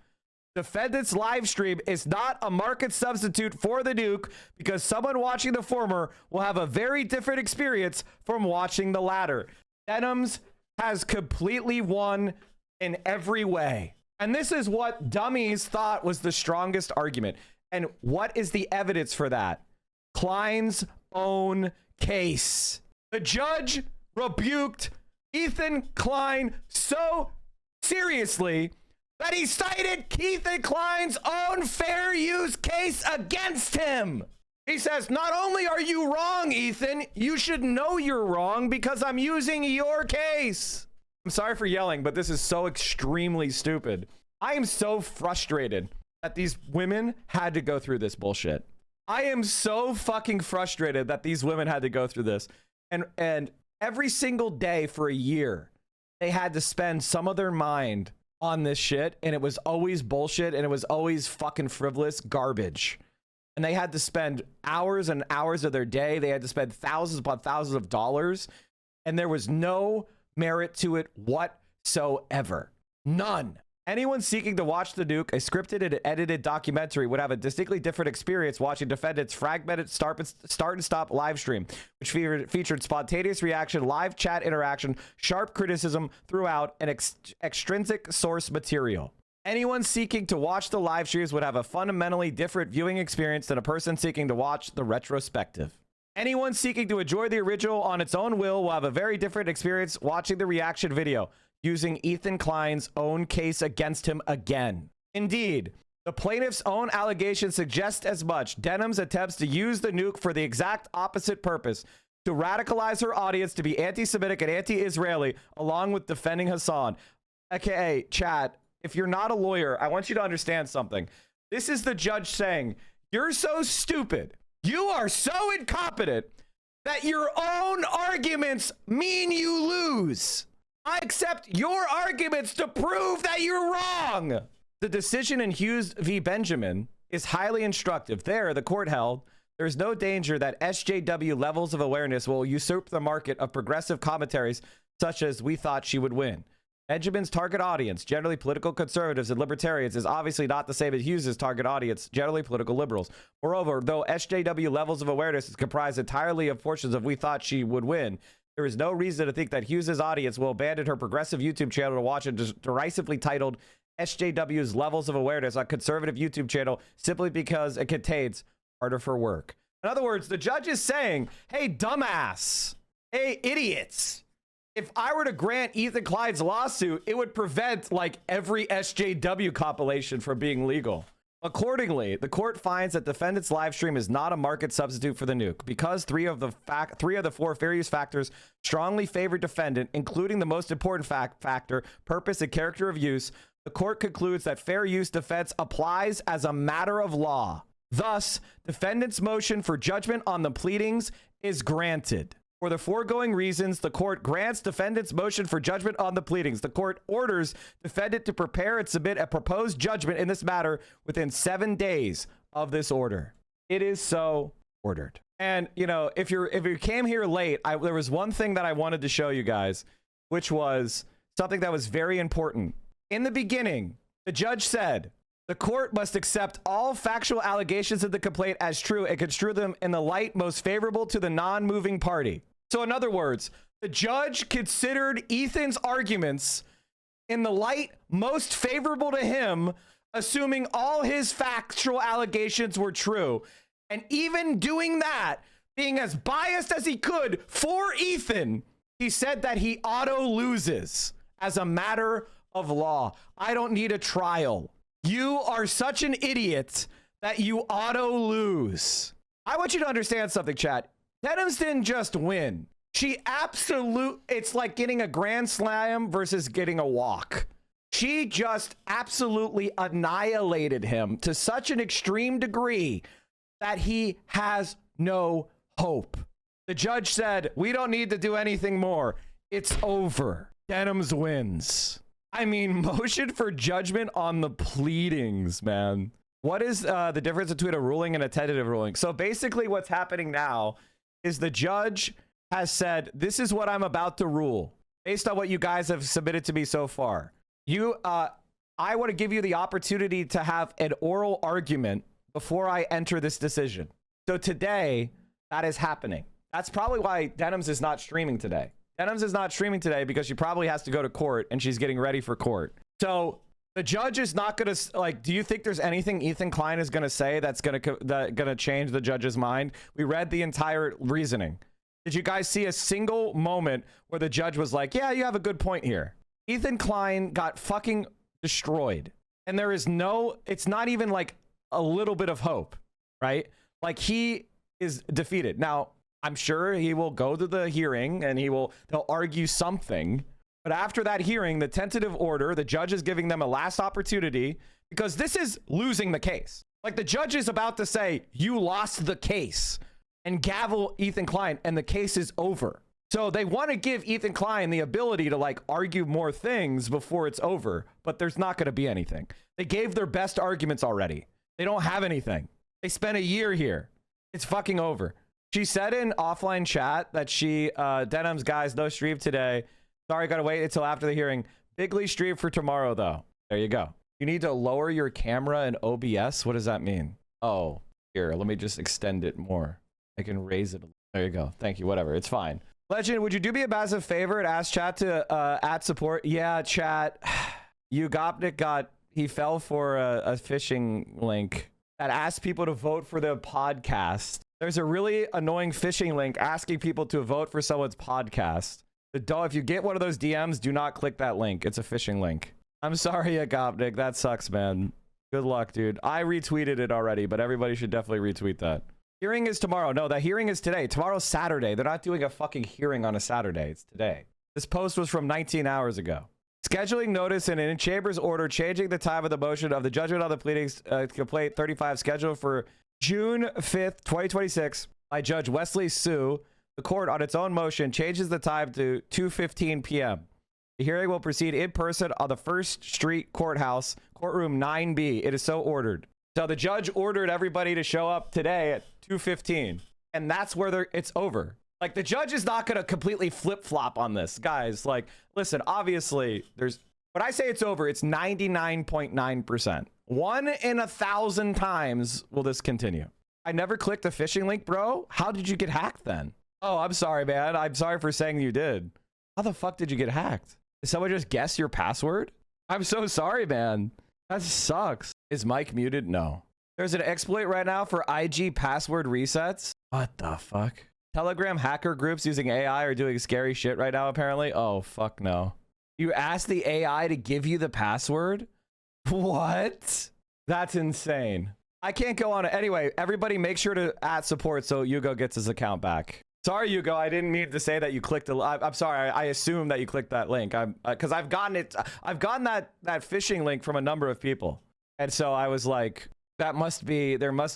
Defendant's live stream is not a market substitute for the nuke, because someone watching the former will have a very different experience from watching the latter. Denims has completely won in every way. And this is what dummies thought was the strongest argument. And what is the evidence for that? Klein's own case. The judge rebuked Ethan Klein so seriously that he cited Ethan Klein's own fair use case against him. He says, not only are you wrong, Ethan, you should know you're wrong because I'm using your case. I'm sorry for yelling, but this is so extremely stupid. I am so frustrated that these women had to go through this bullshit. I am so fucking frustrated that these women had to go through this. And every single day for a year, they had to spend some of their mind on this shit. And it was always bullshit. And it was always fucking frivolous garbage. And they had to spend hours and hours of their day. They had to spend thousands upon thousands of dollars. And there was no merit to it whatsoever. None. Anyone seeking to watch the nuke, a scripted and edited documentary, would have a distinctly different experience watching defendants' fragmented start and stop live stream, which featured spontaneous reaction, live chat interaction, sharp criticism throughout, and extrinsic source material. Anyone seeking to watch the live streams would have a fundamentally different viewing experience than a person seeking to watch the retrospective. Anyone seeking to enjoy the original on its own will have a very different experience watching the reaction video using Ethan Klein's own case against him again. Indeed, the plaintiff's own allegations suggest as much. Denims attempts to use the nuke for the exact opposite purpose, to radicalize her audience to be anti-Semitic and anti-Israeli, along with defending Hassan. AKA, chat, if you're not a lawyer, I want you to understand something. This is the judge saying, you're so stupid, you are so incompetent, that your own arguments mean you lose. I accept your arguments to prove that you're wrong. The decision in Hughes v. Benjamin is highly instructive. There, the court held, there is no danger that SJW levels of awareness will usurp the market of progressive commentaries such as we thought she would win. Benjamin's target audience, generally political conservatives and libertarians, is obviously not the same as Hughes's target audience, generally political liberals. Moreover, though SJW levels of awareness is comprised entirely of portions of we thought she would win, there is no reason to think that Hughes's audience will abandon her progressive YouTube channel to watch a derisively titled SJW's levels of awareness on conservative YouTube channel simply because it contains harder for work. In other words, the judge is saying, hey, dumbass, hey, idiots, if I were to grant Ethan Klein's lawsuit, it would prevent like every SJW compilation from being legal. Accordingly, the court finds that defendant's live stream is not a market substitute for the nuke because three of the four fair use factors strongly favor defendant, including the most important factor, purpose and character of use. The court concludes that fair use defense applies as a matter of law. Thus, defendant's motion for judgment on the pleadings is granted. For the foregoing reasons, the court grants defendant's motion for judgment on the pleadings. The court orders defendant to prepare and submit a proposed judgment in this matter within 7 days of this order. It is so ordered. And, you know, if you came here late, there was one thing that I wanted to show you guys, which was something that was very important. In the beginning, the judge said, the court must accept all factual allegations of the complaint as true and construe them in the light most favorable to the non-moving party. So in other words, the judge considered Ethan's arguments in the light most favorable to him, assuming all his factual allegations were true. And even doing that, being as biased as he could for Ethan, he said that he auto loses as a matter of law. I don't need a trial. You are such an idiot that you auto lose. I want you to understand something, chat. Denims didn't just win. It's like getting a grand slam versus getting a walk. She just absolutely annihilated him to such an extreme degree that he has no hope. The judge said, we don't need to do anything more. It's over. Denims wins. I mean, motion for judgment on the pleadings, man. What is the difference between a ruling and a tentative ruling? So basically what's happening now is the judge has said, this is what I'm about to rule based on what you guys have submitted to me so far. I want to give you the opportunity to have an oral argument before I enter this decision. So today, that is happening. That's probably why Denims is not streaming today. Denims is not streaming today because she probably has to go to court and she's getting ready for court. So the judge is not going to, like, do you think there's anything Ethan Klein is going to say that's going to change the judge's mind? We read the entire reasoning. Did you guys see a single moment where the judge was like, yeah, you have a good point here? Ethan Klein got fucking destroyed. And there is it's not even like a little bit of hope, right? Like, he is defeated. Now, I'm sure he will go to the hearing and they'll argue something. But after that hearing, the tentative order, the judge is giving them a last opportunity because this is losing the case. Like, the judge is about to say, you lost the case, and gavel Ethan Klein, and the case is over. So they want to give Ethan Klein the ability to like argue more things before it's over, but there's not going to be anything. They gave their best arguments already. They don't have anything. They spent a year here. It's fucking over. She said in offline chat that Denims, guys, no stream today. Sorry, gotta wait until after the hearing. Bigly stream for tomorrow, though. There you go. You need to lower your camera in OBS. What does that mean? Oh, here, let me just extend it more. I can raise it. There you go. Thank you. Whatever. It's fine. Legend, would you do me a massive favor and ask chat to add support? Yeah, chat. Ugopnik he fell for a phishing link. that asks people to vote for the podcast. There's a really annoying phishing link asking people to vote for someone's podcast. If you get one of those DMs, do not click that link. It's a phishing link. I'm sorry, Agopnik. That sucks, man. Good luck, dude. I retweeted it already, but everybody should definitely retweet that. Hearing is tomorrow. No, the hearing is today. Tomorrow's Saturday. They're not doing a fucking hearing on a Saturday. It's today. This post was from 19 hours ago. Scheduling notice and in Chambers order changing the time of the motion of the judgment on the pleadings complaint 35 scheduled for June 5th, 2026 by Judge Wesley Sue. The court on its own motion changes the time to 2:15 p.m. The hearing will proceed in person on the First Street Courthouse, courtroom 9B. It is so ordered. So the judge ordered everybody to show up today at 2:15, and that's where it's over. Like, the judge is not going to completely flip-flop on this, guys. Like, listen, obviously, when I say it's over, it's 99.9%. 1 in 1,000 times will this continue. I never clicked a phishing link, bro. How did you get hacked then? Oh, I'm sorry, man. I'm sorry for saying you did. How the fuck did you get hacked? Did someone just guess your password? I'm so sorry, man. That sucks. Is Mike muted? No. There's an exploit right now for IG password resets. What the fuck? Telegram hacker groups using AI are doing scary shit right now, apparently. Oh, fuck no. You asked the AI to give you the password? What? That's insane. I can't go on it. Anyway, everybody make sure to add support so Hugo gets his account back. Sorry, Hugo. I didn't mean to say that you clicked I'm sorry. I assume that you clicked that link. Because I've gotten that phishing link from a number of people. And so I was like, somebody must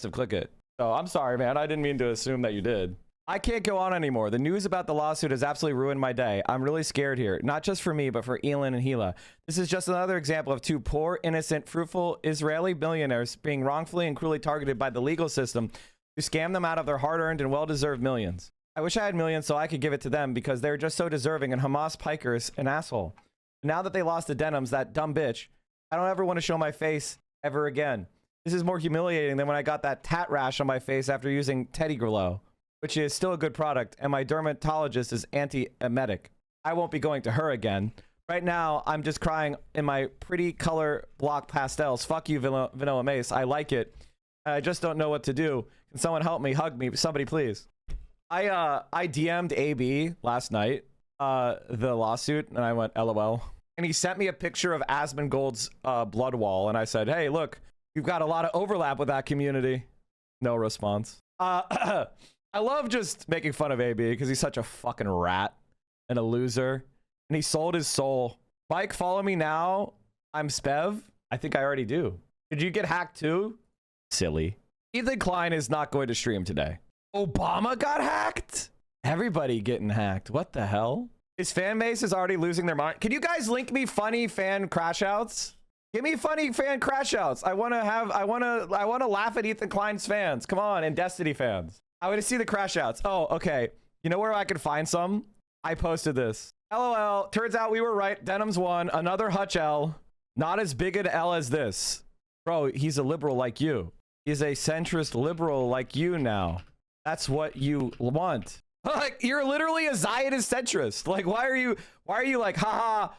have clicked it. So I'm sorry, man. I didn't mean to assume that you did. I can't go on anymore. The news about the lawsuit has absolutely ruined my day. I'm really scared here. Not just for me, but for Elin and Hila. This is just another example of two poor, innocent, fruitful Israeli billionaires being wrongfully and cruelly targeted by the legal system to scam them out of their hard-earned and well-deserved millions. I wish I had millions so I could give it to them because they're just so deserving, and Hamas Piker's an asshole. Now that they lost the Denims, that dumb bitch, I don't ever want to show my face ever again. This is more humiliating than when I got that tat rash on my face after using Teddy Glow, which is still a good product, and my dermatologist is anti-emetic. I won't be going to her again. Right now, I'm just crying in my pretty color block pastels. Fuck you, Vanilla Mace. I like it. I just don't know what to do. Can someone help me? Hug me. Somebody, please. I DM'd AB last night, the lawsuit, and I went, LOL. And he sent me a picture of Asmongold's blood wall, and I said, hey, look, you've got a lot of overlap with that community. No response. I love just making fun of AB because he's such a fucking rat and a loser. And he sold his soul. Mike, follow me now. I'm Spev. I think I already do. Did you get hacked too? Silly. Ethan Klein is not going to stream today. Obama got hacked? Everybody getting hacked. What the hell? His fan base is already losing their mind. Can you guys link me funny fan crash outs? Give me funny fan crash outs. I want to laugh at Ethan Klein's fans. Come on, and Destiny fans. I want to see the crash outs. Oh, okay. You know where I could find some? I posted this. LOL. Turns out we were right. Denims won. Another Hutch L. Not as big an L as this. Bro, he's a liberal like you. He's a centrist liberal like you now. That's what you want. Like, you're literally a Zionist centrist. Like, why are you like, haha,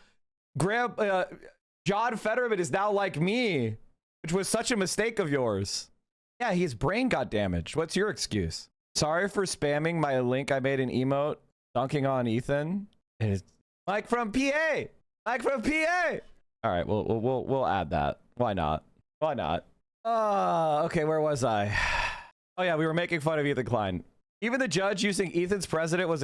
John Fetterman is now like me, which was such a mistake of yours. Yeah, his brain got damaged. What's your excuse? Sorry for spamming my link. I made an emote dunking on Ethan. It's Mike from PA. Mike from PA. All right, we'll add that. Why not? Why not? Okay, where was I? Oh yeah, we were making fun of Ethan Klein. Even the judge using Ethan's precedent was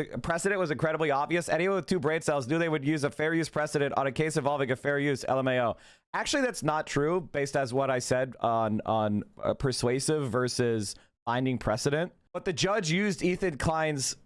incredibly obvious. Anyone with two brain cells knew they would use a fair use precedent on a case involving a fair use LMAO. Actually, that's not true, based as what I said on persuasive versus binding precedent. But the judge used Ethan Klein's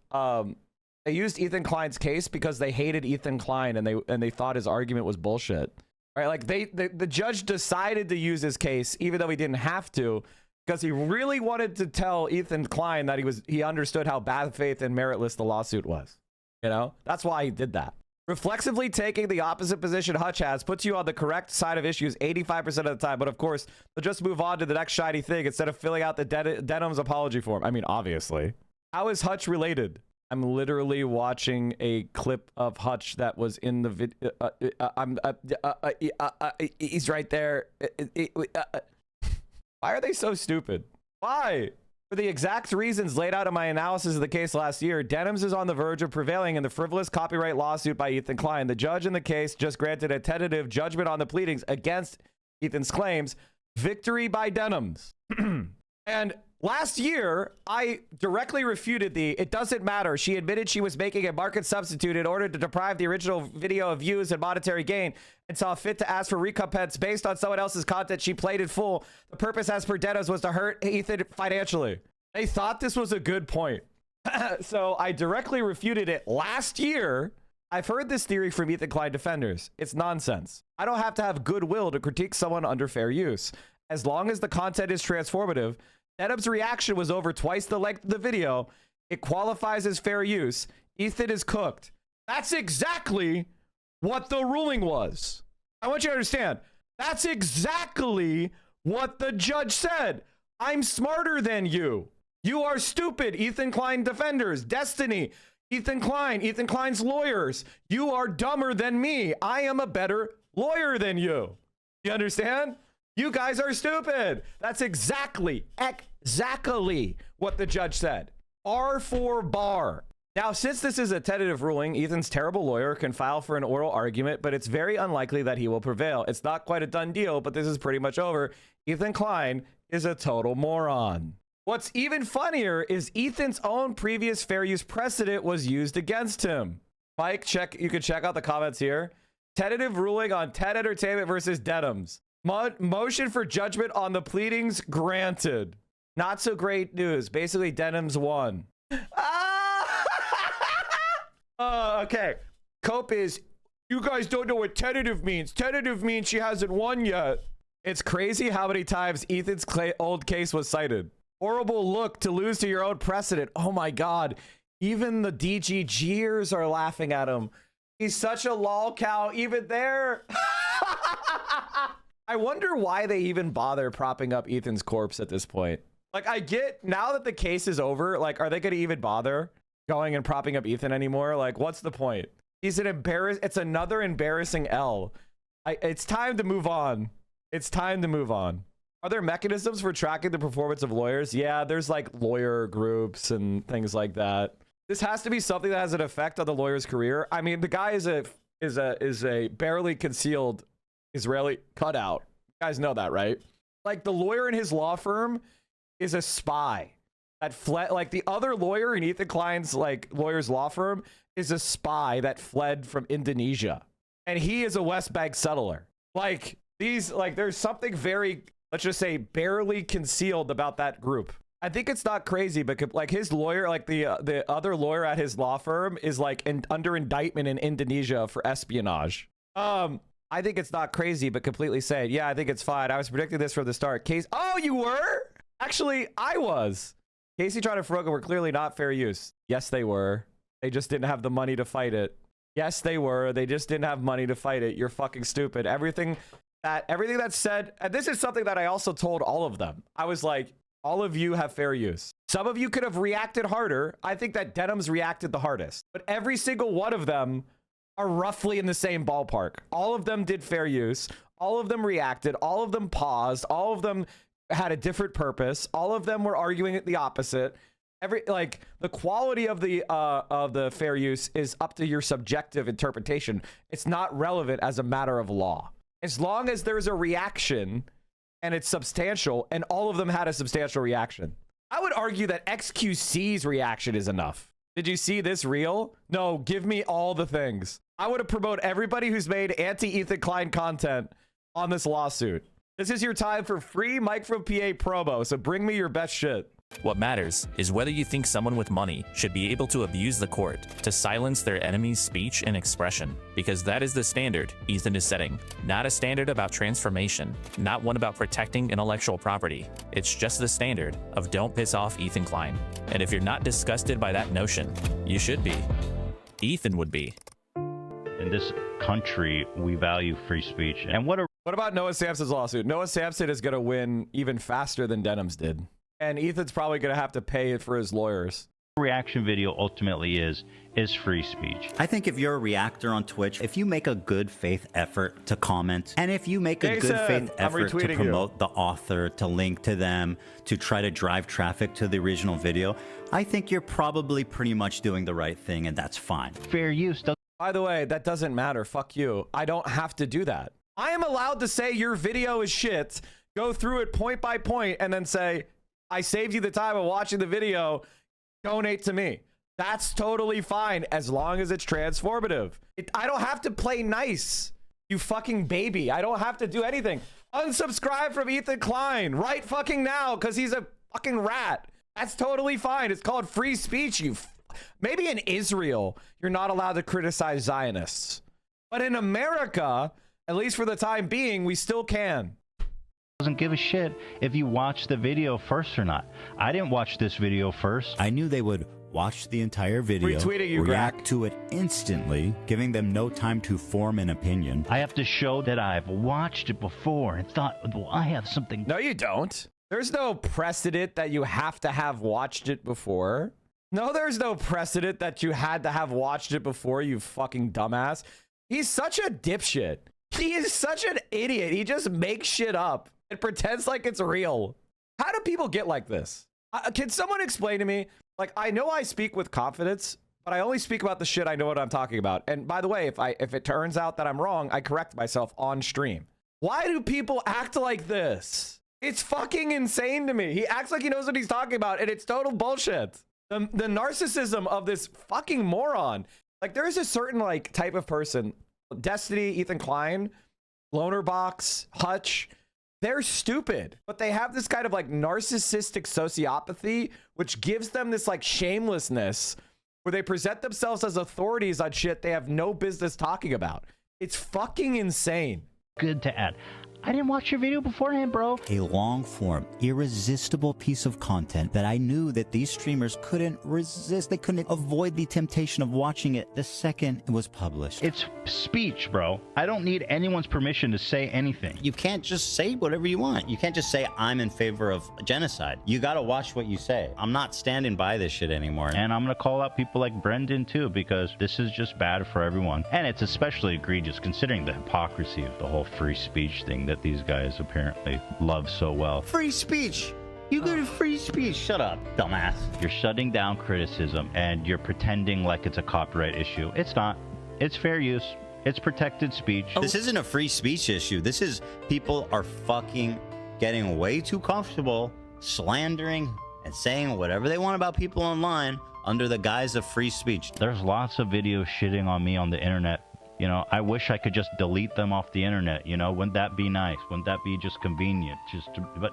case because they hated Ethan Klein and they thought his argument was bullshit. Right? Like the judge decided to use his case even though he didn't have to, because he really wanted to tell Ethan Klein that he understood how bad faith and meritless the lawsuit was. You know, that's why he did that. Reflexively taking the opposite position Hutch has puts you on the correct side of issues 85% of the time. But of course, they'll just move on to the next shiny thing instead of filling out the Denims apology form. I mean, obviously. How is Hutch related? I'm literally watching a clip of Hutch that was in the video. He's right there. Why are they so stupid? Why? For the exact reasons laid out in my analysis of the case last year, Denims is on the verge of prevailing in the frivolous copyright lawsuit by Ethan Klein. The judge in the case just granted a tentative judgment on the pleadings against Ethan's claims. Victory by Denims. And last year, I directly refuted it doesn't matter. She admitted she was making a market substitute in order to deprive the original video of views and monetary gain and saw fit to ask for recompense based on someone else's content she played in full. The purpose, as per Denims, was to hurt Ethan financially. They thought this was a good point. So I directly refuted it last year. I've heard this theory from Ethan Klein defenders. It's nonsense. I don't have to have goodwill to critique someone under fair use. As long as the content is transformative, Denims' reaction was over twice the length of the video. It qualifies as fair use. Ethan is cooked. That's exactly what the ruling was. I want you to understand. That's exactly what the judge said. I'm smarter than you. You are stupid, Ethan Klein defenders. Destiny, Ethan Klein, Ethan Klein's lawyers. You are dumber than me. I am a better lawyer than you. You understand? You guys are stupid. That's exactly what the judge said. R for bar. Now, since this is a tentative ruling, Ethan's terrible lawyer can file for an oral argument, but it's very unlikely that he will prevail. It's not quite a done deal, but this is pretty much over. Ethan Klein is a total moron. What's even funnier is Ethan's own previous fair use precedent was used against him. Mike, you can check out the comments here. Tentative ruling on TED Entertainment versus Denims. Motion for judgment on the pleadings granted. Not so great news. Basically, Denims won. Okay. Cope is, you guys don't know what tentative means. Tentative means she hasn't won yet. It's crazy how many times Ethan's old case was cited. Horrible look to lose to your own precedent. Oh my God. Even the DGGers are laughing at him. He's such a lol cow even there. I wonder why they even bother propping up Ethan's corpse at this point. Like, I get, now that the case is over, like, are they going to even bother going and propping up Ethan anymore? Like, what's the point? It's another embarrassing L. It's time to move on. It's time to move on. Are there mechanisms for tracking the performance of lawyers? Yeah, there's like lawyer groups and things like that. This has to be something that has an effect on the lawyer's career. I mean, the guy is a barely concealed Israeli cutout. You guys know that, right? Like, the lawyer in his law firm is a spy that fled. Like, the other lawyer in Ethan Klein's lawyer's law firm is a spy that fled from Indonesia, and he is a West Bank settler. Like, there's something very, let's just say, barely concealed about that group. I think it's not crazy, but like his lawyer, like the other lawyer at his law firm is like under indictment in Indonesia for espionage. I think it's not crazy, but completely sane. Yeah, I think it's fine. I was predicting this from the start. Oh, you were? Actually, I was. Casey tried to Froga were clearly not fair use. Yes, they were. They just didn't have the money to fight it. Yes, they were. They just didn't have money to fight it. You're fucking stupid. Everything that's said, and this is something that I also told all of them. I was like, all of you have fair use. Some of you could have reacted harder. I think that Denims reacted the hardest, but every single one of them are roughly in the same ballpark. All of them did fair use. All of them reacted. All of them paused. All of them had a different purpose. All of them were arguing the opposite. The quality of the fair use is up to your subjective interpretation. It's not relevant as a matter of law. As long as there's a reaction and it's substantial, and all of them had a substantial reaction. I would argue that XQC's reaction is enough. Did you see this reel? No, give me all the things. I would have promoted everybody who's made anti-Ethan Klein content on this lawsuit. This is your time for free Mike from PA promo, so bring me your best shit. What matters is whether you think someone with money should be able to abuse the court to silence their enemy's speech and expression, because that is the standard Ethan is setting. Not a standard about transformation, not one about protecting intellectual property. It's just the standard of don't piss off Ethan Klein. And if you're not disgusted by that notion, you should be. Ethan would be. In this country, we value free speech. And what about Noah Sampson's lawsuit? Noah Sampson is going to win even faster than Denims did. And Ethan's probably going to have to pay it for his lawyers. reaction video ultimately is free speech. I think if you're a reactor on Twitch, if you make a good faith effort to comment, and if you make a good faith effort to promote the author, to link to them, to try to drive traffic to the original video, I think you're probably pretty much doing the right thing, and that's fine. Fair use. By the way, that doesn't matter. Fuck you. I don't have to do that. I am allowed to say your video is shit, go through it point by point, and then say, I saved you the time of watching the video, donate to me. That's totally fine as long as it's transformative. I don't have to play nice, you fucking baby. I don't have to do anything. Unsubscribe from Ethan Klein right fucking now because he's a fucking rat. That's totally fine. It's called free speech. Maybe in Israel, you're not allowed to criticize Zionists. But in America, at least for the time being, we still can. Doesn't give a shit if you watch the video first or not. I didn't watch this video first. I knew they would watch the entire video, retweeting you, react to it instantly, giving them no time to form an opinion. I have to show that I've watched it before and thought, well, I have something. No, you don't. There's no precedent that you have to have watched it before. No, there's no precedent that you had to have watched it before, you fucking dumbass. He's such a dipshit. He is such an idiot. He just makes shit up and pretends like it's real. How do people get like this? Can someone explain to me? Like, I know I speak with confidence, but I only speak about the shit I know what I'm talking about. And by the way, if it turns out that I'm wrong, I correct myself on stream. Why do people act like this? It's fucking insane to me. He acts like he knows what he's talking about, and it's total bullshit. The narcissism of this fucking moron. Like, there is a certain like type of person, Destiny, Ethan Klein, Lonerbox, Hutch. They're stupid, but they have this kind of like narcissistic sociopathy, which gives them this like shamelessness where they present themselves as authorities on shit they have no business talking about. It's fucking insane. Good to add. I didn't watch your video beforehand, bro. A long-form, irresistible piece of content that I knew that these streamers couldn't resist. They couldn't avoid the temptation of watching it the second it was published. It's speech, bro. I don't need anyone's permission to say anything. You can't just say whatever you want. You can't just say, I'm in favor of genocide. You gotta watch what you say. I'm not standing by this shit anymore. And I'm gonna call out people like Brendan, too, because this is just bad for everyone. And it's especially egregious considering the hypocrisy of the whole free speech thing that these guys apparently love so well. Free speech. You go to free speech. Shut up, dumbass. You're shutting down criticism and you're pretending like it's a copyright issue. It's not. It's fair use. It's protected speech. This isn't a free speech issue. This is people are fucking getting way too comfortable slandering and saying whatever they want about people online under the guise of free speech. There's lots of videos shitting on me on the internet. You know, I wish I could just delete them off the internet. You know, wouldn't that be nice? Wouldn't that be just convenient?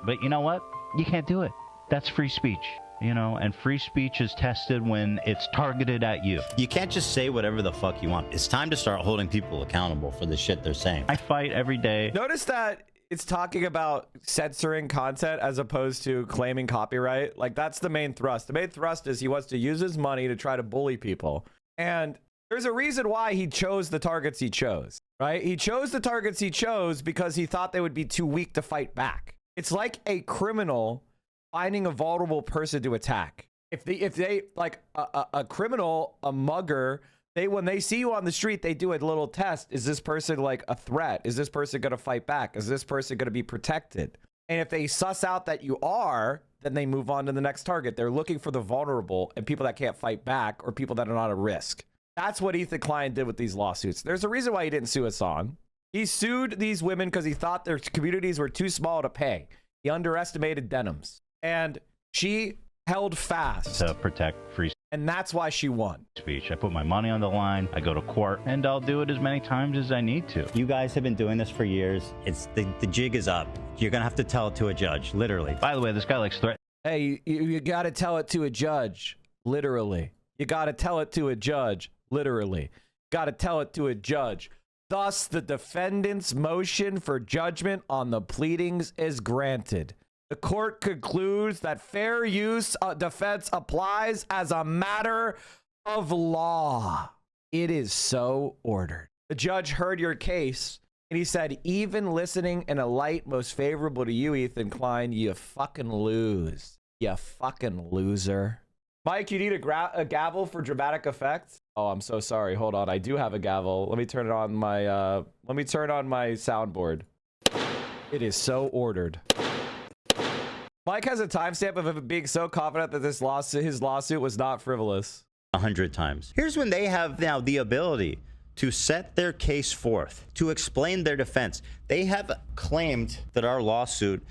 But you know what? You can't do it. That's free speech. You know, and free speech is tested when it's targeted at you. You can't just say whatever the fuck you want. It's time to start holding people accountable for the shit they're saying. I fight every day. Notice that it's talking about censoring content as opposed to claiming copyright. Like, that's the main thrust. The main thrust is he wants to use his money to try to bully people. And there's a reason why he chose the targets he chose, right? He chose the targets he chose because he thought they would be too weak to fight back. It's like a criminal finding a vulnerable person to attack. If they like a criminal, a mugger, when they see you on the street, they do a little test. Is this person like a threat? Is this person going to fight back? Is this person going to be protected? And if they suss out that you are, then they move on to the next target. They're looking for the vulnerable and people that can't fight back or people that are not a risk. That's what Ethan Klein did with these lawsuits. There's a reason why he didn't sue Hassan. He sued these women because he thought their communities were too small to pay. He underestimated Denims. And she held fast to protect free speech. And that's why she won. I put my money on the line. I go to court, and I'll do it as many times as I need to. You guys have been doing this for years. It's the jig is up. You're gonna have to tell it to a judge, literally. By the way, this guy likes threat. Hey, you gotta tell it to a judge, literally. You gotta tell it to a judge, literally. Gotta tell it to a judge. Thus, the defendant's motion for judgment on the pleadings is granted. The court concludes that fair use defense applies as a matter of law. It is so ordered. The judge heard your case, and he said, even listening in a light most favorable to you, Ethan Klein, you fucking lose. You fucking loser. Mike, you need a gavel for dramatic effect? Oh, I'm so sorry. Hold on. I do have a gavel. Let me turn it on my soundboard. It is so ordered. Mike has a timestamp of him being so confident that his lawsuit was not frivolous. 100 times. Here's when they have now the ability to set their case forth, to explain their defense. They have claimed that our lawsuit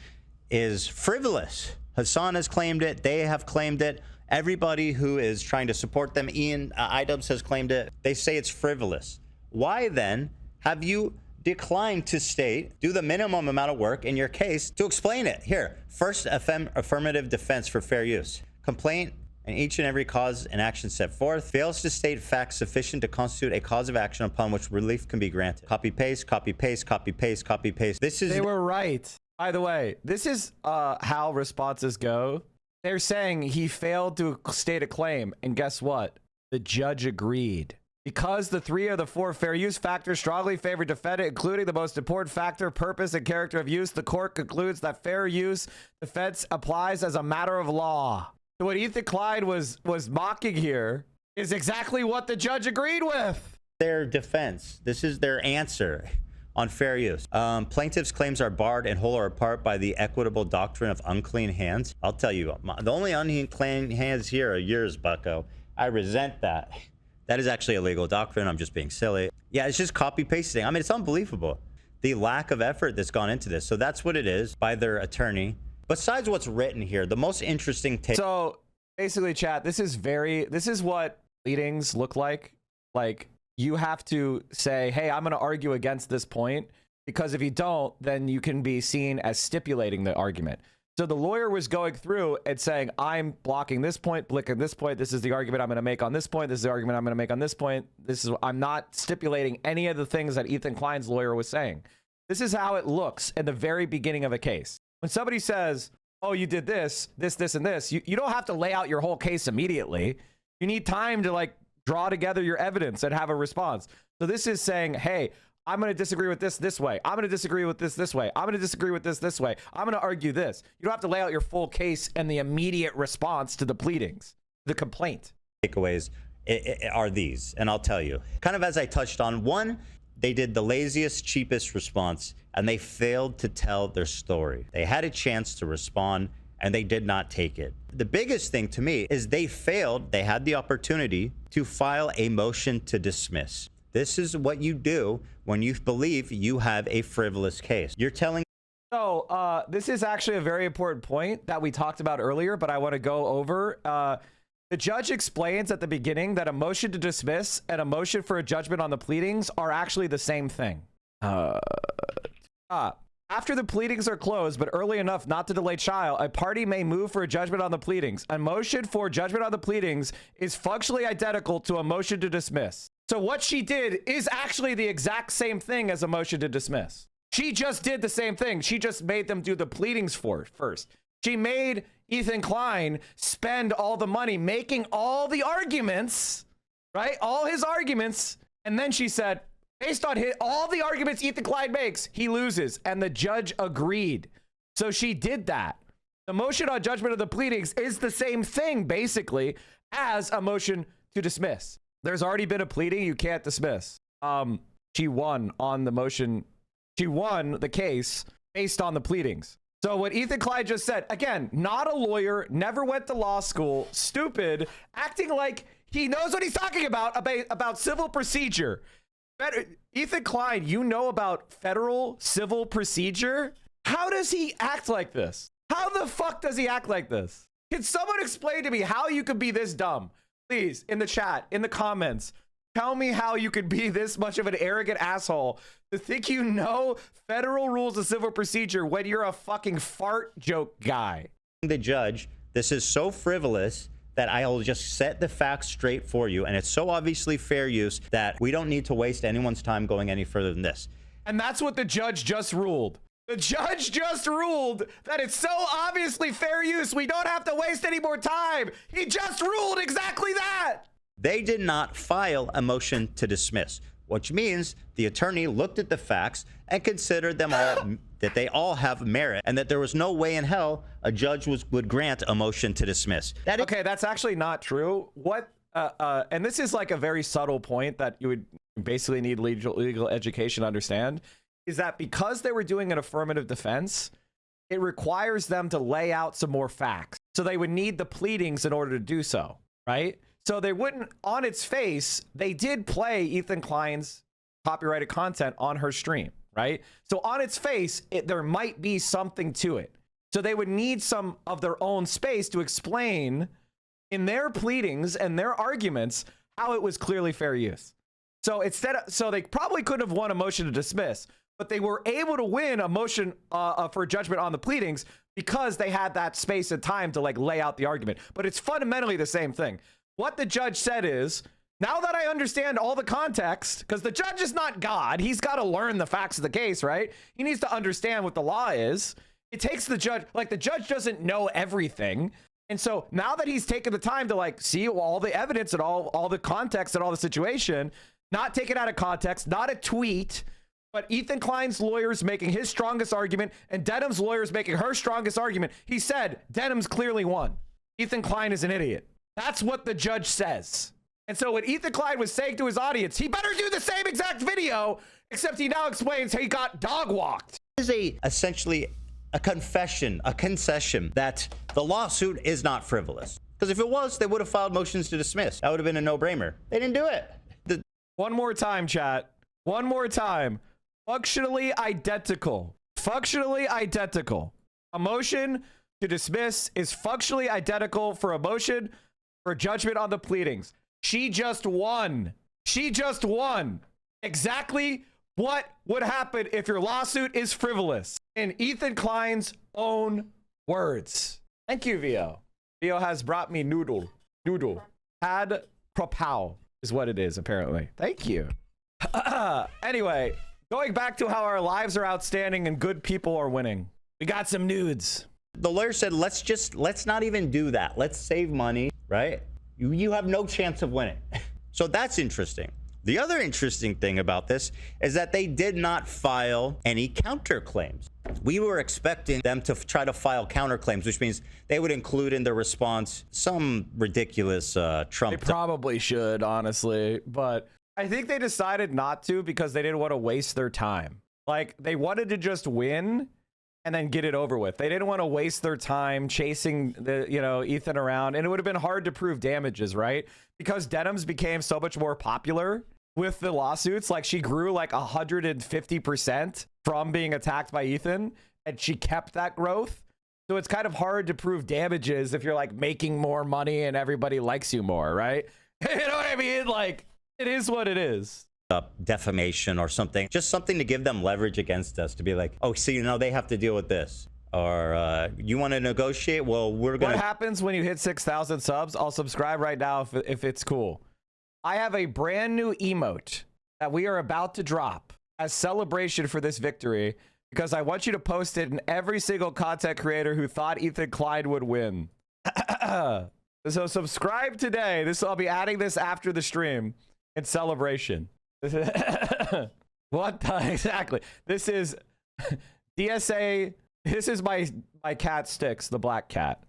is frivolous. Hassan has claimed it. They have claimed it. Everybody who is trying to support them, Ian Idubs has claimed it. They say it's frivolous. Why then have you declined to state, do the minimum amount of work in your case to explain it? Here, first affirmative defense for fair use. Complaint and each and every cause and action set forth fails to state facts sufficient to constitute a cause of action upon which relief can be granted. Copy paste, copy paste, copy paste, copy paste. They were right. By the way, this is how responses go. They're saying he failed to state a claim, and guess what? The judge agreed. Because the 3 of the 4 fair use factors strongly favor defendant, including the most important factor, purpose and character of use, the court concludes that fair use defense applies as a matter of law. So what Ethan Klein was mocking here is exactly what the judge agreed with. Their defense. This is their answer on fair use. Plaintiff's claims are barred in whole or part by the equitable doctrine of unclean hands. I'll tell you, the only unclean hands here are yours, bucko. I resent that. That is actually a legal doctrine. I'm just being silly. Yeah, it's just copy pasting. I mean, it's unbelievable. The lack of effort that's gone into this. So that's what it is by their attorney. Besides what's written here, the most interesting take. So basically, chat, this is what pleadings look like. Like, you have to say, hey, I'm going to argue against this point, because if you don't, then you can be seen as stipulating the argument. So the lawyer was going through and saying, I'm blocking this point, blicking this point. This is the argument I'm going to make on this point. This is the argument I'm going to make on this point. I'm not stipulating any of the things that Ethan Klein's lawyer was saying. This is how it looks in the very beginning of a case. When somebody says, oh, you did this, and this, you don't have to lay out your whole case immediately. You need time to like draw together your evidence and have a response. So this is saying, hey, I'm going to disagree with this way. I'm going to disagree with this way. I'm going to disagree with this way. I'm going to argue this. You don't have to lay out your full case and the immediate response to the pleadings, the complaint. Takeaways are these, and I'll tell you. Kind of as I touched on, one, they did the laziest, cheapest response, and they failed to tell their story. They had a chance to respond, and they did not take it. The biggest thing to me is they failed. They had the opportunity to file a motion to dismiss. This is what you do when you believe you have a frivolous case. You're telling. So this is actually a very important point that we talked about earlier, but I want to go over. The judge explains at the beginning that a motion to dismiss and a motion for a judgment on the pleadings are actually the same thing. After the pleadings are closed, but early enough not to delay trial, a party may move for a judgment on the pleadings. A motion for judgment on the pleadings is functionally identical to a motion to dismiss. So what she did is actually the exact same thing as a motion to dismiss. She just did the same thing. She just made them do the pleadings first. She made Ethan Klein spend all the money making all the arguments, right? All his arguments. And then she said, based on all the arguments Ethan Klein makes, he loses. And the judge agreed. So she did that. The motion on judgment of the pleadings is the same thing, basically, as a motion to dismiss. There's already been a pleading you can't dismiss. She won on the motion. She won the case based on the pleadings. So what Ethan Klein just said, again, not a lawyer, never went to law school, stupid, acting like he knows what he's talking about civil procedure. Ethan Klein, you know about federal civil procedure? How does he act like this? How the fuck does he act like this? Can someone explain to me how you could be this dumb? Please, in the chat, in the comments, tell me how you could be this much of an arrogant asshole to think you know federal rules of civil procedure when you're a fucking fart joke guy. The judge, this is so frivolous that I'll just set the facts straight for you. And it's so obviously fair use that we don't need to waste anyone's time going any further than this. And that's what the judge just ruled. The judge just ruled that it's so obviously fair use, we don't have to waste any more time. He just ruled exactly that. They did not file a motion to dismiss. which means the attorney looked at the facts and considered them all that they all have merit and that there was no way in hell a judge would grant a motion to dismiss. Okay, that's actually not true. What and this is like a very subtle point that you would basically need legal education to understand, is that because they were doing an affirmative defense, it requires them to lay out some more facts. So they would need the pleadings in order to do so, right? So they wouldn't, on its face, they did play Ethan Klein's copyrighted content on her stream, right? So on its face, there might be something to it. So they would need some of their own space to explain in their pleadings and their arguments how it was clearly fair use. So so they probably couldn't have won a motion to dismiss, but they were able to win a motion for judgment on the pleadings because they had that space and time to like lay out the argument. But it's fundamentally the same thing. What the judge said is, now that I understand all the context, because the judge is not God, he's got to learn the facts of the case, right? He needs to understand what the law is. It takes the judge, like the judge doesn't know everything. And so now that he's taken the time to like see all the evidence and all the context and all the situation, not taken out of context, not a tweet, but Ethan Klein's lawyers making his strongest argument and Denims' lawyers making her strongest argument. He said, Denims clearly won. Ethan Klein is an idiot. That's what the judge says. And so what Ethan Klein was saying to his audience, he better do the same exact video, except he now explains he got dog walked. This is essentially a confession, a concession that the lawsuit is not frivolous. Because if it was, they would have filed motions to dismiss. That would have been a no-brainer. They didn't do it. One more time, chat. One more time. Functionally identical. Functionally identical. A motion to dismiss is functionally identical for a motion for judgment on the pleadings. She just won. She just won. Exactly what would happen if your lawsuit is frivolous. In Ethan Klein's own words. Thank you, Vio. Vio has brought me noodle. Noodle. Had propow is what it is, apparently. Thank you. Anyway, going back to how our lives are outstanding and good people are winning. We got some nudes. The lawyer said, let's not even do that. Let's save money, right? You have no chance of winning. So that's interesting. The other interesting thing about this is that they did not file any counterclaims. We were expecting them to try to file counterclaims, which means they would include in their response some ridiculous Trump. They probably should, honestly, but I think they decided not to because they didn't want to waste their time. Like, they wanted to just win and then get it over with. They didn't want to waste their time chasing Ethan around, and it would have been hard to prove damages, right? Because Denims became so much more popular with the lawsuits. Like, she grew like 150% from being attacked by Ethan, and she kept that growth. So it's kind of hard to prove damages if you're like making more money and everybody likes you more, right? You know what I mean? Like, it is what it is. Defamation or something, just something to give them leverage against us, to be like, oh, so they have to deal with this, or you want to negotiate? Well, we're gonna. What happens when you hit 6,000 subs? I'll subscribe right now if it's cool. I have a brand new emote that we are about to drop as celebration for this victory, because I want you to post it in every single content creator who thought Ethan Klein would win. So subscribe today. I'll be adding this after the stream in celebration. What exactly? This is DSA. This is my cat Sticks, the black cat.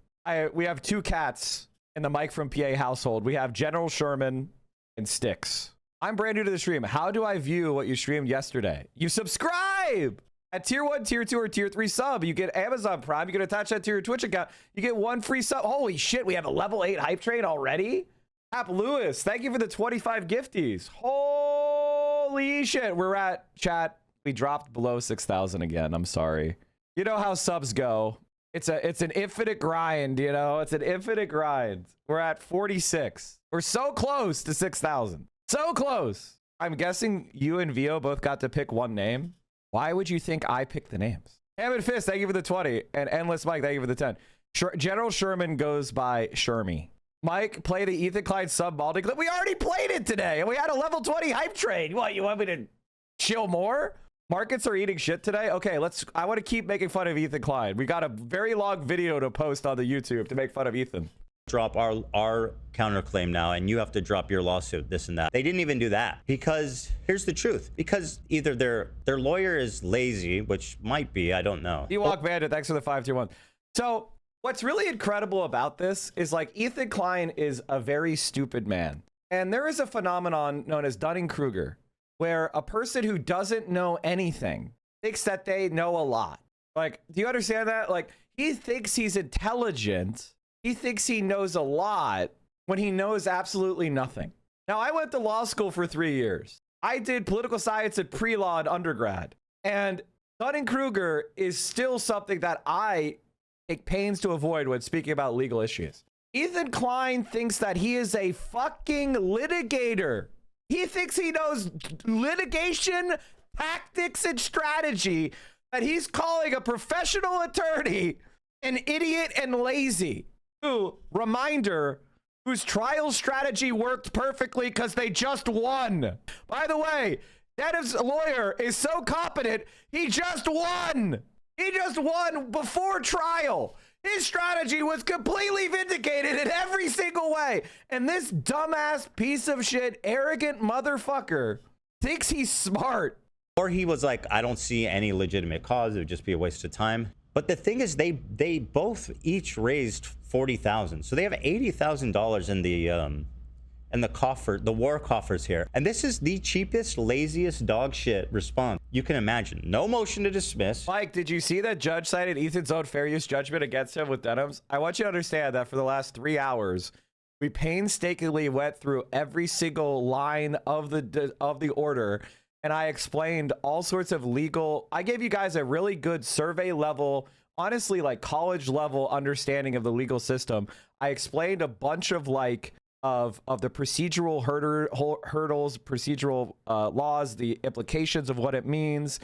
We have two cats in the Mike from PA household. We have General Sherman and Sticks. I'm brand new to the stream. How do I view what you streamed yesterday? You subscribe at tier 1, tier 2, or tier 3 sub. You get Amazon Prime. You can attach that to your Twitch account. You get 1 free sub. Holy shit, we have a level 8 hype train already? Hap Lewis, thank you for the 25 gifties. Holy shit, we're at, chat, we dropped below 6,000 again. I'm sorry. You know how subs go. It's an infinite grind, you know? It's an infinite grind. We're at 46. We're so close to 6,000. So close. I'm guessing you and Vio both got to pick one name. Why would you think I picked the names? Hammond Fist, thank you for the 20. And Endless Mike, thank you for the 10. General Sherman goes by Shermy. Mike, play the Ethan Klein sub Baldy clip. We already played it today, and we had a level 20 hype train. What, you want me to chill more? Markets are eating shit today. Okay, I want to keep making fun of Ethan Klein. We got a very long video to post on the YouTube to make fun of Ethan. drop our counterclaim now, and you have to drop your lawsuit, this and that. They didn't even do that because here's the truth. Because either their lawyer is lazy, which might be, I don't know. Ewok Bandit, thanks for the 521. So what's really incredible about this is like Ethan Klein is a very stupid man. And there is a phenomenon known as Dunning-Kruger, where a person who doesn't know anything thinks that they know a lot. Like, do you understand that? Like, he thinks he's intelligent. He thinks he knows a lot when he knows absolutely nothing. Now, I went to law school for 3 years. I did political science at pre-law in undergrad. And Dunning-Kruger is still something that I take pains to avoid when speaking about legal issues. Ethan Klein thinks that he is a fucking litigator. He thinks he knows litigation tactics and strategy, that he's calling a professional attorney an idiot and lazy. Who, reminder, whose trial strategy worked perfectly because they just won. By the way, Denims' lawyer is so competent, he just won. He just won before trial. His strategy was completely vindicated in every single way. And this dumbass piece of shit, arrogant motherfucker thinks he's smart. Or he was like, I don't see any legitimate cause. It would just be a waste of time. But the thing is, they both each raised $40,000. So they have $80,000 in the coffer, the war coffers here. And this is the cheapest, laziest dog shit response you can imagine. No motion to dismiss. Mike, did you see that judge cited Ethan's own fair use judgment against him with Denims? I want you to understand that for the last 3 hours, we painstakingly went through every single line of the order, and I explained all sorts of legal. I gave you guys a really good survey level, honestly, like college level understanding of the legal system. I explained a bunch of like of the procedural hurdles, procedural laws, the implications of what it means,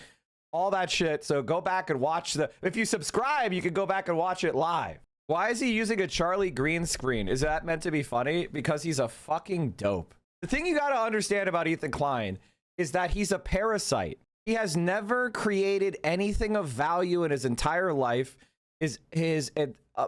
all that shit. So go back and watch if you subscribe, you can go back and watch it live. Why is he using a Charlie green screen? Is that meant to be funny? Because he's a fucking dope. The thing you got to understand about Ethan Klein is that he's a parasite. He has never created anything of value in his entire life.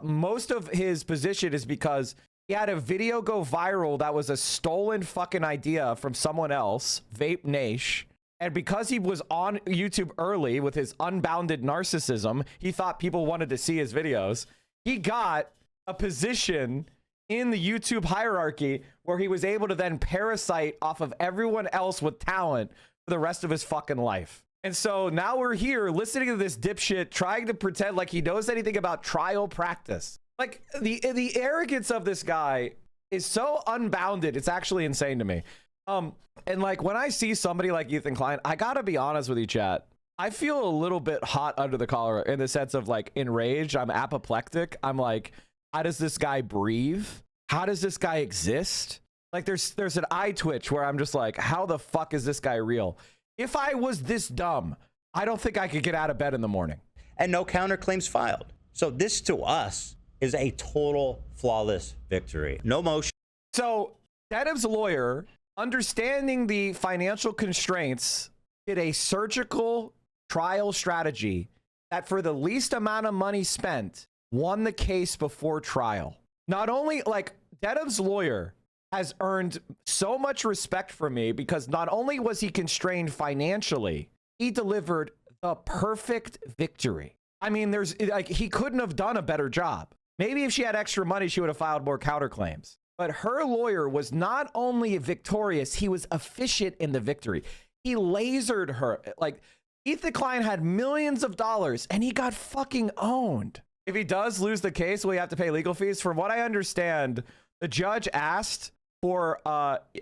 Most of his position is because he had a video go viral that was a stolen fucking idea from someone else, Vape Nash. And because he was on YouTube early with his unbounded narcissism, he thought people wanted to see his videos. He got a position in the YouTube hierarchy where he was able to then parasite off of everyone else with talent for the rest of his fucking life. And so now we're here listening to this dipshit trying to pretend like he knows anything about trial practice. Like the arrogance of this guy is so unbounded. It's actually insane to me. And like when I see somebody like Ethan Klein, I gotta be honest with you, chat. I feel a little bit hot under the collar in the sense of like enraged. I'm apoplectic. I'm like, how does this guy breathe? How does this guy exist? Like there's an eye twitch where I'm just like, how the fuck is this guy real? If I was this dumb, I don't think I could get out of bed in the morning. And no counterclaims filed. So this to us is a total flawless victory. No motion. So Denims' lawyer, understanding the financial constraints, did a surgical trial strategy that for the least amount of money spent, won the case before trial. Not only, like, Denims' lawyer has earned so much respect from me because not only was he constrained financially, he delivered the perfect victory. I mean, there's like, he couldn't have done a better job. Maybe if she had extra money, she would have filed more counterclaims. But her lawyer was not only victorious, he was efficient in the victory. He lasered her. Like, Ethan Klein had millions of dollars and he got fucking owned. If he does lose the case, will he have to pay legal fees? From what I understand, the judge asked for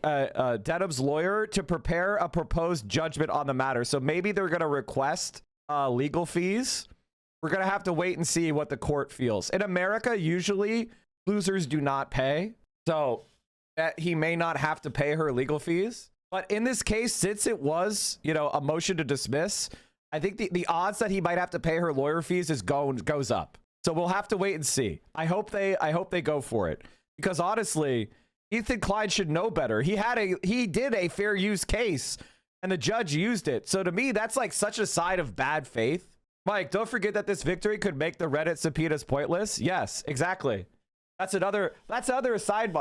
Denims' lawyer to prepare a proposed judgment on the matter. So maybe they're going to request legal fees. We're going to have to wait and see what the court feels. In America, usually losers do not pay. So he may not have to pay her legal fees. But in this case, since it was, you know, a motion to dismiss, I think the odds that he might have to pay her lawyer fees goes up. So we'll have to wait and see. I hope they go for it, because honestly, Ethan Klein should know better. He did a fair use case and the judge used it. So to me, that's like such a sign of bad faith. Mike, don't forget that this victory could make the Reddit subpoenas pointless. Yes, exactly. That's another side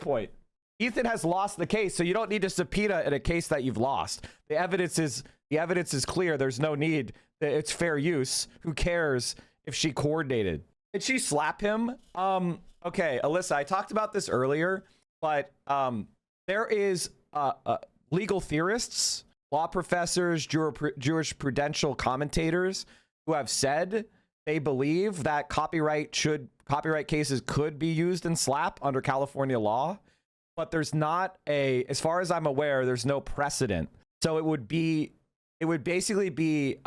point. Ethan has lost the case, so you don't need to subpoena in a case that you've lost. The evidence is clear. There's no need. It's fair use. Who cares if she coordinated? Did she slap him? Okay, Alyssa, I talked about this earlier, but there is legal theorists, law professors, jurisprudential commentators who have said they believe that copyright cases could be used in SLAPP under California law, but there's not as far as I'm aware, there's no precedent. So it would basically be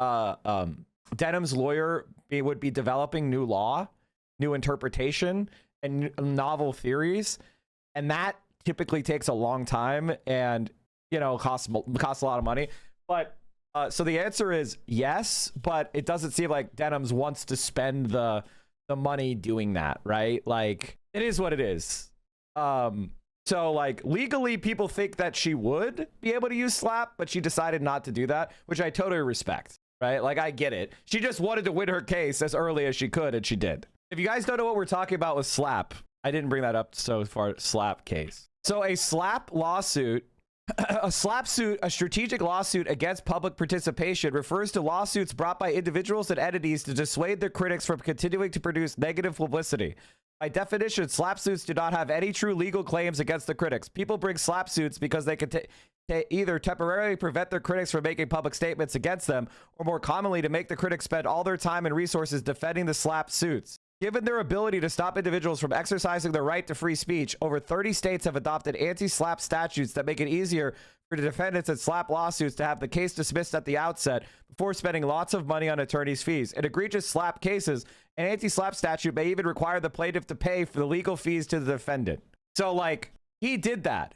Denim's lawyer would be developing new law, new interpretation, and novel theories, and that typically takes a long time and costs a lot of money. But so the answer is yes, but it doesn't seem like Denims wants to spend the money doing that, right? Like, it is what it is. So like legally people think that she would be able to use SLAPP, but she decided not to do that, which I totally respect, right? Like, I get it. She just wanted to win her case as early as she could, and she did. If you guys don't know what we're talking about with SLAPP, I didn't bring that up so far. SLAPP case. So a SLAPP lawsuit, a SLAPP suit, a strategic lawsuit against public participation, refers to lawsuits brought by individuals and entities to dissuade their critics from continuing to produce negative publicity. By definition, SLAPP suits do not have any true legal claims against the critics. People bring SLAPP suits because they can either temporarily prevent their critics from making public statements against them, or more commonly, to make the critics spend all their time and resources defending the SLAPP suits. Given their ability to stop individuals from exercising their right to free speech, over 30 states have adopted anti-SLAPP statutes that make it easier for the defendants in SLAPP lawsuits to have the case dismissed at the outset before spending lots of money on attorneys' fees. In egregious SLAPP cases, an anti-SLAPP statute may even require the plaintiff to pay for the legal fees to the defendant. So, like, he did that.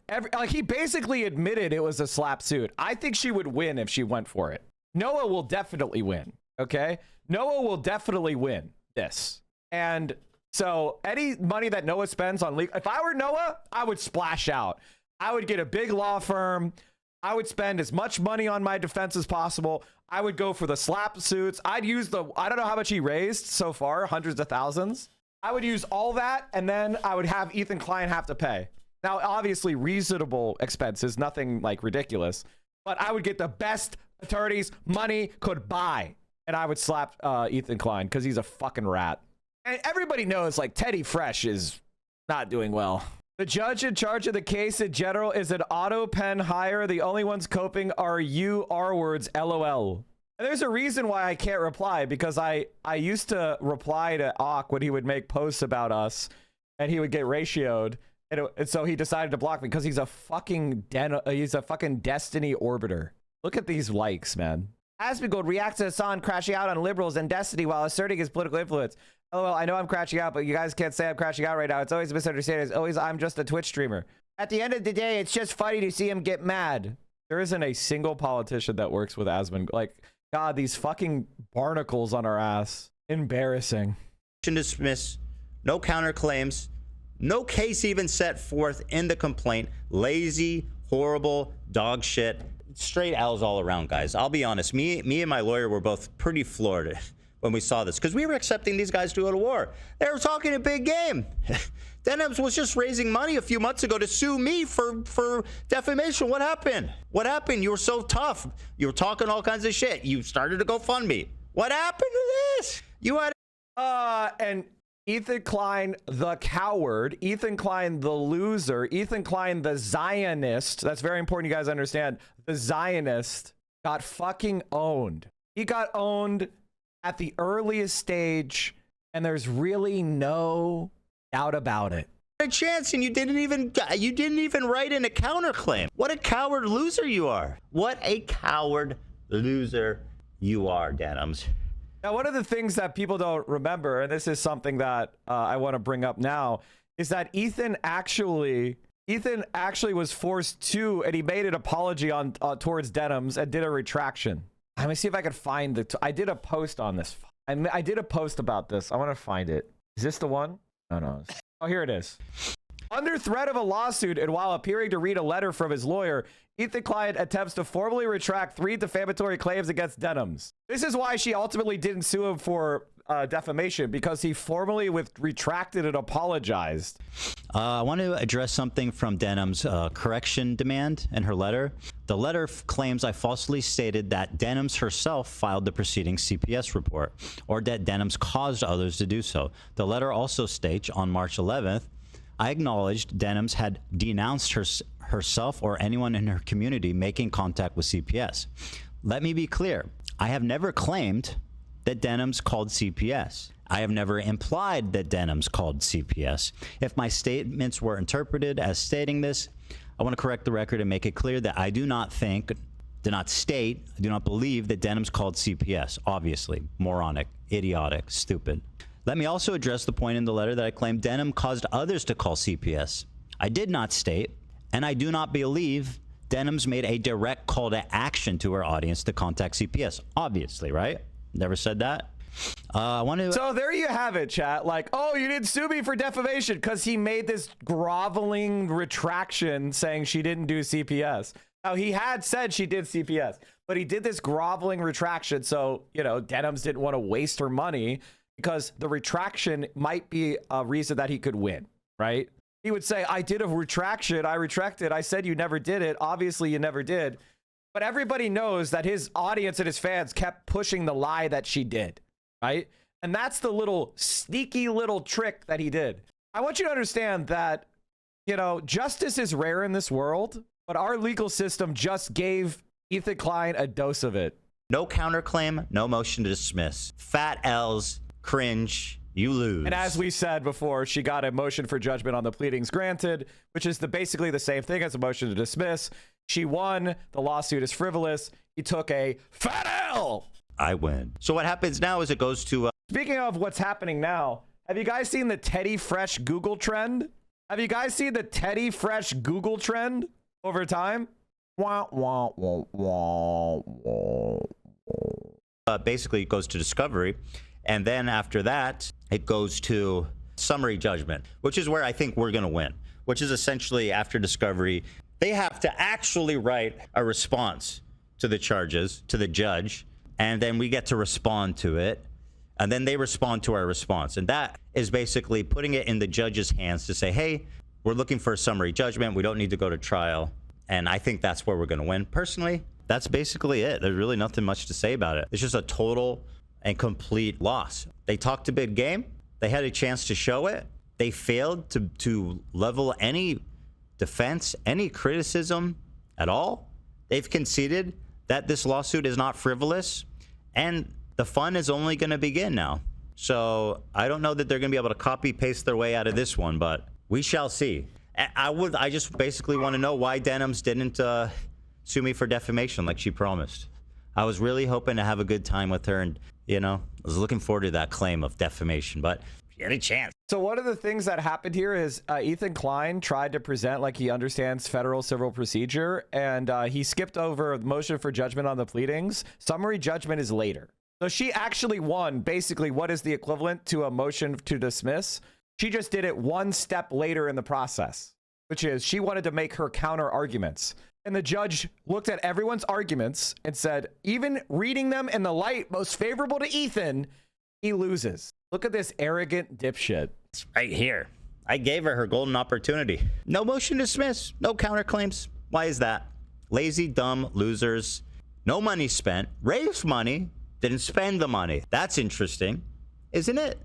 He basically admitted it was a SLAPP suit. I think she would win if she went for it. Noah will definitely win, okay? Noah will definitely win this. And so any money that Noah spends on legal, if I were Noah, I would splash out. I would get a big law firm. I would spend as much money on my defense as possible. I would go for the SLAPP suits. I'd use I don't know how much he raised so far, hundreds of thousands. I would use all that, and then I would have Ethan Klein have to pay. Now, obviously, reasonable expenses, nothing like ridiculous, but I would get the best attorneys money could buy, and I would slap Ethan Klein because he's a fucking rat. And everybody knows, like, Teddy Fresh is not doing well. The judge in charge of the case in general is an auto pen hire. The only ones coping are you R-words, LOL. And there's a reason why I can't reply, because I used to reply to Ock when he would make posts about us, and he would get ratioed. And so he decided to block me because he's a fucking Destiny orbiter. Look at these likes, man. Asmongold reacts to Hassan crashing out on liberals and Destiny while asserting his political influence. Oh, well, I know I'm crashing out, but you guys can't say I'm crashing out right now. It's always a misunderstanding. It's always I'm just a Twitch streamer. At the end of the day, it's just funny to see him get mad. There isn't a single politician that works with Asmongold. Like, God, these fucking barnacles on our ass. Embarrassing. Dismiss, no counterclaims, no case even set forth in the complaint. Lazy, horrible, dog shit. Straight L's all around, guys. I'll be honest. Me and my lawyer were both pretty floored when we saw this, because we were accepting these guys to go to war. They were talking a big game. Denims was just raising money a few months ago to sue me for defamation. What happened? What happened? You were so tough. You were talking all kinds of shit. You started to GoFundMe. What happened to this? You had and Ethan Klein, the coward, Ethan Klein, the loser, Ethan Klein, the Zionist. That's very important you guys understand. The Zionist got fucking owned. He got owned at the earliest stage, and there's really no doubt about it. A chance, and you didn't even write in a counterclaim. What a coward loser you are. What a coward loser you are, Denims. Now, one of the things that people don't remember, and this is something that I want to bring up now, is that Ethan actually was forced to, and he made an apology towards Denims and did a retraction. Let me see if I can find I did a post on this. I did a post about this. I want to find it. Is this the one? No. Oh, here it is. Under threat of a lawsuit, and while appearing to read a letter from his lawyer, Ethan Klein attempts to formally retract 3 defamatory claims against Denims. This is why she ultimately didn't sue him for defamation because he formally retracted and apologized. I want to address something from Denims' correction demand in her letter. The letter claims I falsely stated that Denims herself filed the preceding CPS report, or that Denims caused others to do so. The letter also states on March 11th, I acknowledged Denims had denounced herself or anyone in her community making contact with CPS. Let me be clear. I have never claimed that Denims called CPS. I have never implied that Denims called CPS. If my statements were interpreted as stating this, I want to correct the record and make it clear that I do not state, I do not believe that Denims called CPS. Obviously, moronic, idiotic, stupid. Let me also address the point in the letter that I claimed Denim caused others to call CPS. I did not state, and I do not believe Denims made a direct call to action to her audience to contact CPS. Obviously, right? Never said that. So there you have it, chat. Like, oh, you didn't sue me for defamation because he made this groveling retraction saying she didn't do CPS. Now, he had said she did CPS, but he did this groveling retraction. So, you know, Denims didn't want to waste her money because the retraction might be a reason that he could win, right? He would say, I did a retraction. I retracted. I said you never did it. Obviously, you never did. But everybody knows that his audience and his fans kept pushing the lie that she did, right? And that's the little sneaky little trick that he did. I want you to understand that, you know, justice is rare in this world, but our legal system just gave Ethan Klein a dose of it. No counterclaim, no motion to dismiss. Fat L's, cringe. You lose. And as we said before, she got a motion for judgment on the pleadings granted, which is basically the same thing as a motion to dismiss. She won. The lawsuit is frivolous. He took a fat L. I win. So what happens now is it goes to... Speaking of what's happening now, have you guys seen the Teddy Fresh Google trend? Have you guys seen the Teddy Fresh Google trend over time? Basically, it goes to discovery. And then after that, it goes to summary judgment, which is where I think we're going to win, which is essentially after discovery, they have to actually write a response to the charges to the judge. And then we get to respond to it. And then they respond to our response. And that is basically putting it in the judge's hands to say, hey, we're looking for a summary judgment. We don't need to go to trial. And I think that's where we're going to win. Personally, that's basically it. There's really nothing much to say about it. It's just a total and complete loss. They talked a big game. They had a chance to show it. They failed to level any defense, any criticism at all. They've conceded that this lawsuit is not frivolous, and the fun is only going to begin now. So I don't know that they're going to be able to copy paste their way out of this one, but we shall see. I just basically want to know why Denims didn't sue me for defamation like she promised. I was really hoping to have a good time with her, and you know, I was looking forward to that claim of defamation, but she had a chance. So one of the things that happened here is Ethan Klein tried to present like he understands federal civil procedure, and he skipped over the motion for judgment on the pleadings. Summary judgment is later. So she actually won basically what is the equivalent to a motion to dismiss. She just did it one step later in the process, which is she wanted to make her counter arguments. And the judge looked at everyone's arguments and said, even reading them in the light most favorable to Ethan, he loses. Look at this arrogant dipshit. It's right here. I gave her golden opportunity. No motion to dismiss, no counterclaims. Why is that? Lazy, dumb losers. No money spent. Raised money, didn't spend the money. That's interesting, isn't it?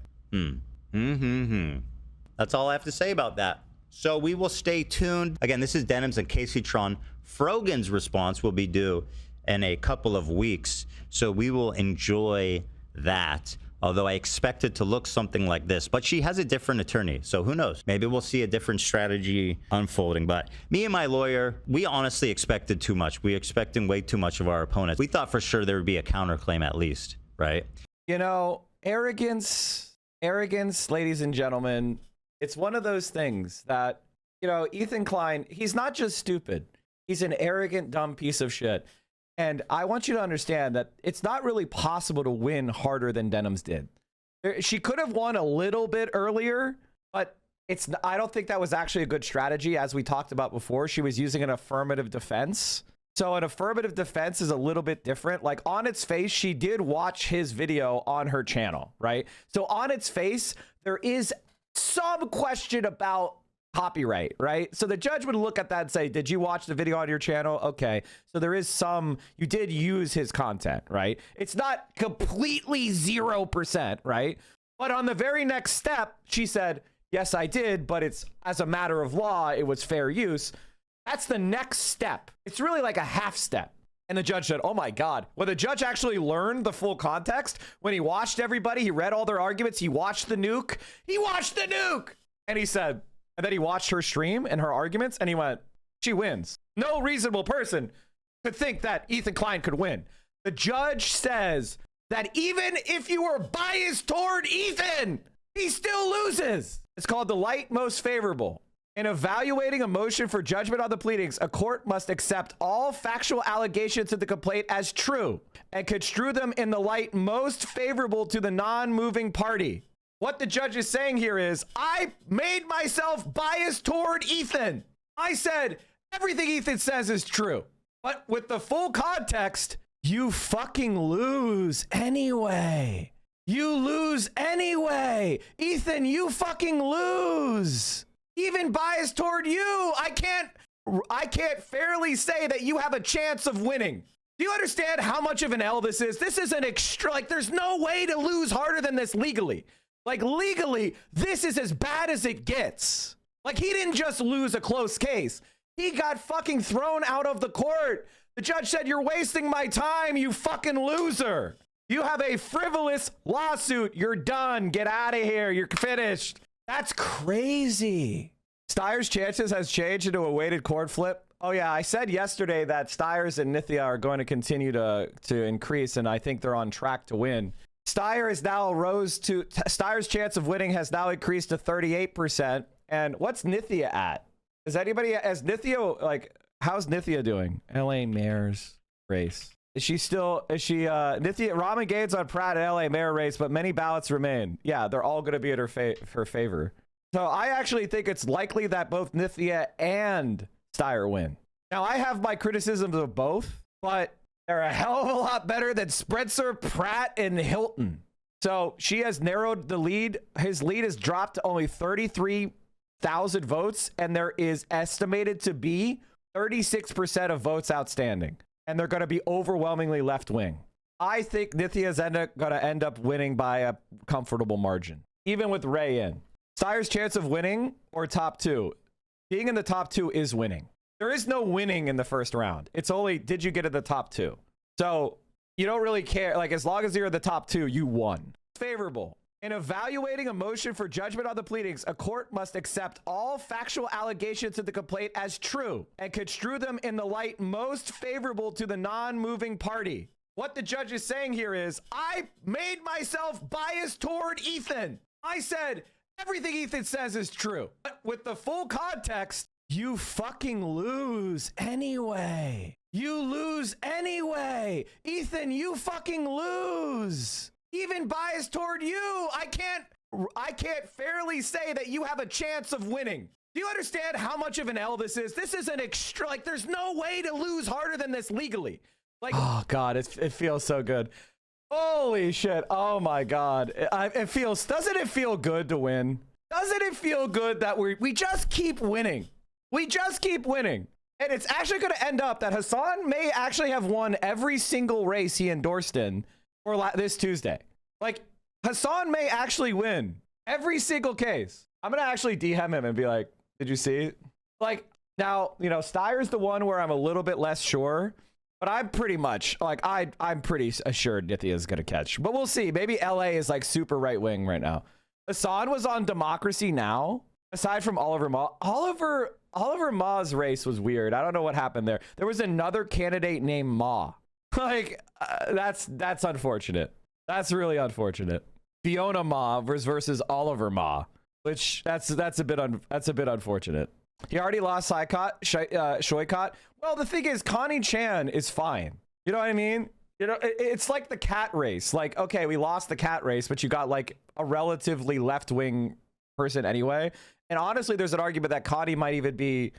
That's all I have to say about that. So we will stay tuned. Again, this is Denims and Casey Tron. Frogan's response will be due in a couple of weeks. So we will enjoy that. Although I expect it to look something like this. But she has a different attorney. So who knows? Maybe we'll see a different strategy unfolding. But me and my lawyer, we honestly expected too much. We expected way too much of our opponents. We thought for sure there would be a counterclaim at least, right? You know, arrogance, ladies and gentlemen, it's one of those things that, you know, Ethan Klein, he's not just stupid. He's an arrogant, dumb piece of shit. And I want you to understand that it's not really possible to win harder than Denims did. She could have won a little bit earlier, but I don't think that was actually a good strategy. As we talked about before, she was using an affirmative defense. So an affirmative defense is a little bit different. Like on its face, she did watch his video on her channel, right? So on its face, there is some question about copyright, right? So the judge would look at that and say, did you watch the video on your channel? Okay. So there is some, you did use his content, right? It's not completely 0%, right? But on the very next step, she said, yes, I did, but it's as a matter of law, it was fair use. That's the next step. It's really like a half step. And the judge said, oh my God. When the judge actually learned the full context, when he watched everybody, he read all their arguments, he watched the nuke. He watched the nuke! And he said, and then he watched her stream and her arguments, and he went, she wins. No reasonable person could think that Ethan Klein could win. The judge says that even if you were biased toward Ethan, he still loses. It's called the light most favorable. In evaluating a motion for judgment on the pleadings, a court must accept all factual allegations in the complaint as true and construe them in the light most favorable to the non-moving party. What the judge is saying here is, I made myself biased toward Ethan. I said everything Ethan says is true. But with the full context, you fucking lose anyway. You lose anyway. Ethan, you fucking lose. Even biased toward you, I can't fairly say that you have a chance of winning. Do you understand how much of an L this is? This is an extra, like there's no way to lose harder than this legally. Like legally, this is as bad as it gets. Like he didn't just lose a close case. He got fucking thrown out of the court. The judge said, you're wasting my time, you fucking loser. You have a frivolous lawsuit. You're done. Get out of here. You're finished. That's crazy. STEYER's chances has changed into a weighted court flip. Oh yeah, I said yesterday that STEYER's and NITHYA are going to continue to increase, and I think they're on track to win. STEYER's chance of winning has now increased to 38%. And what's NITHYA at? Is NITHYA, like, how's NITHYA doing? LA mayor's race. NITHYA, Ramen Gaines on Pratt at LA mayor race, but many ballots remain. Yeah, they're all going to be in her favor. So I actually think it's likely that both NITHYA and STEYER win. Now, I have my criticisms of both, but they're a hell of a lot better than Spencer, Pratt, and Hilton. So she has narrowed the lead. His lead has dropped to only 33,000 votes, and there is estimated to be 36% of votes outstanding. And they're going to be overwhelmingly left-wing. I think NITHYA is going to end up winning by a comfortable margin, even with Ray in. STEYER's chance of winning or top two. Being in the top two is winning. There is no winning in the first round. It's only, did you get in the top two? So you don't really care. Like, as long as you're in the top two, you won. Favorable. In evaluating a motion for judgment on the pleadings, a court must accept all factual allegations in the complaint as true and construe them in the light most favorable to the non-moving party. What the judge is saying here is, I made myself biased toward Ethan. I said everything Ethan says is true. But with the full context, you fucking lose anyway. You lose anyway. Ethan, you fucking lose. Even biased toward you, I can't fairly say that you have a chance of winning. Do you understand how much of an L this is? This is an extra, like there's no way to lose harder than this legally. Like, oh God, it feels so good. Holy shit. Oh my God. Doesn't it feel good to win? Doesn't it feel good that we just keep winning? We just keep winning. And it's actually going to end up that Hassan may actually have won every single race he endorsed in for this Tuesday. Like, Hassan may actually win every single case. I'm going to actually DM him and be like, did you see? Like, now, you know, STEYER's the one where I'm a little bit less sure, but I'm pretty much, like, I'm pretty assured NITHYA is going to catch. But we'll see. Maybe LA is, like, super right-wing right now. Hassan was on Democracy Now! Aside from Oliver Ma. Oliver Ma's race was weird. I don't know what happened there. There was another candidate named Ma. Like, that's unfortunate. That's really unfortunate. Fiona Ma versus Oliver Ma, which that's a bit unfortunate. He already lost Shoykot. Well, the thing is, Connie Chan is fine. You know what I mean? You know, it's like the cat race. Like, okay, we lost the cat race, but you got like a relatively left-wing person anyway. And honestly, there's an argument that Connie might even be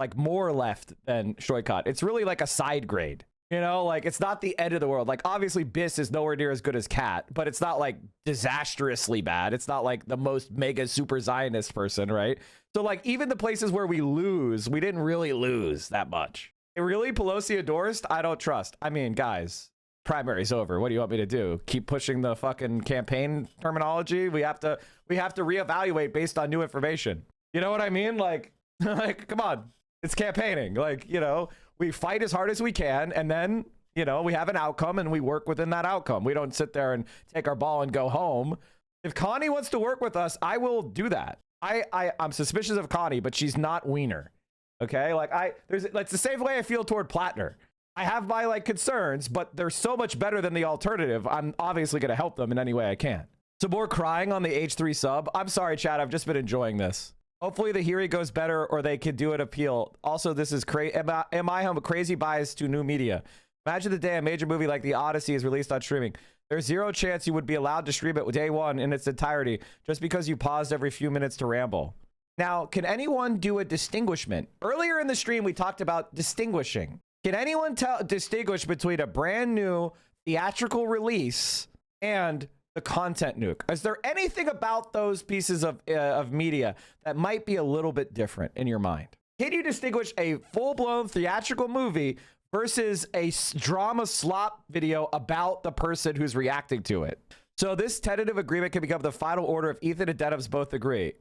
like more left than Shoykot. It's really like a side grade. You know, like it's not the end of the world. Like obviously Biss is nowhere near as good as Cat, but it's not like disastrously bad. It's not like the most mega super Zionist person, right? So like even the places where we lose, we didn't really lose that much. Really, Pelosi endorsed? I don't trust. I mean, guys, primary's over. What do you want me to do? Keep pushing the fucking campaign terminology? We have to reevaluate based on new information. You know what I mean? Like, like come on. It's campaigning. Like, you know, we fight as hard as we can, and then, you know, we have an outcome and we work within that outcome. We don't sit there and take our ball and go home. If Connie wants to work with us, I will do that. I'm suspicious of Connie, but she's not Wiener. Okay? Like it's the same way I feel toward Platner. I have my like concerns, but they're so much better than the alternative. I'm obviously going to help them in any way I can. Some more crying on the H3 sub. I'm sorry, chat. I've just been enjoying this. Hopefully the hearing goes better, or they could do an appeal. Also, this is crazy. Am I a crazy bias to new media? Imagine the day a major movie like The Odyssey is released on streaming. There's zero chance you would be allowed to stream it day one in its entirety just because you paused every few minutes to ramble. Now, can anyone do a distinguishment? Earlier in the stream, we talked about distinguishing. Can anyone distinguish between a brand new theatrical release and the content nuke? Is there anything about those pieces of media that might be a little bit different in your mind? Can you distinguish a full-blown theatrical movie versus a drama slop video about the person who's reacting to it? So this tentative agreement can become the final order if Ethan and Denims both agree,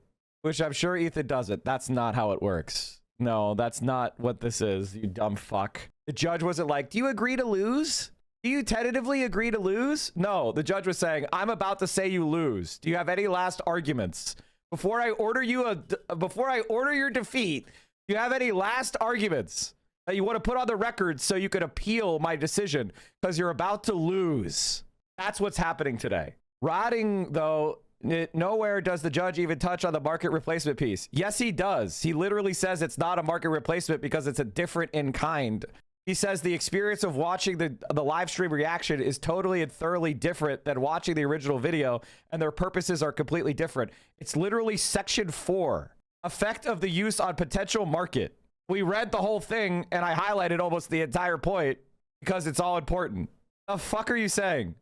which I'm sure Ethan doesn't. That's not how it works. No, that's not what this is, you dumb fuck. The judge wasn't like, do you agree to lose? Do you tentatively agree to lose? No, the judge was saying, I'm about to say you lose. Do you have any last arguments? Before I order your defeat, do you have any last arguments that you want to put on the record so you could appeal my decision? Because you're about to lose. That's what's happening today. Rotting, though, nowhere does the judge even touch on the market replacement piece. Yes, he does. He literally says it's not a market replacement because it's a different in kind. He says the experience of watching the live stream reaction is totally and thoroughly different than watching the original video, and their purposes are completely different. It's literally section 4, effect of the use on potential market. We read the whole thing, and I highlighted almost the entire point because it's all important. The fuck are you saying?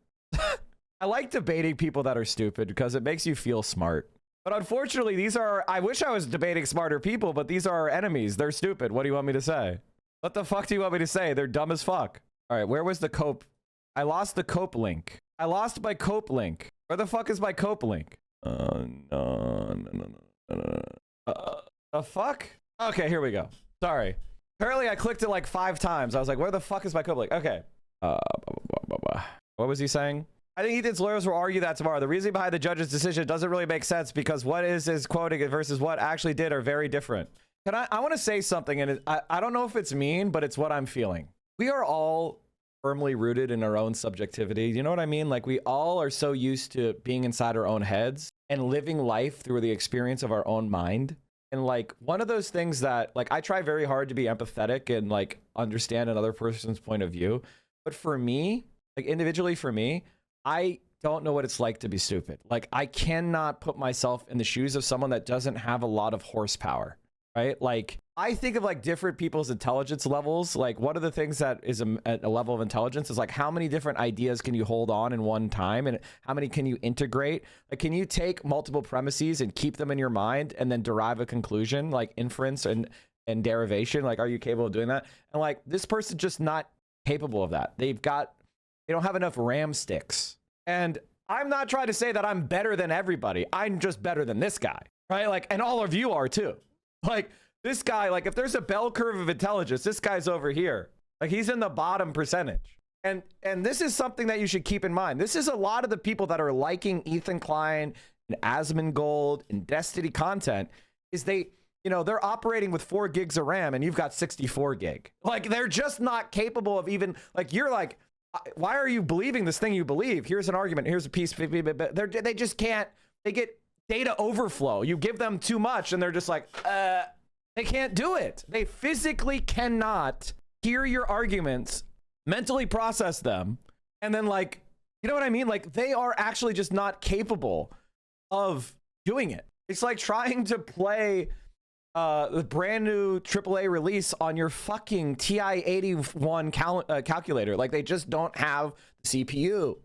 I like debating people that are stupid because it makes you feel smart. But unfortunately, these are, I wish I was debating smarter people, but these are our enemies. They're stupid. What do you want me to say? What the fuck do you want me to say? They're dumb as fuck. All right, where was the cope? I lost the cope link. I lost my cope link. Where the fuck is my cope link? No. The fuck? Okay, here we go. Sorry. Apparently I clicked it like 5 times. I was like, where the fuck is my cope link? Okay. What was he saying? I think Ethan's lawyers will argue that tomorrow. The reason behind the judge's decision doesn't really make sense because what is quoting it versus what actually did are very different. I want to say something, and I don't know if it's mean, but it's what I'm feeling. We are all firmly rooted in our own subjectivity. You know what I mean? Like we all are so used to being inside our own heads and living life through the experience of our own mind. And like one of those things that like I try very hard to be empathetic and like understand another person's point of view. But for me, like individually for me, I don't know what it's like to be stupid. Like I cannot put myself in the shoes of someone that doesn't have a lot of horsepower. Right? Like I think of like different people's intelligence levels. Like one of the things that is at a level of intelligence is like how many different ideas can you hold on in one time and how many can you integrate? Like can you take multiple premises and keep them in your mind and then derive a conclusion like inference and derivation? Like are you capable of doing that? And like this person's just not capable of that. They don't have enough RAM sticks. And I'm not trying to say that I'm better than everybody. I'm just better than this guy. Right? Like and all of you are too. Like this guy, like if there's a bell curve of intelligence, this guy's over here. Like he's in the bottom percentage. And this is something that you should keep in mind. This is a lot of the people that are liking Ethan Klein and Asmongold and Destiny content is they, you know, they're operating with 4 gigs of RAM and you've got 64 gig. Like they're just not capable of even like, you're like, why are you believing this thing you believe? Here's an argument. Here's a piece. They just can't, they get data overflow. You give them too much and they're just like, they can't do it. They physically cannot hear your arguments, mentally process them, and then like, you know what I mean? Like they are actually just not capable of doing it. It's like trying to play the brand new AAA release on your fucking TI-81 calculator. Like, they just don't have the CPU.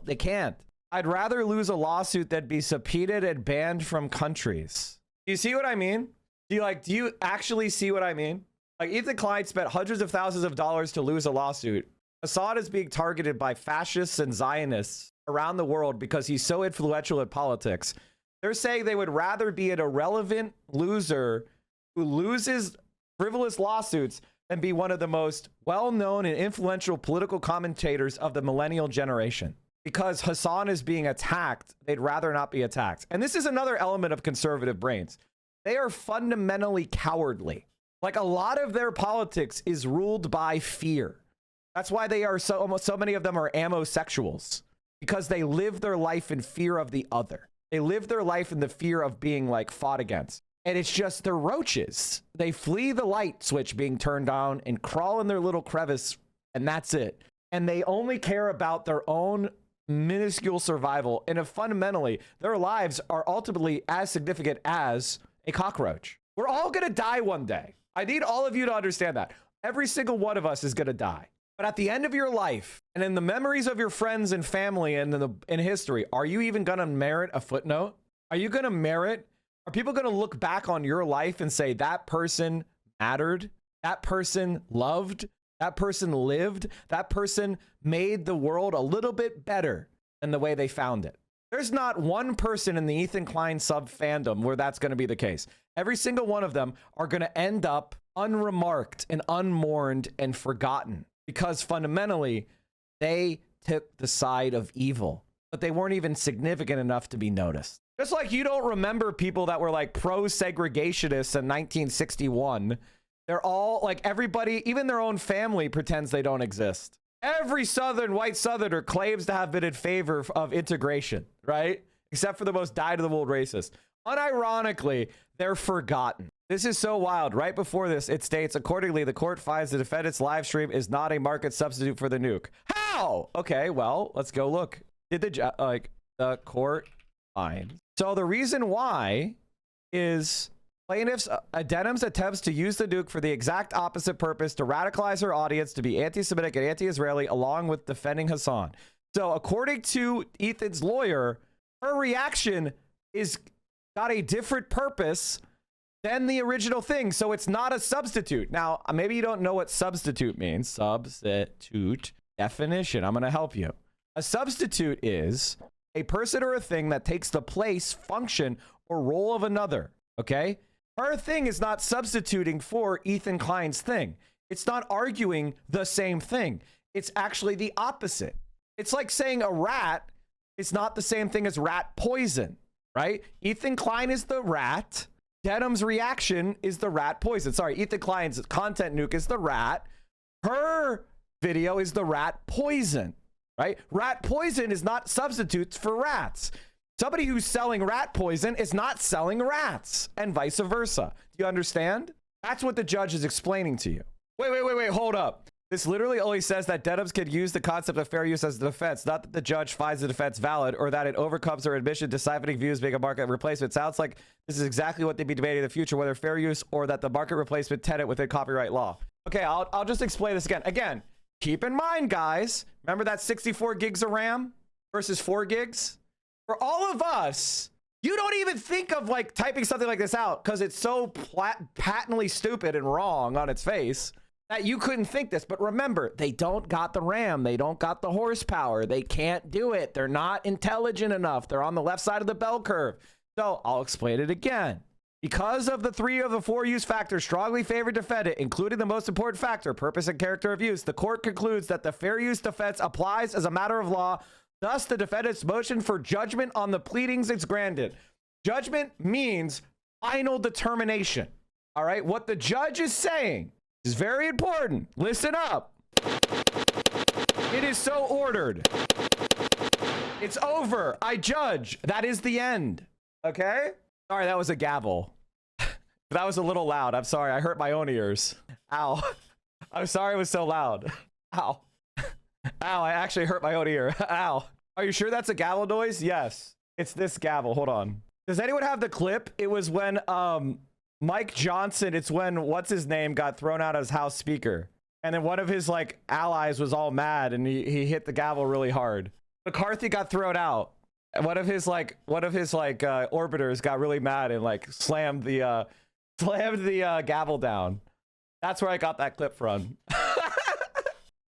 They can't. I'd rather lose a lawsuit than be subpoenaed and banned from countries. Do you see what I mean? Do you actually see what I mean? Like, Ethan Klein spent hundreds of thousands of dollars to lose a lawsuit. Assad is being targeted by fascists and Zionists around the world because he's so influential in politics. They're saying they would rather be an irrelevant loser who loses frivolous lawsuits than be one of the most well-known and influential political commentators of the millennial generation. Because Hassan is being attacked, they'd rather not be attacked. And this is another element of conservative brains. They are fundamentally cowardly. Like, a lot of their politics is ruled by fear. That's why they are so many of them are amosexuals, because they live their life in fear of the other. They live their life in the fear of being like fought against. And it's just they're roaches. They flee the light switch being turned on and crawl in their little crevice, and that's it. And they only care about their own minuscule survival. And if fundamentally their lives are ultimately as significant as a cockroach. We're all going to die one day. I need all of you to understand that. Every single one of us is going to die. But at the end of your life, and in the memories of your friends and family and in history, are you even going to merit a footnote? Are you going to merit? Are people going to look back on your life and say that person mattered? That person loved? That person lived? That person made the world a little bit better than the way they found it? There's not one person in the Ethan Klein sub fandom where that's going to be the case. Every single one of them are going to end up unremarked and unmourned and forgotten because fundamentally they took the side of evil, but they weren't even significant enough to be noticed. Just like you don't remember people that were like pro-segregationists in 1961. They're all like, everybody, even their own family pretends they don't exist. Every white Southerner claims to have been in favor of integration, right? Except for the most dyed-in-the-wool racist. Unironically, they're forgotten. This is so wild. Right before this, it states, accordingly, the court finds the defendant's live stream is not a market substitute for the nuke. How? Okay, well, let's go look. Did the court find? So the reason why is plaintiffs Denims attempts to use the nuke for the exact opposite purpose, to radicalize her audience to be anti-Semitic and anti-Israeli, along with defending Hassan. So according to Ethan's lawyer, her reaction is got a different purpose than the original thing. So it's not a substitute. Now, maybe you don't know what substitute means. Substitute definition. I'm going to help you. A substitute is a person or a thing that takes the place, function, or role of another. Okay? Her thing is not substituting for Ethan Klein's thing. It's not arguing the same thing. It's actually the opposite. It's like saying a rat is not the same thing as rat poison, right? Ethan Klein is the rat. Denim's reaction is the rat poison. Sorry, Ethan Klein's content nuke is the rat. Her video is the rat poison, right? Rat poison is not substitutes for rats. Somebody who's selling rat poison is not selling rats, and vice versa. Do you understand? That's what the judge is explaining to you. Wait, hold up. This literally only says that Denims could use the concept of fair use as a defense, not that the judge finds the defense valid or that it overcomes her admission to siphoning views being a market replacement. Sounds like this is exactly what they'd be debating in the future, whether fair use or that the market replacement tenet within copyright law. Okay, I'll just explain this again. Again, keep in mind, guys, remember that 64 gigs of RAM versus 4 gigs? For all of us, you don't even think of like typing something like this out because it's so patently stupid and wrong on its face that you couldn't think this. But remember, they don't got the RAM. They don't got the horsepower. They can't do it. They're not intelligent enough. They're on the left side of the bell curve. So I'll explain it again. Because of the 3 of the 4 use factors strongly favored defendant, including the most important factor, purpose and character of use, the court concludes that the fair use defense applies as a matter of law. Thus, the defendant's motion for judgment on the pleadings is granted. Judgment means final determination. All right? What the judge is saying is very important. Listen up. It is so ordered. It's over. I judge. That is the end. Okay? Sorry, that was a gavel. That was a little loud. I'm sorry. I hurt my own ears. Ow. I'm sorry it was so loud. Ow. Ow, I actually hurt my own ear. Ow. Are you sure that's a gavel noise? Yes. It's this gavel. Hold on. Does anyone have the clip? It was when Mike Johnson, it's when what's his name got thrown out as House Speaker. And then one of his like allies was all mad and he hit the gavel really hard. McCarthy got thrown out. And one of his orbiters got really mad and like slammed the gavel down. That's where I got that clip from.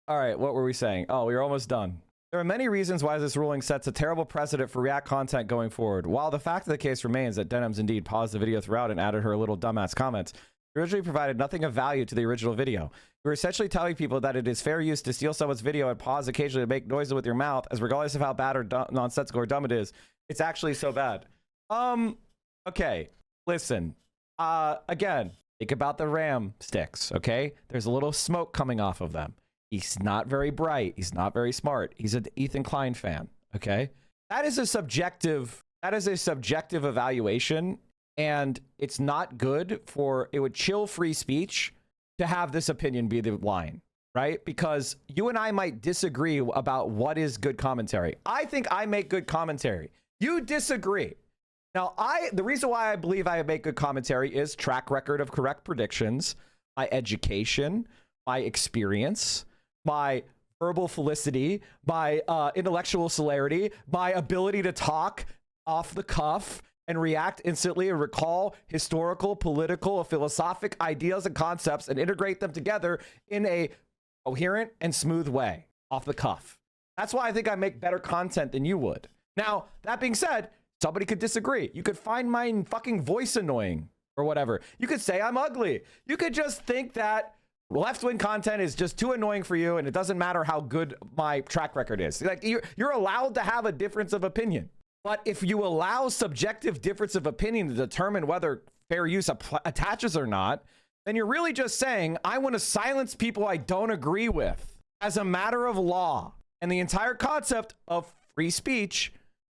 All right, what were we saying? Oh, we were almost done. There are many reasons why this ruling sets a terrible precedent for React content going forward. While the fact of the case remains that Denims indeed paused the video throughout and added her little dumbass comments, she originally provided nothing of value to the original video. We're essentially telling people that it is fair use to steal someone's video and pause occasionally to make noises with your mouth, as regardless of how bad or nonsensical or dumb it is, it's actually so bad. Okay, listen. Again, think about the RAM sticks, okay? There's a little smoke coming off of them. He's not very bright. He's not very smart. He's an Ethan Klein fan, okay? That is a subjective evaluation, and it's not good for, it would chill free speech to have this opinion be the line, right? Because you and I might disagree about what is good commentary. I think I make good commentary. You disagree. Now, the reason why I believe I make good commentary is track record of correct predictions, my education, my experience, my verbal felicity, my intellectual celerity, my ability to talk off the cuff and react instantly and recall historical, political, philosophic ideas and concepts and integrate them together in a coherent and smooth way off the cuff. That's why I think I make better content than you would. Now, that being said, somebody could disagree. You could find my fucking voice annoying or whatever. You could say I'm ugly. You could just think that left-wing content is just too annoying for you and it doesn't matter how good my track record is. Like you're allowed to have a difference of opinion. But if you allow subjective difference of opinion to determine whether fair use attaches or not, then you're really just saying, I want to silence people I don't agree with as a matter of law. And the entire concept of free speech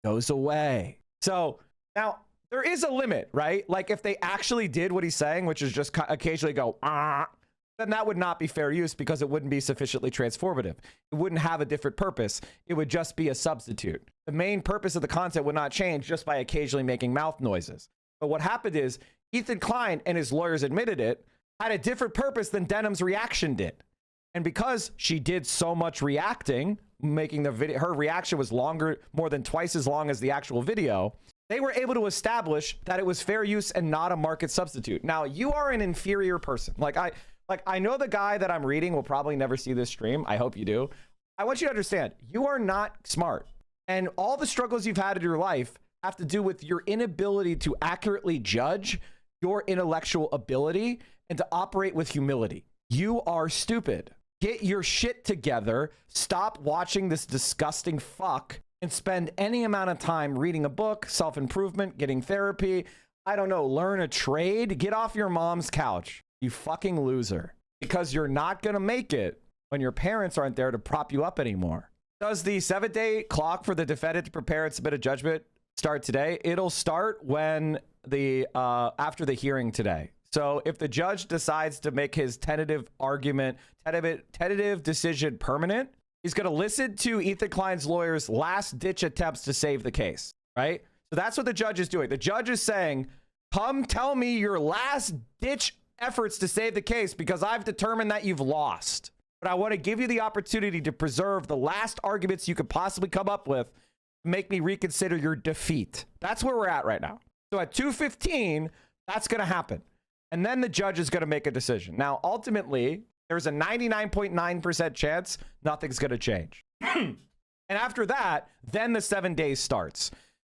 goes away. So now there is a limit, right? Like if they actually did what he's saying, which is just occasionally go, then that would not be fair use because it wouldn't be sufficiently transformative. It wouldn't have a different purpose. It would just be a substitute. The main purpose of the content would not change just by occasionally making mouth noises. But what happened is Ethan Klein, and his lawyers admitted it, had a different purpose than Denims' reaction did. And because she did so much reacting, making the video, her reaction was longer, more than twice as long as the actual video, they were able to establish that it was fair use and not a market substitute. Now, you are an inferior person. I know the guy that I'm reading will probably never see this stream. I hope you do. I want you to understand, you are not smart. And all the struggles you've had in your life have to do with your inability to accurately judge your intellectual ability and to operate with humility. You are stupid. Get your shit together. Stop watching this disgusting fuck and spend any amount of time reading a book, self-improvement, getting therapy. I don't know, learn a trade. Get off your mom's couch. You fucking loser. Because you're not going to make it when your parents aren't there to prop you up anymore. Does the 7-day clock for the defendant to prepare and submit a judgment start today? It'll start when after the hearing today. So if the judge decides to make his tentative decision permanent, he's going to listen to Ethan Klein's lawyers' last-ditch attempts to save the case, right? So that's what the judge is doing. The judge is saying, come tell me your last-ditch efforts to save the case because I've determined that you've lost. But I want to give you the opportunity to preserve the last arguments you could possibly come up with to make me reconsider your defeat. That's where we're at right now. So at 2:15, that's going to happen. And then the judge is going to make a decision. Now, ultimately, there's a 99.9% chance nothing's going to change. And after that, then the 7 days starts.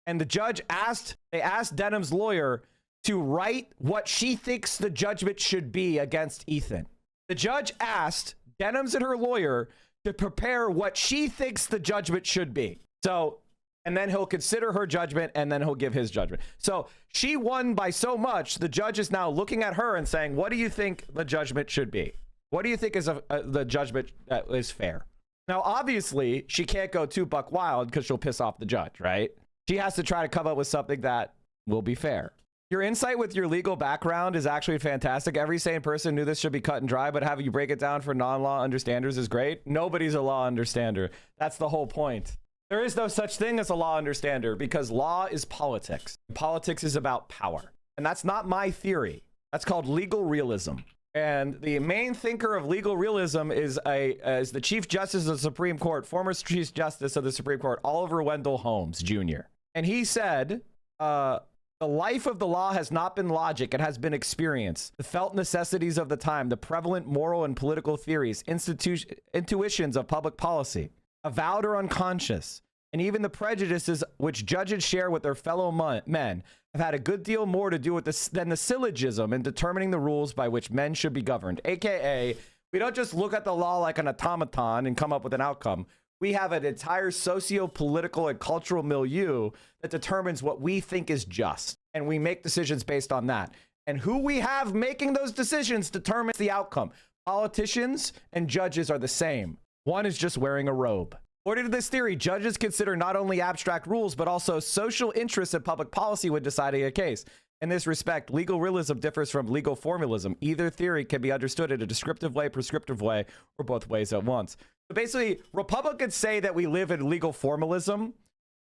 And the judge asked Denims' lawyer to write what she thinks the judgment should be against Ethan. The judge asked Denims and her lawyer to prepare what she thinks the judgment should be. So, and then he'll consider her judgment and then he'll give his judgment. So she won by so much, the judge is now looking at her and saying, what do you think the judgment should be? What do you think is the judgment that is fair? Now, obviously, she can't go too buck wild because she'll piss off the judge, right? She has to try to come up with something that will be fair. Your insight with your legal background is actually fantastic. Every sane person knew this should be cut and dry, but having you break it down for non-law understanders is great. Nobody's a law understander. That's the whole point. There is no such thing as a law understander because law is politics. Politics is about power. And that's not my theory. That's called legal realism. And the main thinker of legal realism is the Chief Justice of the Supreme Court, former Chief Justice of the Supreme Court, Oliver Wendell Holmes Jr. And he said, the life of the law has not been logic, it has been experience. The felt necessities of the time, the prevalent moral and political theories, intuitions of public policy, avowed or unconscious, and even the prejudices which judges share with their fellow men have had a good deal more to do with this than the syllogism in determining the rules by which men should be governed. AKA, we don't just look at the law like an automaton and come up with an outcome. We have an entire socio-political and cultural milieu that determines what we think is just, and we make decisions based on that. And who we have making those decisions determines the outcome. Politicians and judges are the same. One is just wearing a robe. According to this theory, judges consider not only abstract rules, but also social interests and public policy when deciding a case. In this respect, legal realism differs from legal formalism. Either theory can be understood in a descriptive way, prescriptive way, or both ways at once. So basically, Republicans say that we live in legal formalism.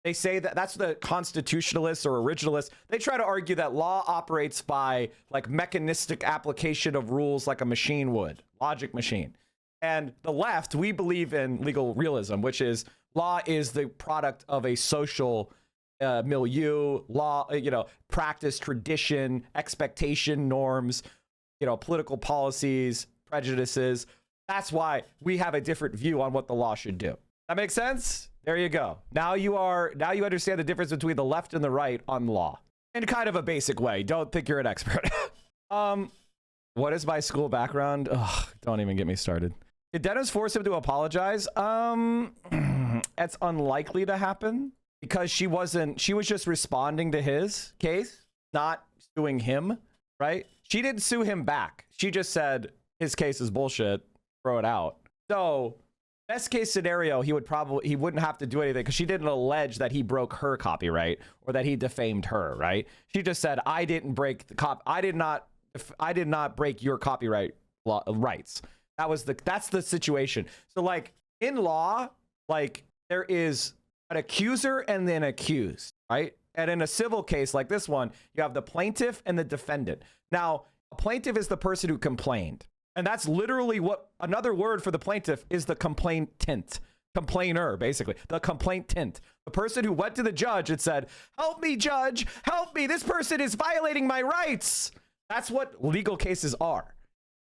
They say that that's the constitutionalists or originalists. They try to argue that law operates by like mechanistic application of rules like a machine would, logic machine. And the left, we believe in legal realism, which is law is the product of a social milieu, law, practice, tradition, expectation, norms, political policies, prejudices. That's why we have a different view on what the law should do. That makes sense? There you go. Now you understand the difference between the left and the right on law in kind of a basic way. Don't think you're an expert. What is my school background? Ugh, don't even get me started. Did Denims force him to apologize? It's unlikely to happen because she was just responding to his case, not suing him, right? She didn't sue him back. She just said his case is bullshit, throw it out. So best case scenario, he wouldn't have to do anything because she didn't allege that he broke her copyright or that he defamed her, right? She just said, I didn't break I did not break your copyright rights. That's the situation. So like in law, like there is an accuser and then accused, right? And in a civil case like this one, you have the plaintiff and the defendant. Now, a plaintiff is the person who complained. And that's literally what another word for the plaintiff is, the complainant, complainer, basically the complainant, the person who went to the judge and said, help me, judge, help me. This person is violating my rights. That's what legal cases are.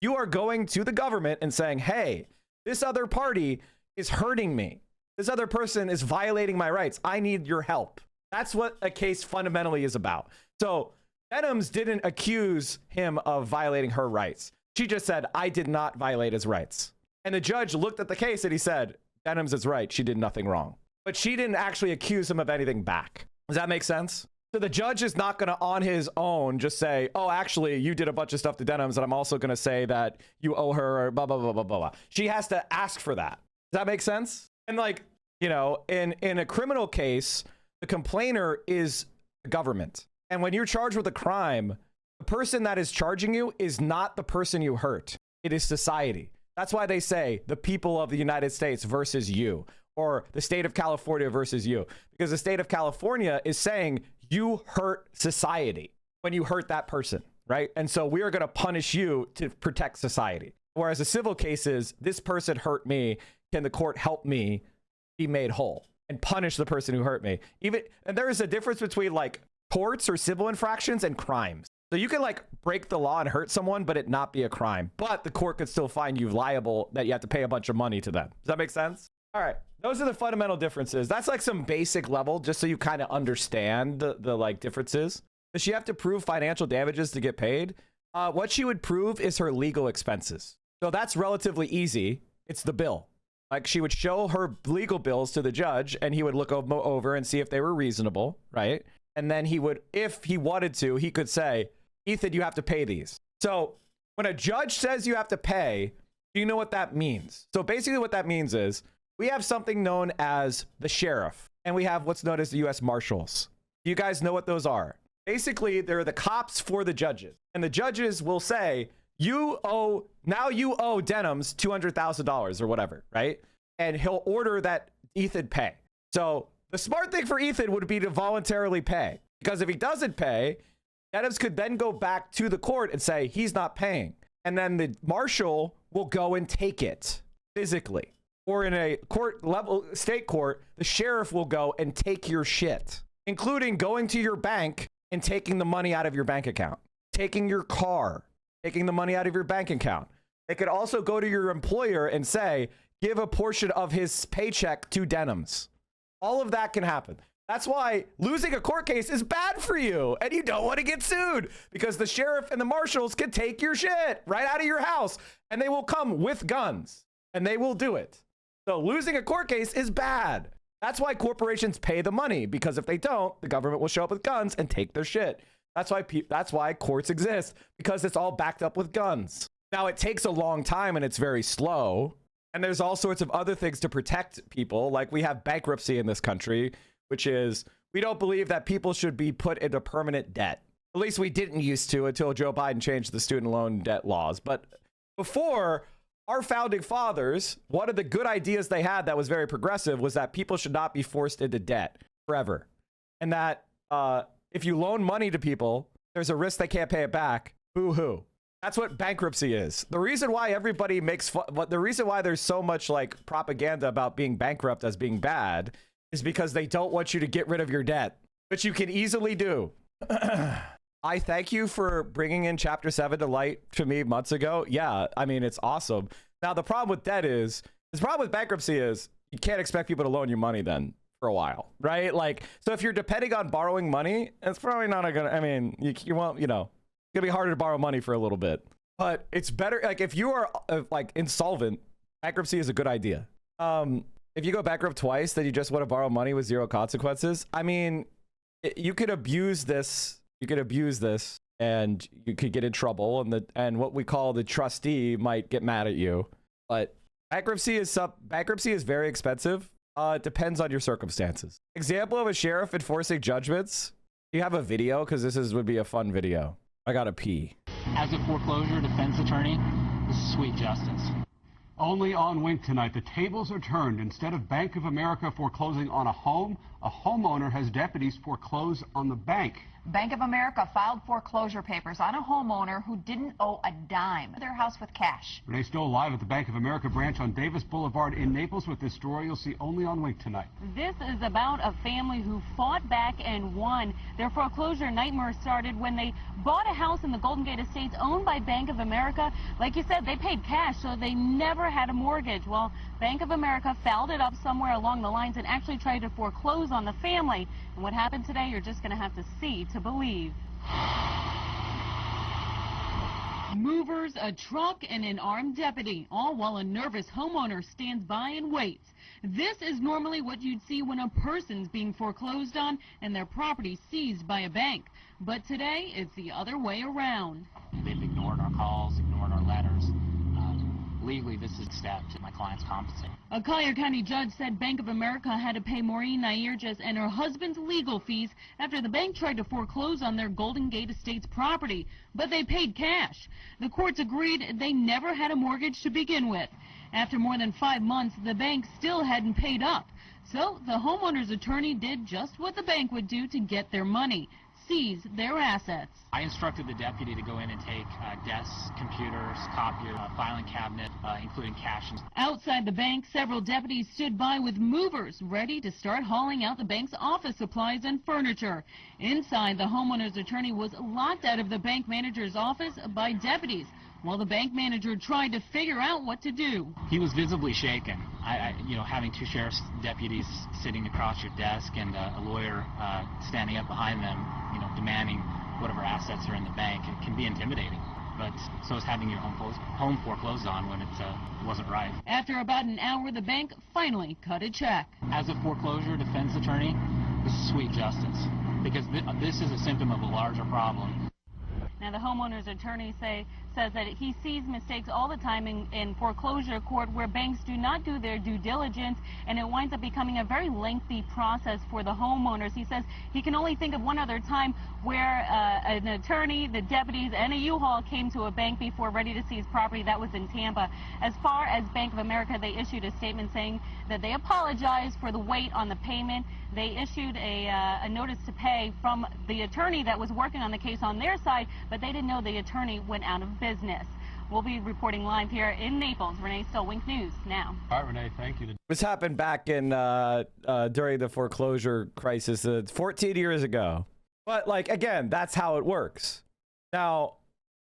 You are going to the government and saying, hey, this other party is hurting me. This other person is violating my rights. I need your help. That's what a case fundamentally is about. So Denims didn't accuse him of violating her rights. She just said, I did not violate his rights. And the judge looked at the case and he said, Denims is right. She did nothing wrong. But she didn't actually accuse him of anything back. Does that make sense? So the judge is not going to, on his own, just say, oh, actually, you did a bunch of stuff to Denims, and I'm also going to say that you owe her, blah, blah, blah, blah, blah, blah. She has to ask for that. Does that make sense? And like, in a criminal case, the complainer is the government. And when you're charged with a crime, the person that is charging you is not the person you hurt. It is society. That's why they say the people of the United States versus you, or the state of California versus you, because the state of California is saying you hurt society when you hurt that person, right? And so we are going to punish you to protect society. Whereas a civil case is, this person hurt me. Can the court help me be made whole and punish the person who hurt me? And there is a difference between like torts or civil infractions and crimes. So you can like break the law and hurt someone, but it not be a crime. But the court could still find you liable that you have to pay a bunch of money to them. Does that make sense? All right. Those are the fundamental differences. That's like some basic level, just so you kind of understand the like differences. Does she have to prove financial damages to get paid? What she would prove is her legal expenses. So that's relatively easy. It's the bill. Like she would show her legal bills to the judge and he would look over and see if they were reasonable, right? And then he would, if he wanted to, he could say, Ethan, you have to pay these. So when a judge says you have to pay, do you know what that means? So basically what that means is we have something known as the sheriff and we have what's known as the U.S. Marshals. You guys know what those are. Basically, they're the cops for the judges. And the judges will say, you owe Denims $200,000 or whatever, right? And he'll order that Ethan pay. So the smart thing for Ethan would be to voluntarily pay, because if he doesn't pay, Denims could then go back to the court and say he's not paying. And then the marshal will go and take it physically. Or in a court level, state court, the sheriff will go and take your shit, including going to your bank and taking the money out of your bank account, taking your car, taking the money out of your bank account. They could also go to your employer and say, give a portion of his paycheck to Denims. All of that can happen. That's why losing a court case is bad for you, and you don't want to get sued, because the sheriff and the marshals can take your shit right out of your house, and they will come with guns, and they will do it. So losing a court case is bad. That's why corporations pay the money, because if they don't, the government will show up with guns and take their shit. That's why courts exist, because it's all backed up with guns. Now, it takes a long time and it's very slow, and there's all sorts of other things to protect people. Like, we have bankruptcy in this country, which is, we don't believe that people should be put into permanent debt. At least we didn't used to until Joe Biden changed the student loan debt laws. But before, our founding fathers, one of the good ideas they had that was very progressive was that people should not be forced into debt forever. And that if you loan money to people, there's a risk they can't pay it back. Boo-hoo. That's what bankruptcy is. The reason why everybody makes fun, the reason why there's so much like propaganda about being bankrupt as being bad is because they don't want you to get rid of your debt, which you can easily do. I thank you for bringing in Chapter 7 to light to me months ago. Yeah, I mean, it's awesome. Now, the problem with debt is, the problem with bankruptcy is you can't expect people to loan you money then for a while, right? Like, so if you're depending on borrowing money, it's probably not gonna, I mean, you won't, you know, it's gonna be harder to borrow money for a little bit. But it's better, like, if you are like insolvent, bankruptcy is a good idea. If you go bankrupt twice, then you just want to borrow money with zero consequences. I mean, you could abuse this. You could abuse this, and you could get in trouble, and what we call the trustee might get mad at you. But bankruptcy is very expensive. It depends on your circumstances. Example of a sheriff enforcing judgments. Do you have a video? Because would be a fun video. I gotta pee. As a foreclosure defense attorney, this is sweet justice. Only on Wink tonight, the tables are turned. Instead of Bank of America foreclosing on a home, a homeowner has deputies foreclose on the bank. Bank of America filed foreclosure papers on a homeowner who didn't owe a dime their house with cash. Renee Stoll live at the Bank of America branch on Davis Boulevard in Naples with this story you'll see only on Wink tonight. This is about a family who fought back and won. Their foreclosure nightmare started when they bought a house in the Golden Gate Estates owned by Bank of America. Like you said, they paid cash, so they never had a mortgage. Well, Bank of America fouled it up somewhere along the lines and actually tried to foreclose on the family. And what happened today, you're just going to have to see to believe. Movers, a truck, and an armed deputy, all while a nervous homeowner stands by and waits. This is normally what you'd see when a person's being foreclosed on and their property seized by a bank. But today, it's the other way around. They've ignored our calls, ignored our letters. Legally, this is a step to my client's compensation. A Collier County judge said Bank of America had to pay Maureen Nairges and her husband's legal fees after the bank tried to foreclose on their Golden Gate Estates property, but they paid cash. The courts agreed they never had a mortgage to begin with. After more than 5 months, the bank still hadn't paid up. So the homeowner's attorney did just what the bank would do to get their money: seize their assets. I instructed the deputy to go in and take desks, computers, copier, filing cabinet, including cash. Outside the bank, several deputies stood by with movers ready to start hauling out the bank's office supplies and furniture. Inside, the homeowner's attorney was locked out of the bank manager's office by deputies, while the bank manager tried to figure out what to do. He was visibly shaken. Having two sheriff's deputies sitting across your desk and a lawyer standing up behind them, demanding whatever assets are in the bank, it can be intimidating. But so is having your home foreclosed on when it wasn't right. After about an hour, the bank finally cut a check. As a foreclosure defense attorney, this is sweet justice, because this is a symptom of a larger problem. Now, the homeowner's attorney says says that he sees mistakes all the time in foreclosure court where banks do not do their due diligence, and it winds up becoming a very lengthy process for the homeowners. He says he can only think of one other time where an attorney, the deputies, and a U-Haul came to a bank before ready to seize property. That was in Tampa. As far as Bank of America, they issued a statement saying that they apologize for the wait on the payment. They issued a notice to pay from the attorney that was working on the case on their side, but they didn't know the attorney went out of business. We'll be reporting live here in Naples. Renee Stillwink News now. All right, Renee, thank you. This happened back in during the foreclosure crisis 14 years ago. But like, again, that's how it works. Now,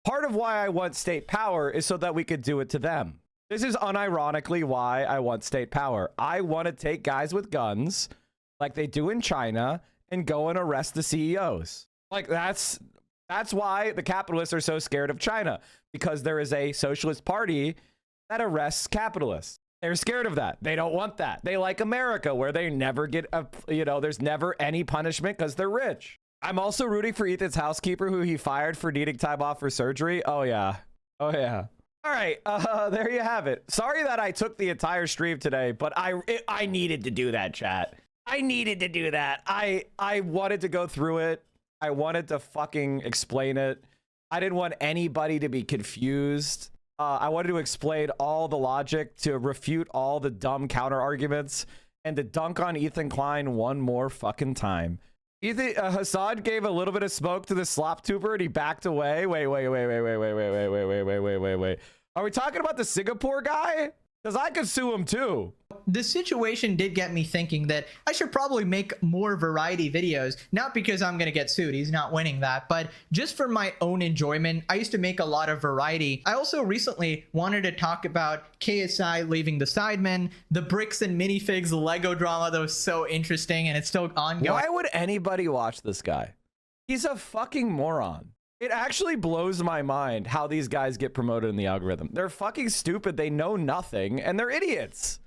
part of why I want state power is so that we could do it to them. This is unironically why I want state power. I want to take guys with guns like they do in China and go and arrest the CEOs. Like that's why the capitalists are so scared of China, because there is a socialist party that arrests capitalists. They're scared of that. They don't want that. They like America, where they never get there's never any punishment because they're rich. I'm also rooting for Ethan's housekeeper, who he fired for needing time off for surgery. Oh yeah. All right, there you have it. Sorry that I took the entire stream today, but I needed to do that, chat. I needed to do that. I wanted to go through it. I wanted to fucking explain it. I didn't want anybody to be confused. I wanted to explain all the logic, to refute all the dumb counter arguments, and to dunk on Ethan Klein one more fucking time. Hassan gave a little bit of smoke to the slop tuber and he backed away. Wait. Are we talking about the Singapore guy? Because I could sue him too. The situation did get me thinking that I should probably make more variety videos, not because I'm going to get sued, he's not winning that, but just for my own enjoyment. I used to make a lot of variety. I also recently wanted to talk about KSI leaving the Sidemen, the bricks and minifigs Lego drama that was so interesting and it's still ongoing. Why would anybody watch this guy? He's a fucking moron. It actually blows my mind how these guys get promoted in the algorithm. They're fucking stupid, they know nothing, and they're idiots.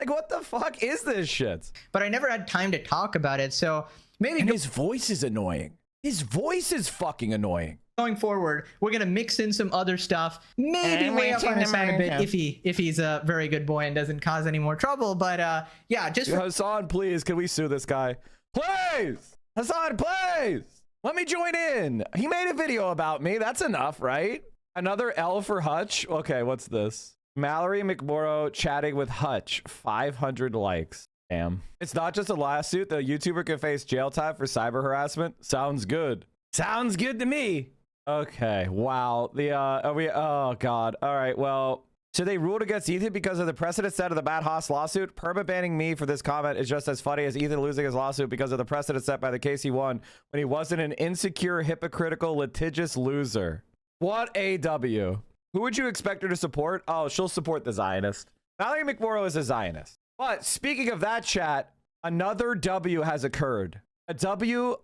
Like, what the fuck is this shit? But I never had time to talk about it, so maybe... And his voice is annoying. His voice is fucking annoying. Going forward, we're going to mix in some other stuff. Maybe lay up on his side a bit if he's a very good boy and doesn't cause any more trouble. But yeah, just... Hassan, please, can we sue this guy? Please! Hassan, please! Let me join in. He made a video about me. That's enough, right? Another L for Hutch. Okay, what's this? Mallory McMorrow chatting with Hutch. 500 likes. Damn. It's not just a lawsuit. The YouTuber can face jail time for cyber harassment. Sounds good. Sounds good to me. Okay. Wow. Oh God. All right. Well, so they ruled against Ethan because of the precedent set of the Matt Haas lawsuit. Perma banning me for this comment is just as funny as Ethan losing his lawsuit because of the precedent set by the case he won when he wasn't an insecure, hypocritical, litigious loser. What a W. Who would you expect her to support? Oh, she'll support the Zionist. Mallory McMorrow is a Zionist. But speaking of that, chat, another W has occurred. A W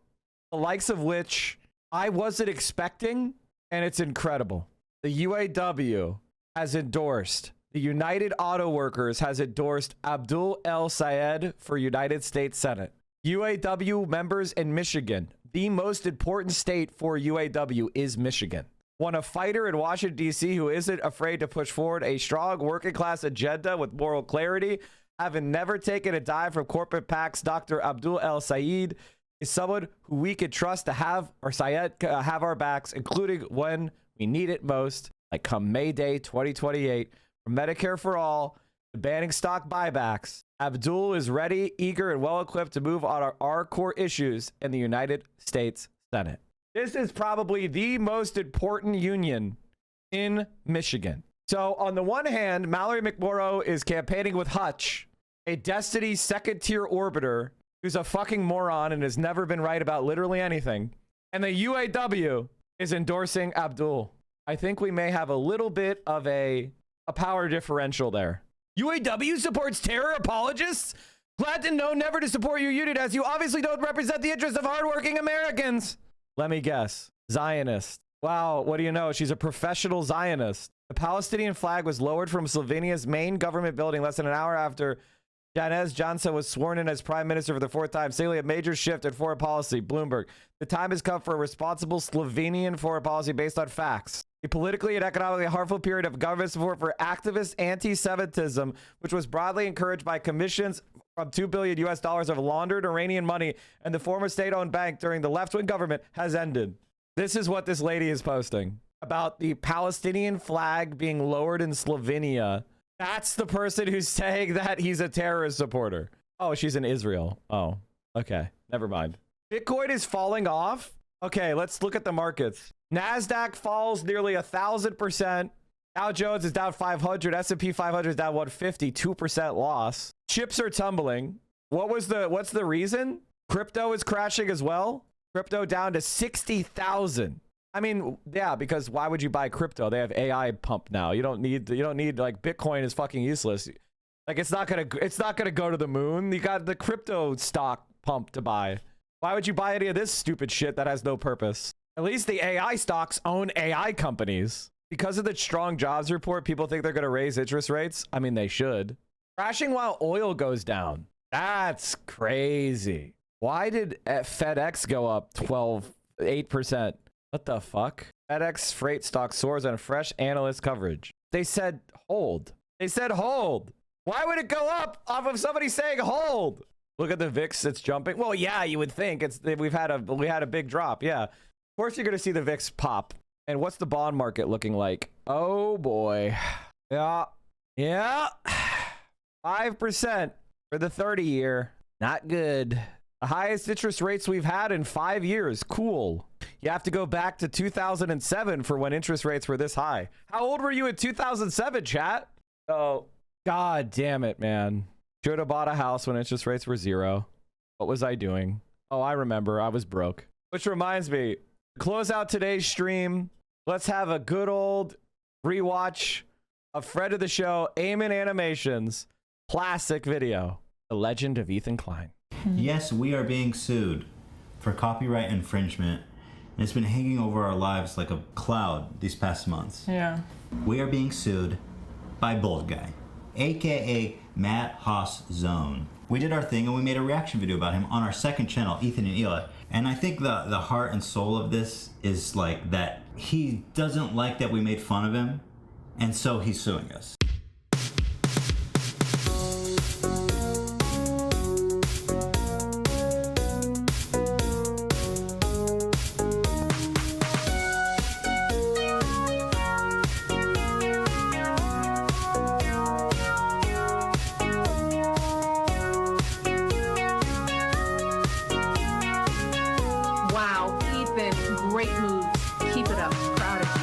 the likes of which I wasn't expecting, and it's incredible. The UAW has endorsed, the United Auto Workers has endorsed Abdul El Sayed for United States Senate. UAW members in Michigan, the most important state for UAW is Michigan. Want a fighter in Washington, D.C. who isn't afraid to push forward a strong working class agenda with moral clarity, having never taken a dime from corporate PACs. Dr. Abdul El Sayed is someone who we could trust to have have our backs, including when we need it most. Like come May Day 2028, from Medicare for all to banning stock buybacks, Abdul is ready, eager, and well-equipped to move on our core issues in the United States Senate. This is probably the most important union in Michigan. So on the one hand, Mallory McMorrow is campaigning with Hutch, a Destiny second-tier orbiter who's a fucking moron and has never been right about literally anything. And the UAW is endorsing Abdul. I think we may have a little bit of a power differential there. UAW supports terror apologists? Glad to know never to support your union, as you obviously don't represent the interests of hardworking Americans. Let me guess. Zionist. Wow, what do you know? She's a professional Zionist. The Palestinian flag was lowered from Slovenia's main government building less than an hour after Janez Janša was sworn in as prime minister for the fourth time, signaling a major shift in foreign policy. Bloomberg. The time has come for a responsible Slovenian foreign policy based on facts. A politically and economically harmful period of government support for activist anti-Semitism, which was broadly encouraged by commissions from $2 billion of laundered Iranian money and the former state-owned bank during the left-wing government, has ended. This is what this lady is posting about the Palestinian flag being lowered in Slovenia. That's the person who's saying that he's a terrorist supporter. Oh, she's in Israel. Oh, okay. Never mind. Bitcoin is falling off. Okay, let's look at the markets. NASDAQ falls nearly 1,000%. Dow Jones is down 500. S&P 500 is down 150. 2% loss. Chips are tumbling. What's the reason? Crypto is crashing as well. Crypto down to 60,000. I mean, yeah, because why would you buy crypto? They have AI pump now. You don't need like Bitcoin is fucking useless. Like it's not gonna go to the moon. You got the crypto stock pump to buy. Why would you buy any of this stupid shit that has no purpose? At least the AI stocks own AI companies. Because of the strong jobs report, people think they're going to raise interest rates. I mean, they should. Crashing while oil goes down. That's crazy. Why did FedEx go up 8%? What the fuck? FedEx freight stock soars on fresh analyst coverage. They said hold. They said hold. Why would it go up off of somebody saying hold? Look at the VIX, it's jumping. Well, yeah, you would think we had a big drop. Yeah, of course you're gonna see the VIX pop. And what's the bond market looking like? Oh boy, yeah, 5% for the 30-year. Not good. The highest interest rates we've had in 5 years. Cool. You have to go back to 2007 for when interest rates were this high. How old were you in 2007, chat? Oh, god damn it, man. Should have bought a house when interest rates were 0. What was I doing? Oh, I remember. I was broke. Which reminds me, close out today's stream. Let's have a good old rewatch of friend of the show, Eamon Animations, classic video, The Legend of Ethan Klein. Yes, we are being sued for copyright infringement. And it's been hanging over our lives like a cloud these past months. Yeah. We are being sued by Bold Guy, aka Matt Haas Zone. We did our thing and we made a reaction video about him on our second channel, Ethan and Eli. And I think the heart and soul of this is like that he doesn't like that we made fun of him, and so he's suing us. Wow, Ethan, great move. Keep it up. Proud of you.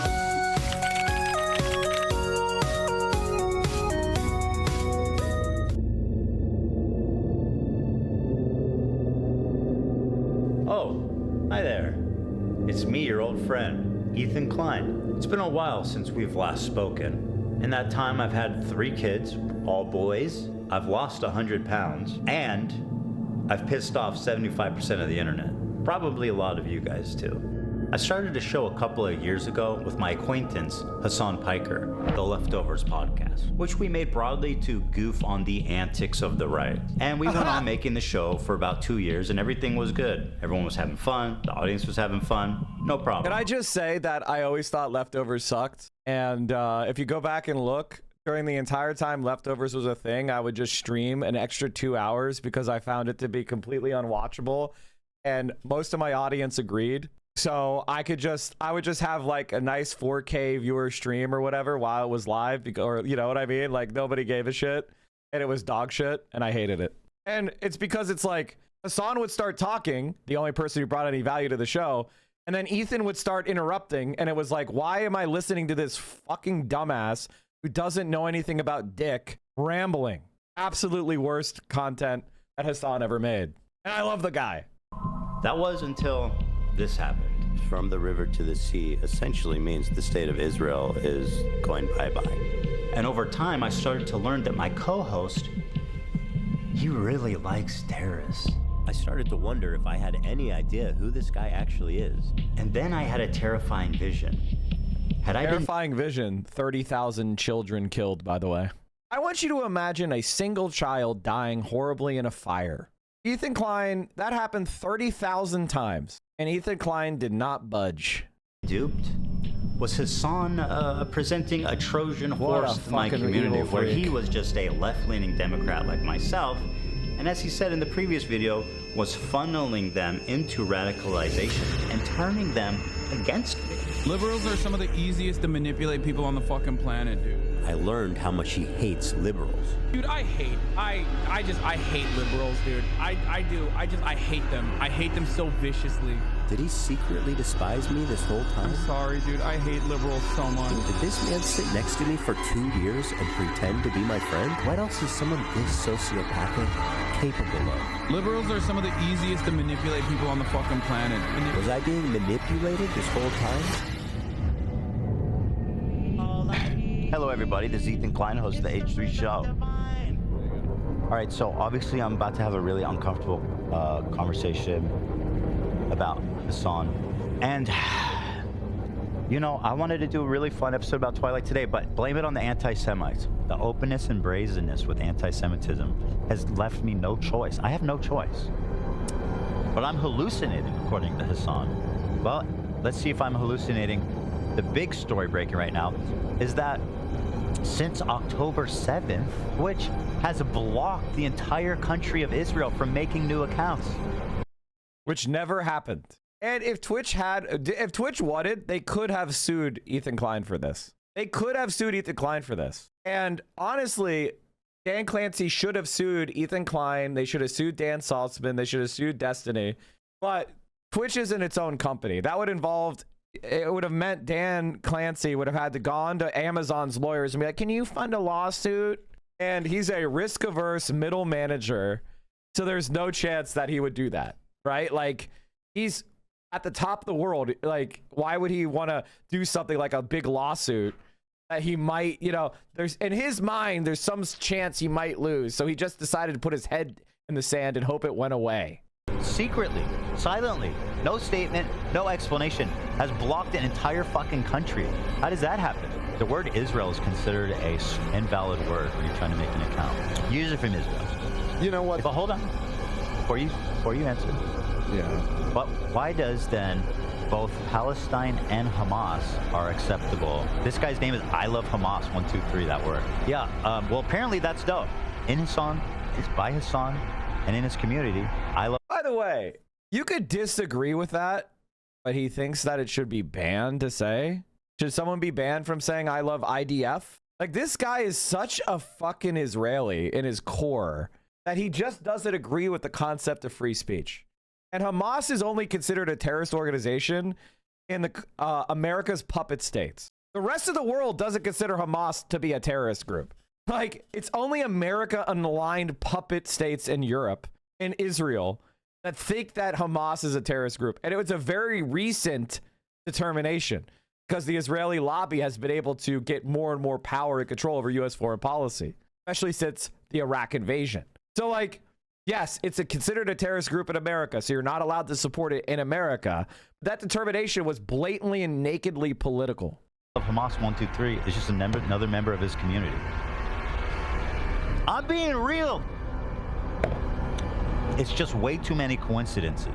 Oh, hi there. It's me, your old friend, Ethan Klein. It's been a while since we've last spoken. In that time, I've had 3 kids, all boys. I've lost 100 pounds, and I've pissed off 75% of the internet. Probably a lot of you guys too. I started a show a couple of years ago with my acquaintance, Hassan Piker, the Leftovers podcast, which we made broadly to goof on the antics of the right. And we went on making the show for about 2 years and everything was good. Everyone was having fun. The audience was having fun. No problem. Can I just say that I always thought Leftovers sucked? And if you go back and look, during the entire time Leftovers was a thing, I would just stream an extra 2 hours because I found it to be completely unwatchable. And most of my audience agreed. So I would just have like a nice 4K viewer stream or whatever while it was live, or you know what I mean? Like nobody gave a shit and it was dog shit and I hated it. And it's because it's like Hassan would start talking, the only person who brought any value to the show, and then Ethan would start interrupting and it was like, why am I listening to this fucking dumbass who doesn't know anything about dick rambling? Absolutely worst content that Hassan ever made. And I love the guy. That was until this happened. From the river to the sea essentially means the state of Israel is going bye-bye. And over time, I started to learn that my co-host, he really likes terrorists. I started to wonder if I had any idea who this guy actually is. And then I had a terrifying vision. Terrifying vision. 30,000 children killed, by the way. I want you to imagine a single child dying horribly in a fire. Ethan Klein, that happened 30,000 times, and Ethan Klein did not budge. Duped was Hassan presenting a Trojan What horse a to my fucking community, evil where freak. he was just a left-leaning Democrat like myself, and as he said in the previous video, was funneling them into radicalization and turning them against me. Liberals are some of the easiest to manipulate people on the fucking planet, dude. I learned how much he hates liberals. Dude, I hate liberals, dude. I hate them. I hate them so viciously. Did he secretly despise me this whole time? I'm sorry, dude. I hate liberals so much. Did this man sit next to me for 2 years and pretend to be my friend? What else is someone this sociopathic capable of? Liberals are some of the easiest to manipulate people on the fucking planet. Was I being manipulated this whole time? Hello everybody, this is Ethan Klein, host of the H3 Show. Alright, so obviously I'm about to have a really uncomfortable conversation about Hassan. And, you know, I wanted to do a really fun episode about Twilight today, but blame it on the anti-Semites. The openness and brazenness with anti-Semitism has left me no choice. I have no choice. But I'm hallucinating, according to Hassan. Well, let's see if I'm hallucinating. The big story breaking right now is that since October 7th, Twitch has blocked the entire country of Israel from making new accounts. Which never happened. And if Twitch wanted, they could have sued Ethan Klein for this. They could have sued Ethan Klein for this. And honestly, Dan Clancy should have sued Ethan Klein. They should have sued Dan Saltzman. They should have sued Destiny. But Twitch isn't its own company. That would involve... It would have meant Dan Clancy would have had to gone to Amazon's lawyers and be like, can you fund a lawsuit? And he's a risk-averse middle manager. So there's no chance that he would do that, right? Like, he's at the top of the world. Like, why would he want to do something like a big lawsuit that he might, you know, there's in his mind, there's some chance he might lose. So he just decided to put his head in the sand and hope it went away. Secretly, silently, no statement, no explanation, has blocked an entire fucking country. How does that happen? The word Israel is considered a invalid word when you're trying to make an account. User from Israel. You know what? But hold on, before you answer. Yeah. But why does then both Palestine and Hamas are acceptable? This guy's name is I Love Hamas 123. That word. Yeah. Well, apparently that's dope. In Hassan, it's by Hassan, and in his community, I love. By the way, you could disagree with that, but he thinks that it should be banned to say. Should someone be banned from saying I love IDF? Like, this guy is such a fucking Israeli in his core that he just doesn't agree with the concept of free speech. And Hamas is only considered a terrorist organization in the America's puppet states. The rest of the world doesn't consider Hamas to be a terrorist group. Like, it's only America-aligned puppet states in Europe and Israel that think that Hamas is a terrorist group. And it was a very recent determination because the Israeli lobby has been able to get more and more power and control over U.S. foreign policy, especially since the Iraq invasion. So, like, yes, it's considered a terrorist group in America, so you're not allowed to support it in America. That determination was blatantly and nakedly political. Hamas 123 is just another member of his community. I'm being real. It's just way too many coincidences.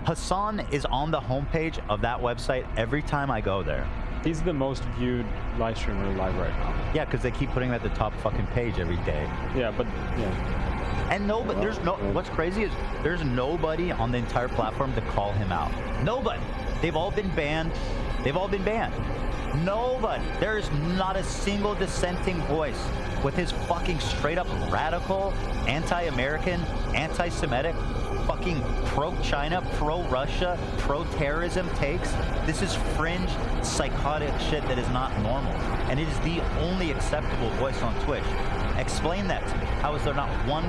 Hassan is on the homepage of that website every time I go there. He's the most viewed live streamer live right now. Yeah, because they keep putting him at the top fucking page every day. Yeah, but yeah. And nobody, there's no, what's crazy is there's nobody on the entire platform to call him out. Nobody. They've all been banned. They've all been banned. Nobody. There is not a single dissenting voice with his fucking straight up radical, anti-American, anti-Semitic, fucking pro-China, pro-Russia, pro-terrorism takes. This is fringe, psychotic shit that is not normal. And it is the only acceptable voice on Twitch. Explain that to me. How is there not one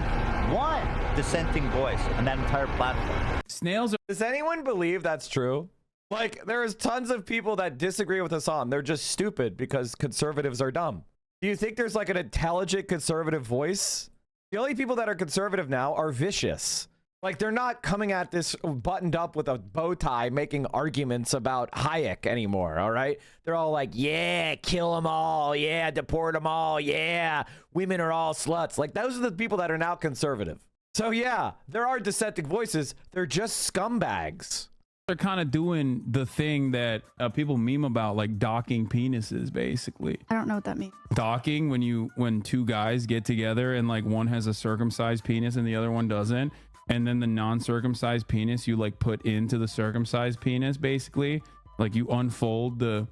dissenting voice on that entire platform? Snails. Does anyone believe that's true? Like, there's tons of people that disagree with Hassan. They're just stupid because conservatives are dumb. Do you think there's like an intelligent conservative voice? The only people that are conservative now are vicious. Like, they're not coming at this buttoned up with a bow tie making arguments about Hayek anymore, all right? They're all like, yeah, kill them all. Yeah, deport them all. Yeah, women are all sluts. Like, those are the people that are now conservative. So yeah, there are dissenting voices. They're just scumbags. They're kind of doing the thing that people meme about, like docking penises, basically. I don't know what that means. Docking, when two guys get together and like one has a circumcised penis and the other one doesn't, and then the non-circumcised penis you like put into the circumcised penis, basically. Like you unfold the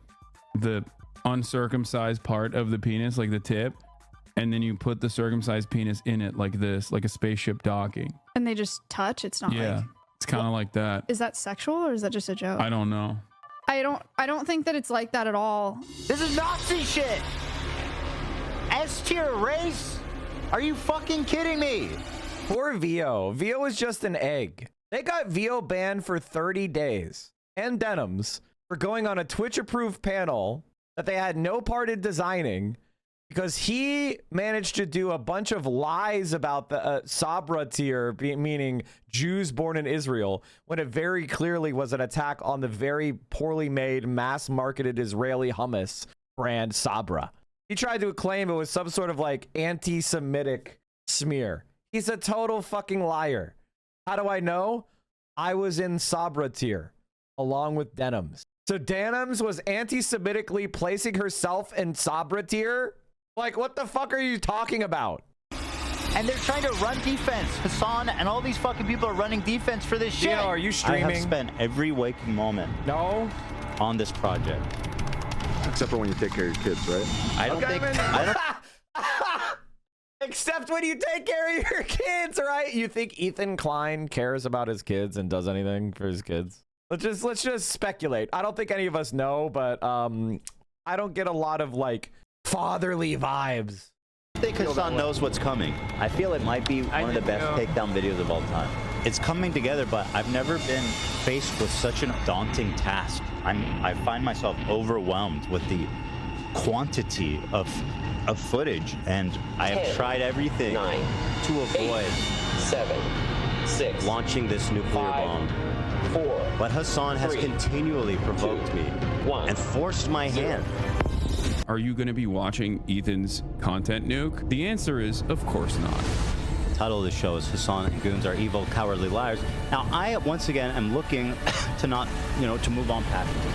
uncircumcised part of the penis, like the tip, and then you put the circumcised penis in it like this, like a spaceship docking. And they just touch. It's not like. It's kind of like that. Is that sexual or is that just a joke? I don't know. I don't think that it's like that at all. This is Nazi shit. S-tier race? Are you fucking kidding me? Poor Vio. Vio is just an egg. They got Vio banned for 30 days. And Denims for going on a Twitch-approved panel that they had no part in designing because he managed to do a bunch of lies about the Sabra tier, meaning Jews born in Israel, when it very clearly was an attack on the very poorly made, mass-marketed Israeli hummus brand Sabra. He tried to claim it was some sort of like anti-Semitic smear. He's a total fucking liar. How do I know? I was in Sabra tier along with Denims. So Denims was anti-Semitically placing herself in Sabra tier? Like, what the fuck are you talking about? And they're trying to run defense. Hassan and all these fucking people are running defense for this shit. Are you streaming? I have spent every waking moment on this project. Except for when you take care of your kids, right? I don't think... Except when you take care of your kids, right? You think Ethan Klein cares about his kids and does anything for his kids? Let's just speculate. I don't think any of us know, but I don't get a lot of like fatherly vibes. I think Hassan knows what's coming. I feel it might be one of the best takedown videos of all time. It's coming together, but I've never been faced with such a daunting task. I find myself overwhelmed with the quantity of footage, and I have tried everything to avoid 7, 6, launching this nuclear bomb. 4. But Hassan has continually provoked me and forced my hand. Are you going to be watching Ethan's content nuke? The answer is, of course not. The title of the show is Hassan and Goons Are Evil, Cowardly Liars. Now, I, once again, am looking to not, to move on past it.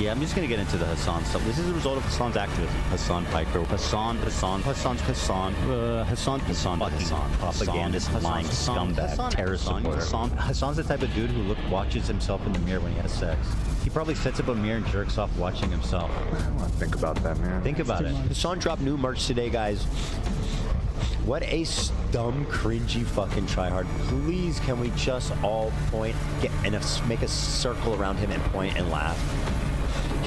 Yeah, I'm just going to get into the Hassan stuff. This is the result of Hassan's activism. Hassan Piker. Hassan, propagandist, lying scumbag, terrorist supporter. Hassan's the type of dude who watches himself in the mirror when he has sex. He probably sets up a mirror and jerks off watching himself. I want to think about that, man. Think about it. Hassan dropped new merch today, guys. What a dumb, cringy fucking tryhard. Please, can we just all point, make a circle around him and point and laugh?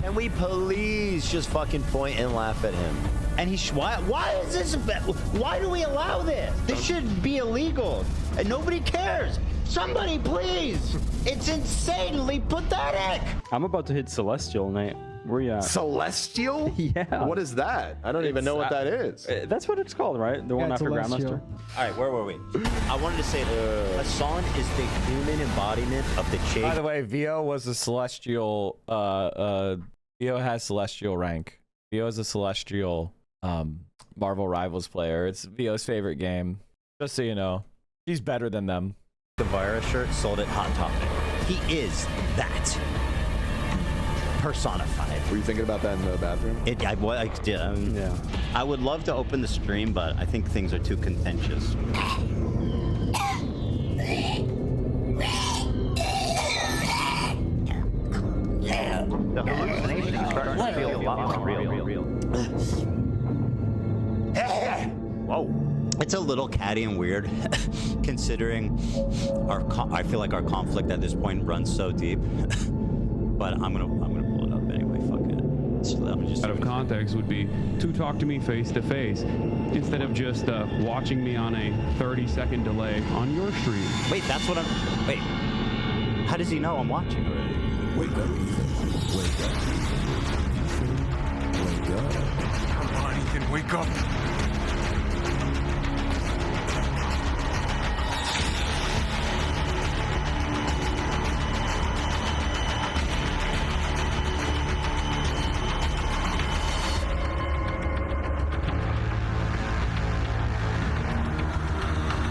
Can we please just fucking point and laugh at him? And why is this? Why do we allow this? This should be illegal, and nobody cares. Somebody, please! It's insanely pathetic. I'm about to hit Celestial, Nate. Where you at? Celestial? Yeah. What is that? I don't even know what that is. That's what it's called, right? The one after Grandmaster. All right, where were we? I wanted to say Hassan is the human embodiment of the Che. By the way, Vio was a celestial. Vio has celestial rank. Vio is a celestial Marvel Rivals player. It's Vio's favorite game. Just so you know, he's better than them. The virus shirt sold at Hot Topic. He is that personified. Were you thinking about that in the bathroom? Yeah. I would love to open the stream, but I think things are too contentious. The hallucination is starting to feel a lot more real. Whoa. It's a little catty and weird, considering I feel like our conflict at this point runs so deep. But I'm gonna pull it up anyway. Fuck it. Out of context would be to talk to me face to face instead of just watching me on a 30-second delay on your stream. Wait, that's what I'm. Wait. How does he know I'm watching already? Wake up, Ethan. Wake up. Wake up. Come on, Ethan, wake up.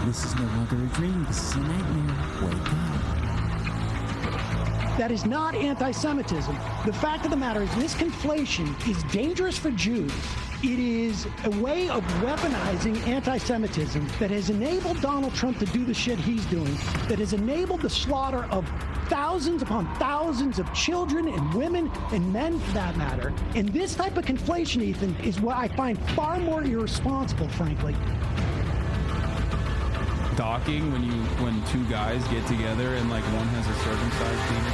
This is no longer a dream. This is a nightmare. Wake up. That is not anti-Semitism. The fact of the matter is this conflation is dangerous for Jews. It is a way of weaponizing anti-Semitism that has enabled Donald Trump to do the shit he's doing, that has enabled the slaughter of thousands upon thousands of children and women and men, for that matter. And this type of conflation, Ethan, is what I find far more irresponsible, frankly. Docking when two guys get together and like one has a circumcised penis.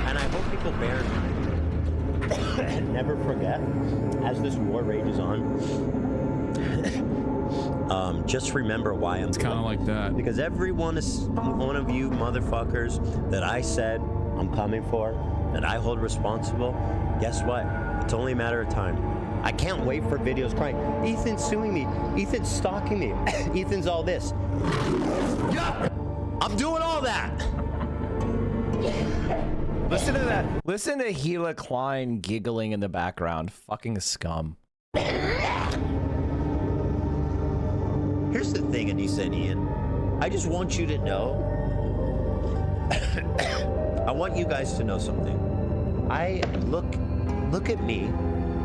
And I hope people bear in mind. Never forget, as this war rages on, just remember why I'm. It's kind of like that. Because every one of you motherfuckers that I said I'm coming for, that I hold responsible, guess what? It's only a matter of time. I can't wait for videos crying, Ethan's suing me, Ethan's stalking me, Ethan's all this. Yeah, I'm doing all that. Listen to that. Listen to Gila Klein giggling in the background. Fucking scum. Here's the thing, Anissa and Ian. I just want you to know. I want you guys to know something. Look at me.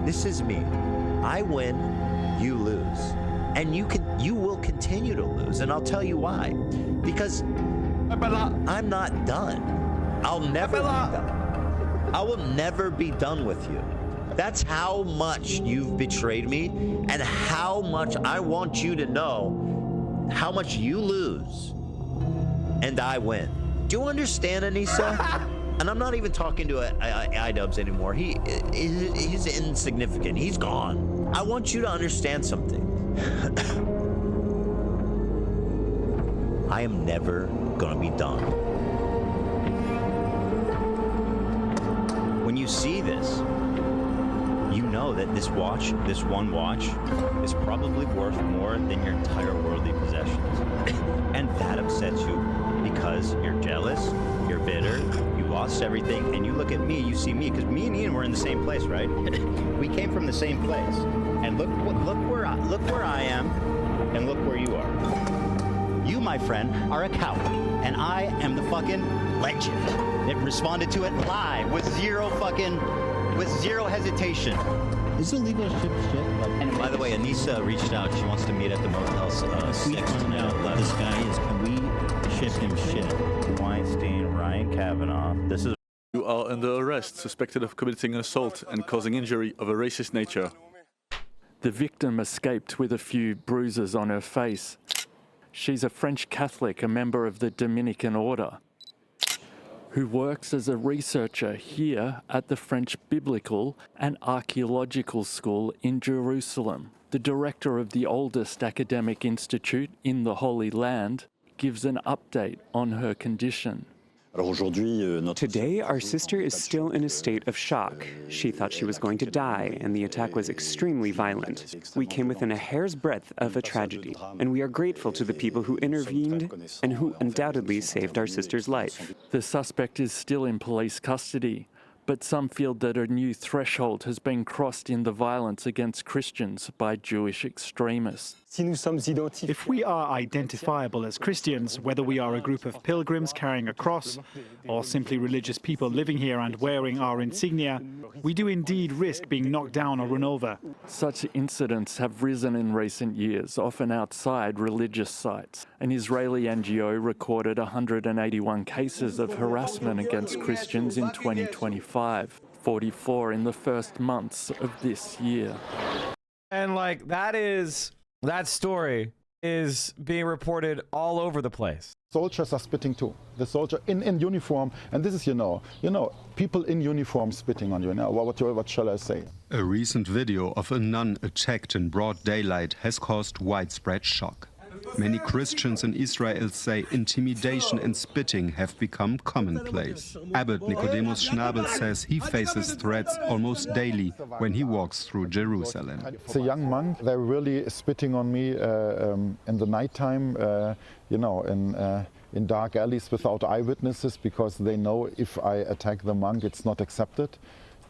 This is me. I win, you lose. And you will continue to lose. And I'll tell you why. Because I'm not done. I'll never be done. I will never be done with you. That's how much you've betrayed me and how much I want you to know how much you lose and I win. Do you understand, Anissa? And I'm not even talking to iDubbbz anymore. He's insignificant. He's gone. I want you to understand something. I am never gonna be done. When you see this, you know that this one watch, is probably worth more than your entire worldly possessions. And that upsets you because you're jealous, you're bitter, you lost everything, and you look at me, you see me, because me and Ian were in the same place, right? We came from the same place. And look where I am, and look where you are. You, my friend, are a coward, and I am the fucking legend. It responded to it live with zero hesitation. Is illegal ship shit? And by the way, Anissa reached out. She wants to meet at the Motel 6 tonight. This guy is. Can we ship him shit? Weinstein, Ryan Kavanaugh. This is. You are under arrest, suspected of committing assault and causing injury of a racist nature. The victim escaped with a few bruises on her face. She's a French Catholic, a member of the Dominican Order, who works as a researcher here at the French Biblical and Archaeological School in Jerusalem. The director of the oldest academic institute in the Holy Land gives an update on her condition. Today, our sister is still in a state of shock. She thought she was going to die, and the attack was extremely violent. We came within a hair's breadth of a tragedy, and we are grateful to the people who intervened and who undoubtedly saved our sister's life. The suspect is still in police custody, but some feel that a new threshold has been crossed in the violence against Christians by Jewish extremists. If we are identifiable as Christians, whether we are a group of pilgrims carrying a cross or simply religious people living here and wearing our insignia, we do indeed risk being knocked down or run over. Such incidents have risen in recent years, often outside religious sites. An Israeli NGO recorded 181 cases of harassment against Christians in 2025, 44 in the first months of this year. And like that story is being reported all over the place. Soldiers are spitting too. The soldier in uniform, and this is, you know, people in uniform spitting on you. Now, what shall I say? A recent video of a nun attacked in broad daylight has caused widespread shock. Many Christians in Israel say intimidation and spitting have become commonplace. Abbot Nicodemus Schnabel says he faces threats almost daily when he walks through Jerusalem. It's a young monk. They're really spitting on me in the nighttime, you know, in dark alleys without eyewitnesses, because they know if I attack the monk, it's not accepted.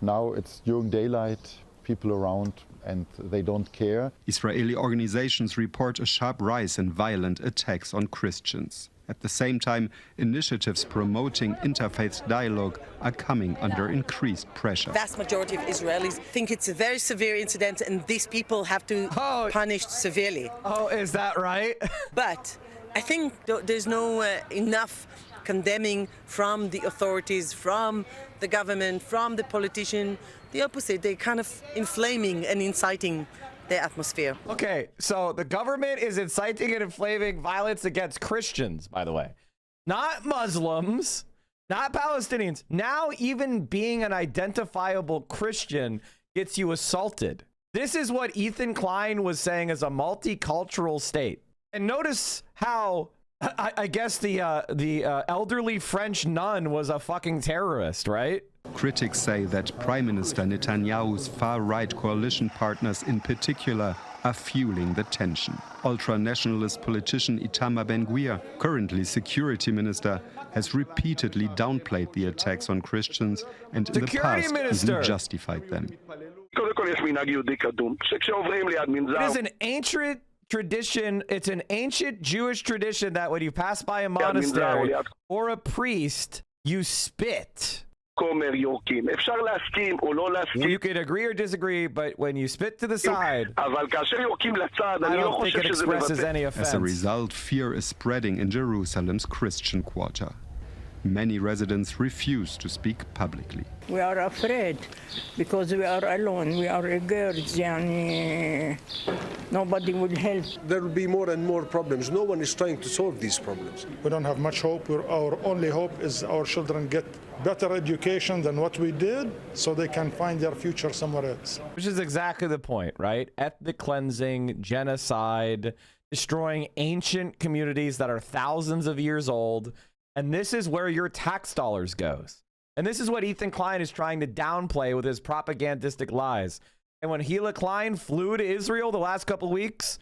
Now it's during daylight, people around, and they don't care. Israeli organizations report a sharp rise in violent attacks on Christians. At the same time, initiatives promoting interfaith dialogue are coming under increased pressure. The vast majority of Israelis think it's a very severe incident and these people have to be punished severely. Oh, is that right? But I think there's no enough condemning from the authorities, from the government, from the politician. The opposite, they're kind of inflaming and inciting the atmosphere. Okay, so the government is inciting and inflaming violence against Christians, by the way. Not Muslims, not Palestinians. Now even being an identifiable Christian gets you assaulted. This is what Ethan Klein was saying as a multicultural state. And notice how I guess the elderly French nun was a fucking terrorist, right? Critics say that Prime Minister Netanyahu's far-right coalition partners in particular are fueling the tension. Ultra-nationalist politician Itamar Ben-Gvir, currently security minister, has repeatedly downplayed the attacks on Christians and in the past even justified them. It is an ancient tradition. It's an ancient Jewish tradition that when you pass by a monastery or a priest, you spit. You could agree or disagree, but when you spit to the side, I don't think it expresses any offense. As a result, fear is spreading in Jerusalem's Christian quarter. Many residents refuse to speak publicly. We are afraid because we are alone. We are girls, and nobody will help. There will be more and more problems. No one is trying to solve these problems. We don't have much hope. Our only hope is our children get better education than what we did, so they can find their future somewhere else. Which is exactly the point, right? Ethnic cleansing, genocide, destroying ancient communities that are thousands of years old. And this is where your tax dollars goes. And this is what Ethan Klein is trying to downplay with his propagandistic lies. And when Hila Klein flew to Israel the last couple of weeks,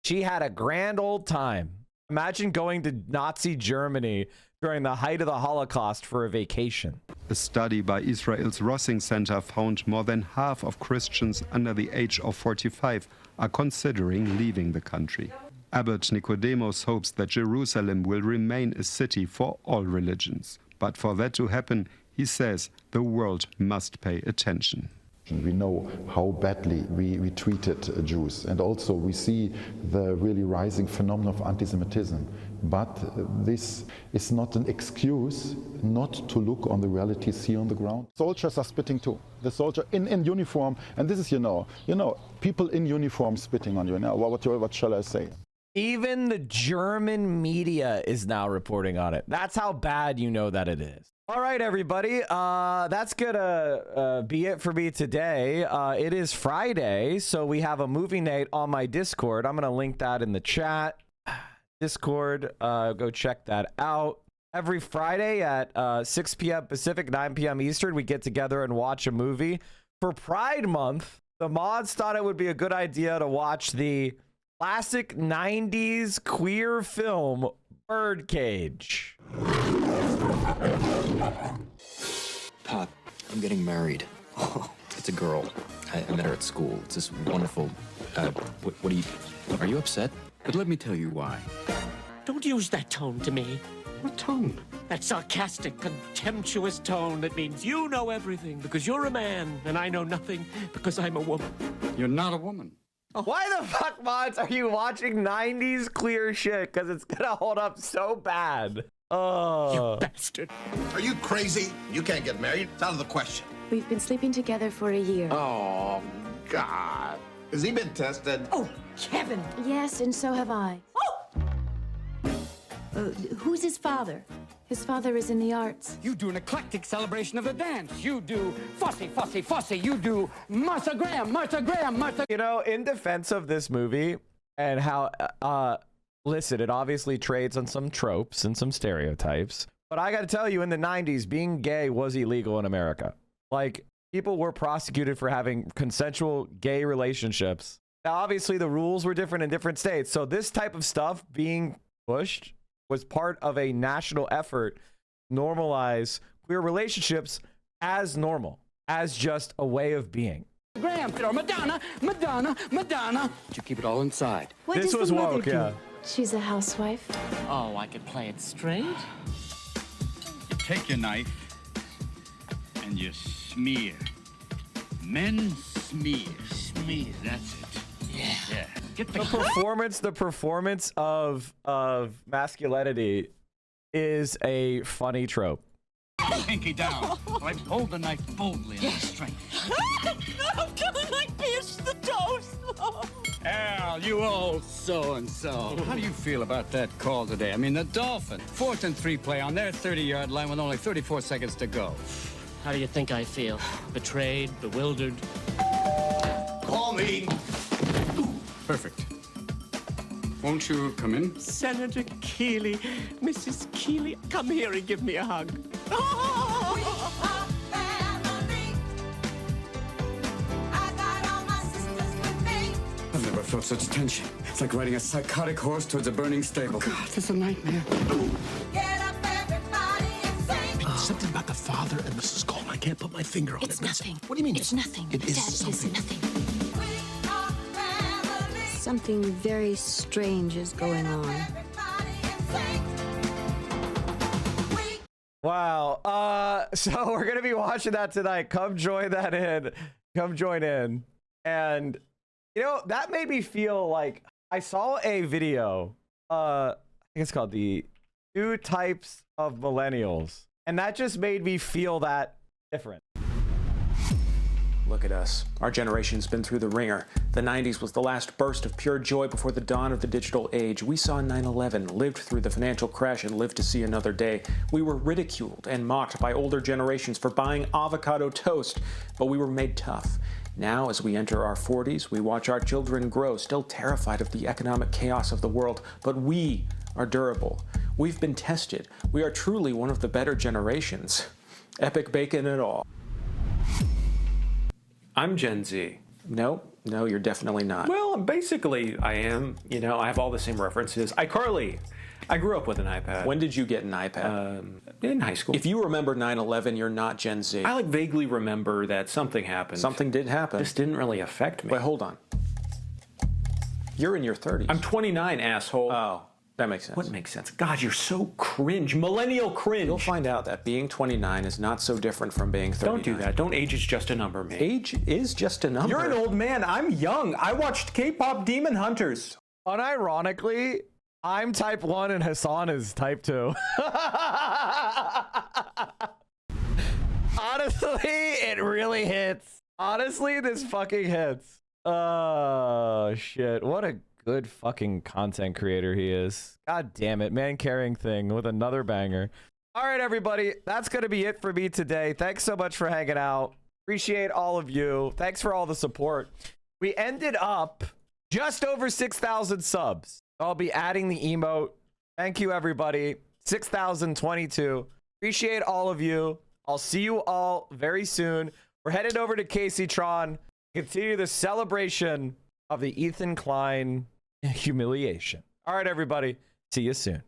she had a grand old time. Imagine going to Nazi Germany during the height of the Holocaust for a vacation. A study by Israel's Rossing Center found more than half of Christians under the age of 45 are considering leaving the country. Abbot Nicodemus hopes that Jerusalem will remain a city for all religions. But for that to happen, he says the world must pay attention. We know how badly we treated Jews, and also we see the really rising phenomenon of anti-Semitism. But this is not an excuse not to look on the realities here on the ground. Soldiers are spitting too. The soldier in uniform, and this is, you know, people in uniform spitting on you. Now, what shall I say? Even the German media is now reporting on it. That's how bad you know that it is. All right, everybody. That's gonna be it for me today. It is Friday, so we have a movie night on my Discord. I'm gonna link that in the chat. Discord, go check that out. Every Friday at 6 p.m. Pacific, 9 p.m. Eastern, we get together and watch a movie. For Pride Month, the mods thought it would be a good idea to watch the classic 90s queer film Birdcage. Pop, I'm getting married. It's a girl. I met her at school. It's this wonderful... Are you upset? But let me tell you why. Don't use that tone to me. What tone? That sarcastic, contemptuous tone that means you know everything because you're a man and I know nothing because I'm a woman. You're not a woman. Why the fuck, mods, are you watching 90s queer shit? Because it's gonna hold up so bad. Oh. You bastard. Are you crazy? You can't get married. It's out of the question. We've been sleeping together for a year. Oh, God. Has he been tested? Oh, Kevin. Yes, and so have I. Who's his father? His father is in the arts. You do an eclectic celebration of the dance. You do fussy, fussy, fussy. You do Martha Graham, Martha Graham, Martha. You know, in defense of this movie and how listen, it obviously trades on some tropes and some stereotypes. But I got to tell you, in the 90s, being gay was illegal in America. Like, people were prosecuted for having consensual gay relationships. Now, obviously, the rules were different in different states. So this type of stuff being pushed was part of a national effort to normalize queer relationships as normal, as just a way of being. Graham, Madonna. Did you keep it all inside? What This does was the mother woke, do? yeah. She's a housewife. Oh, I could play it straight. You take your knife and you smear. Men smear. Smear, that's it. Yeah. Get The performance of masculinity is a funny trope. pinky down. Right, hold the knife boldly and with strength. No, I pierced the toes. Al, you old so-and-so. How do you feel about that call today? I mean, the Dolphin, 4th and 3 play on their 30-yard line with only 34 seconds to go. How do you think I feel? Betrayed, bewildered? Call me. Perfect. Won't you come in? Senator Keeley, Mrs. Keeley, come here and give me a hug. I've never felt such tension. It's like riding a psychotic horse towards a burning stable. God, this is a nightmare. Something about the father and Mrs. Cole. I can't put my finger on it. It's nothing. What do you mean? It's nothing. It is Dad, something. It's nothing. Something very strange is going on. Wow. So we're gonna be watching that tonight. Come join that in. Come join in. And you know, that made me feel like I saw a video. I think it's called The 2 Types of Millennials. And that just made me feel that different. Look at us. Our generation's been through the ringer. The 90s was the last burst of pure joy before the dawn of the digital age. We saw 9/11, lived through the financial crash, and lived to see another day. We were ridiculed and mocked by older generations for buying avocado toast, but we were made tough. Now, as we enter our 40s, we watch our children grow, still terrified of the economic chaos of the world, but we are durable. We've been tested. We are truly one of the better generations. Epic bacon and all. I'm Gen Z. No, you're definitely not. Well, basically, I am. You know, I have all the same references. iCarly. I grew up with an iPad. When did you get an iPad? In high school. If you remember 9/11, you're not Gen Z. I vaguely remember that something happened. Something did happen. This didn't really affect me. Wait, hold on. You're in your 30s. I'm 29, asshole. Oh. That makes sense. What makes sense? God, you're so cringe. Millennial cringe. You'll find out that being 29 is not so different from being 39. Don't do that. Don't age is just a number, man. Age is just a number. You're an old man. I'm young. I watched K-pop Demon Hunters. Unironically, I'm type 1 and Hassan is type 2. Honestly, it really hits. Honestly, this fucking hits. Oh, shit. What a good fucking content creator he is. God damn it. Man carrying thing with another banger. All right, everybody. That's going to be it for me today. Thanks so much for hanging out. Appreciate all of you. Thanks for all the support. We ended up just over 6,000 subs. I'll be adding the emote. Thank you, everybody. 6,022. Appreciate all of you. I'll see you all very soon. We're headed over to KCTron. Continue the celebration of the Ethan Klein humiliation. All right, everybody. See you soon.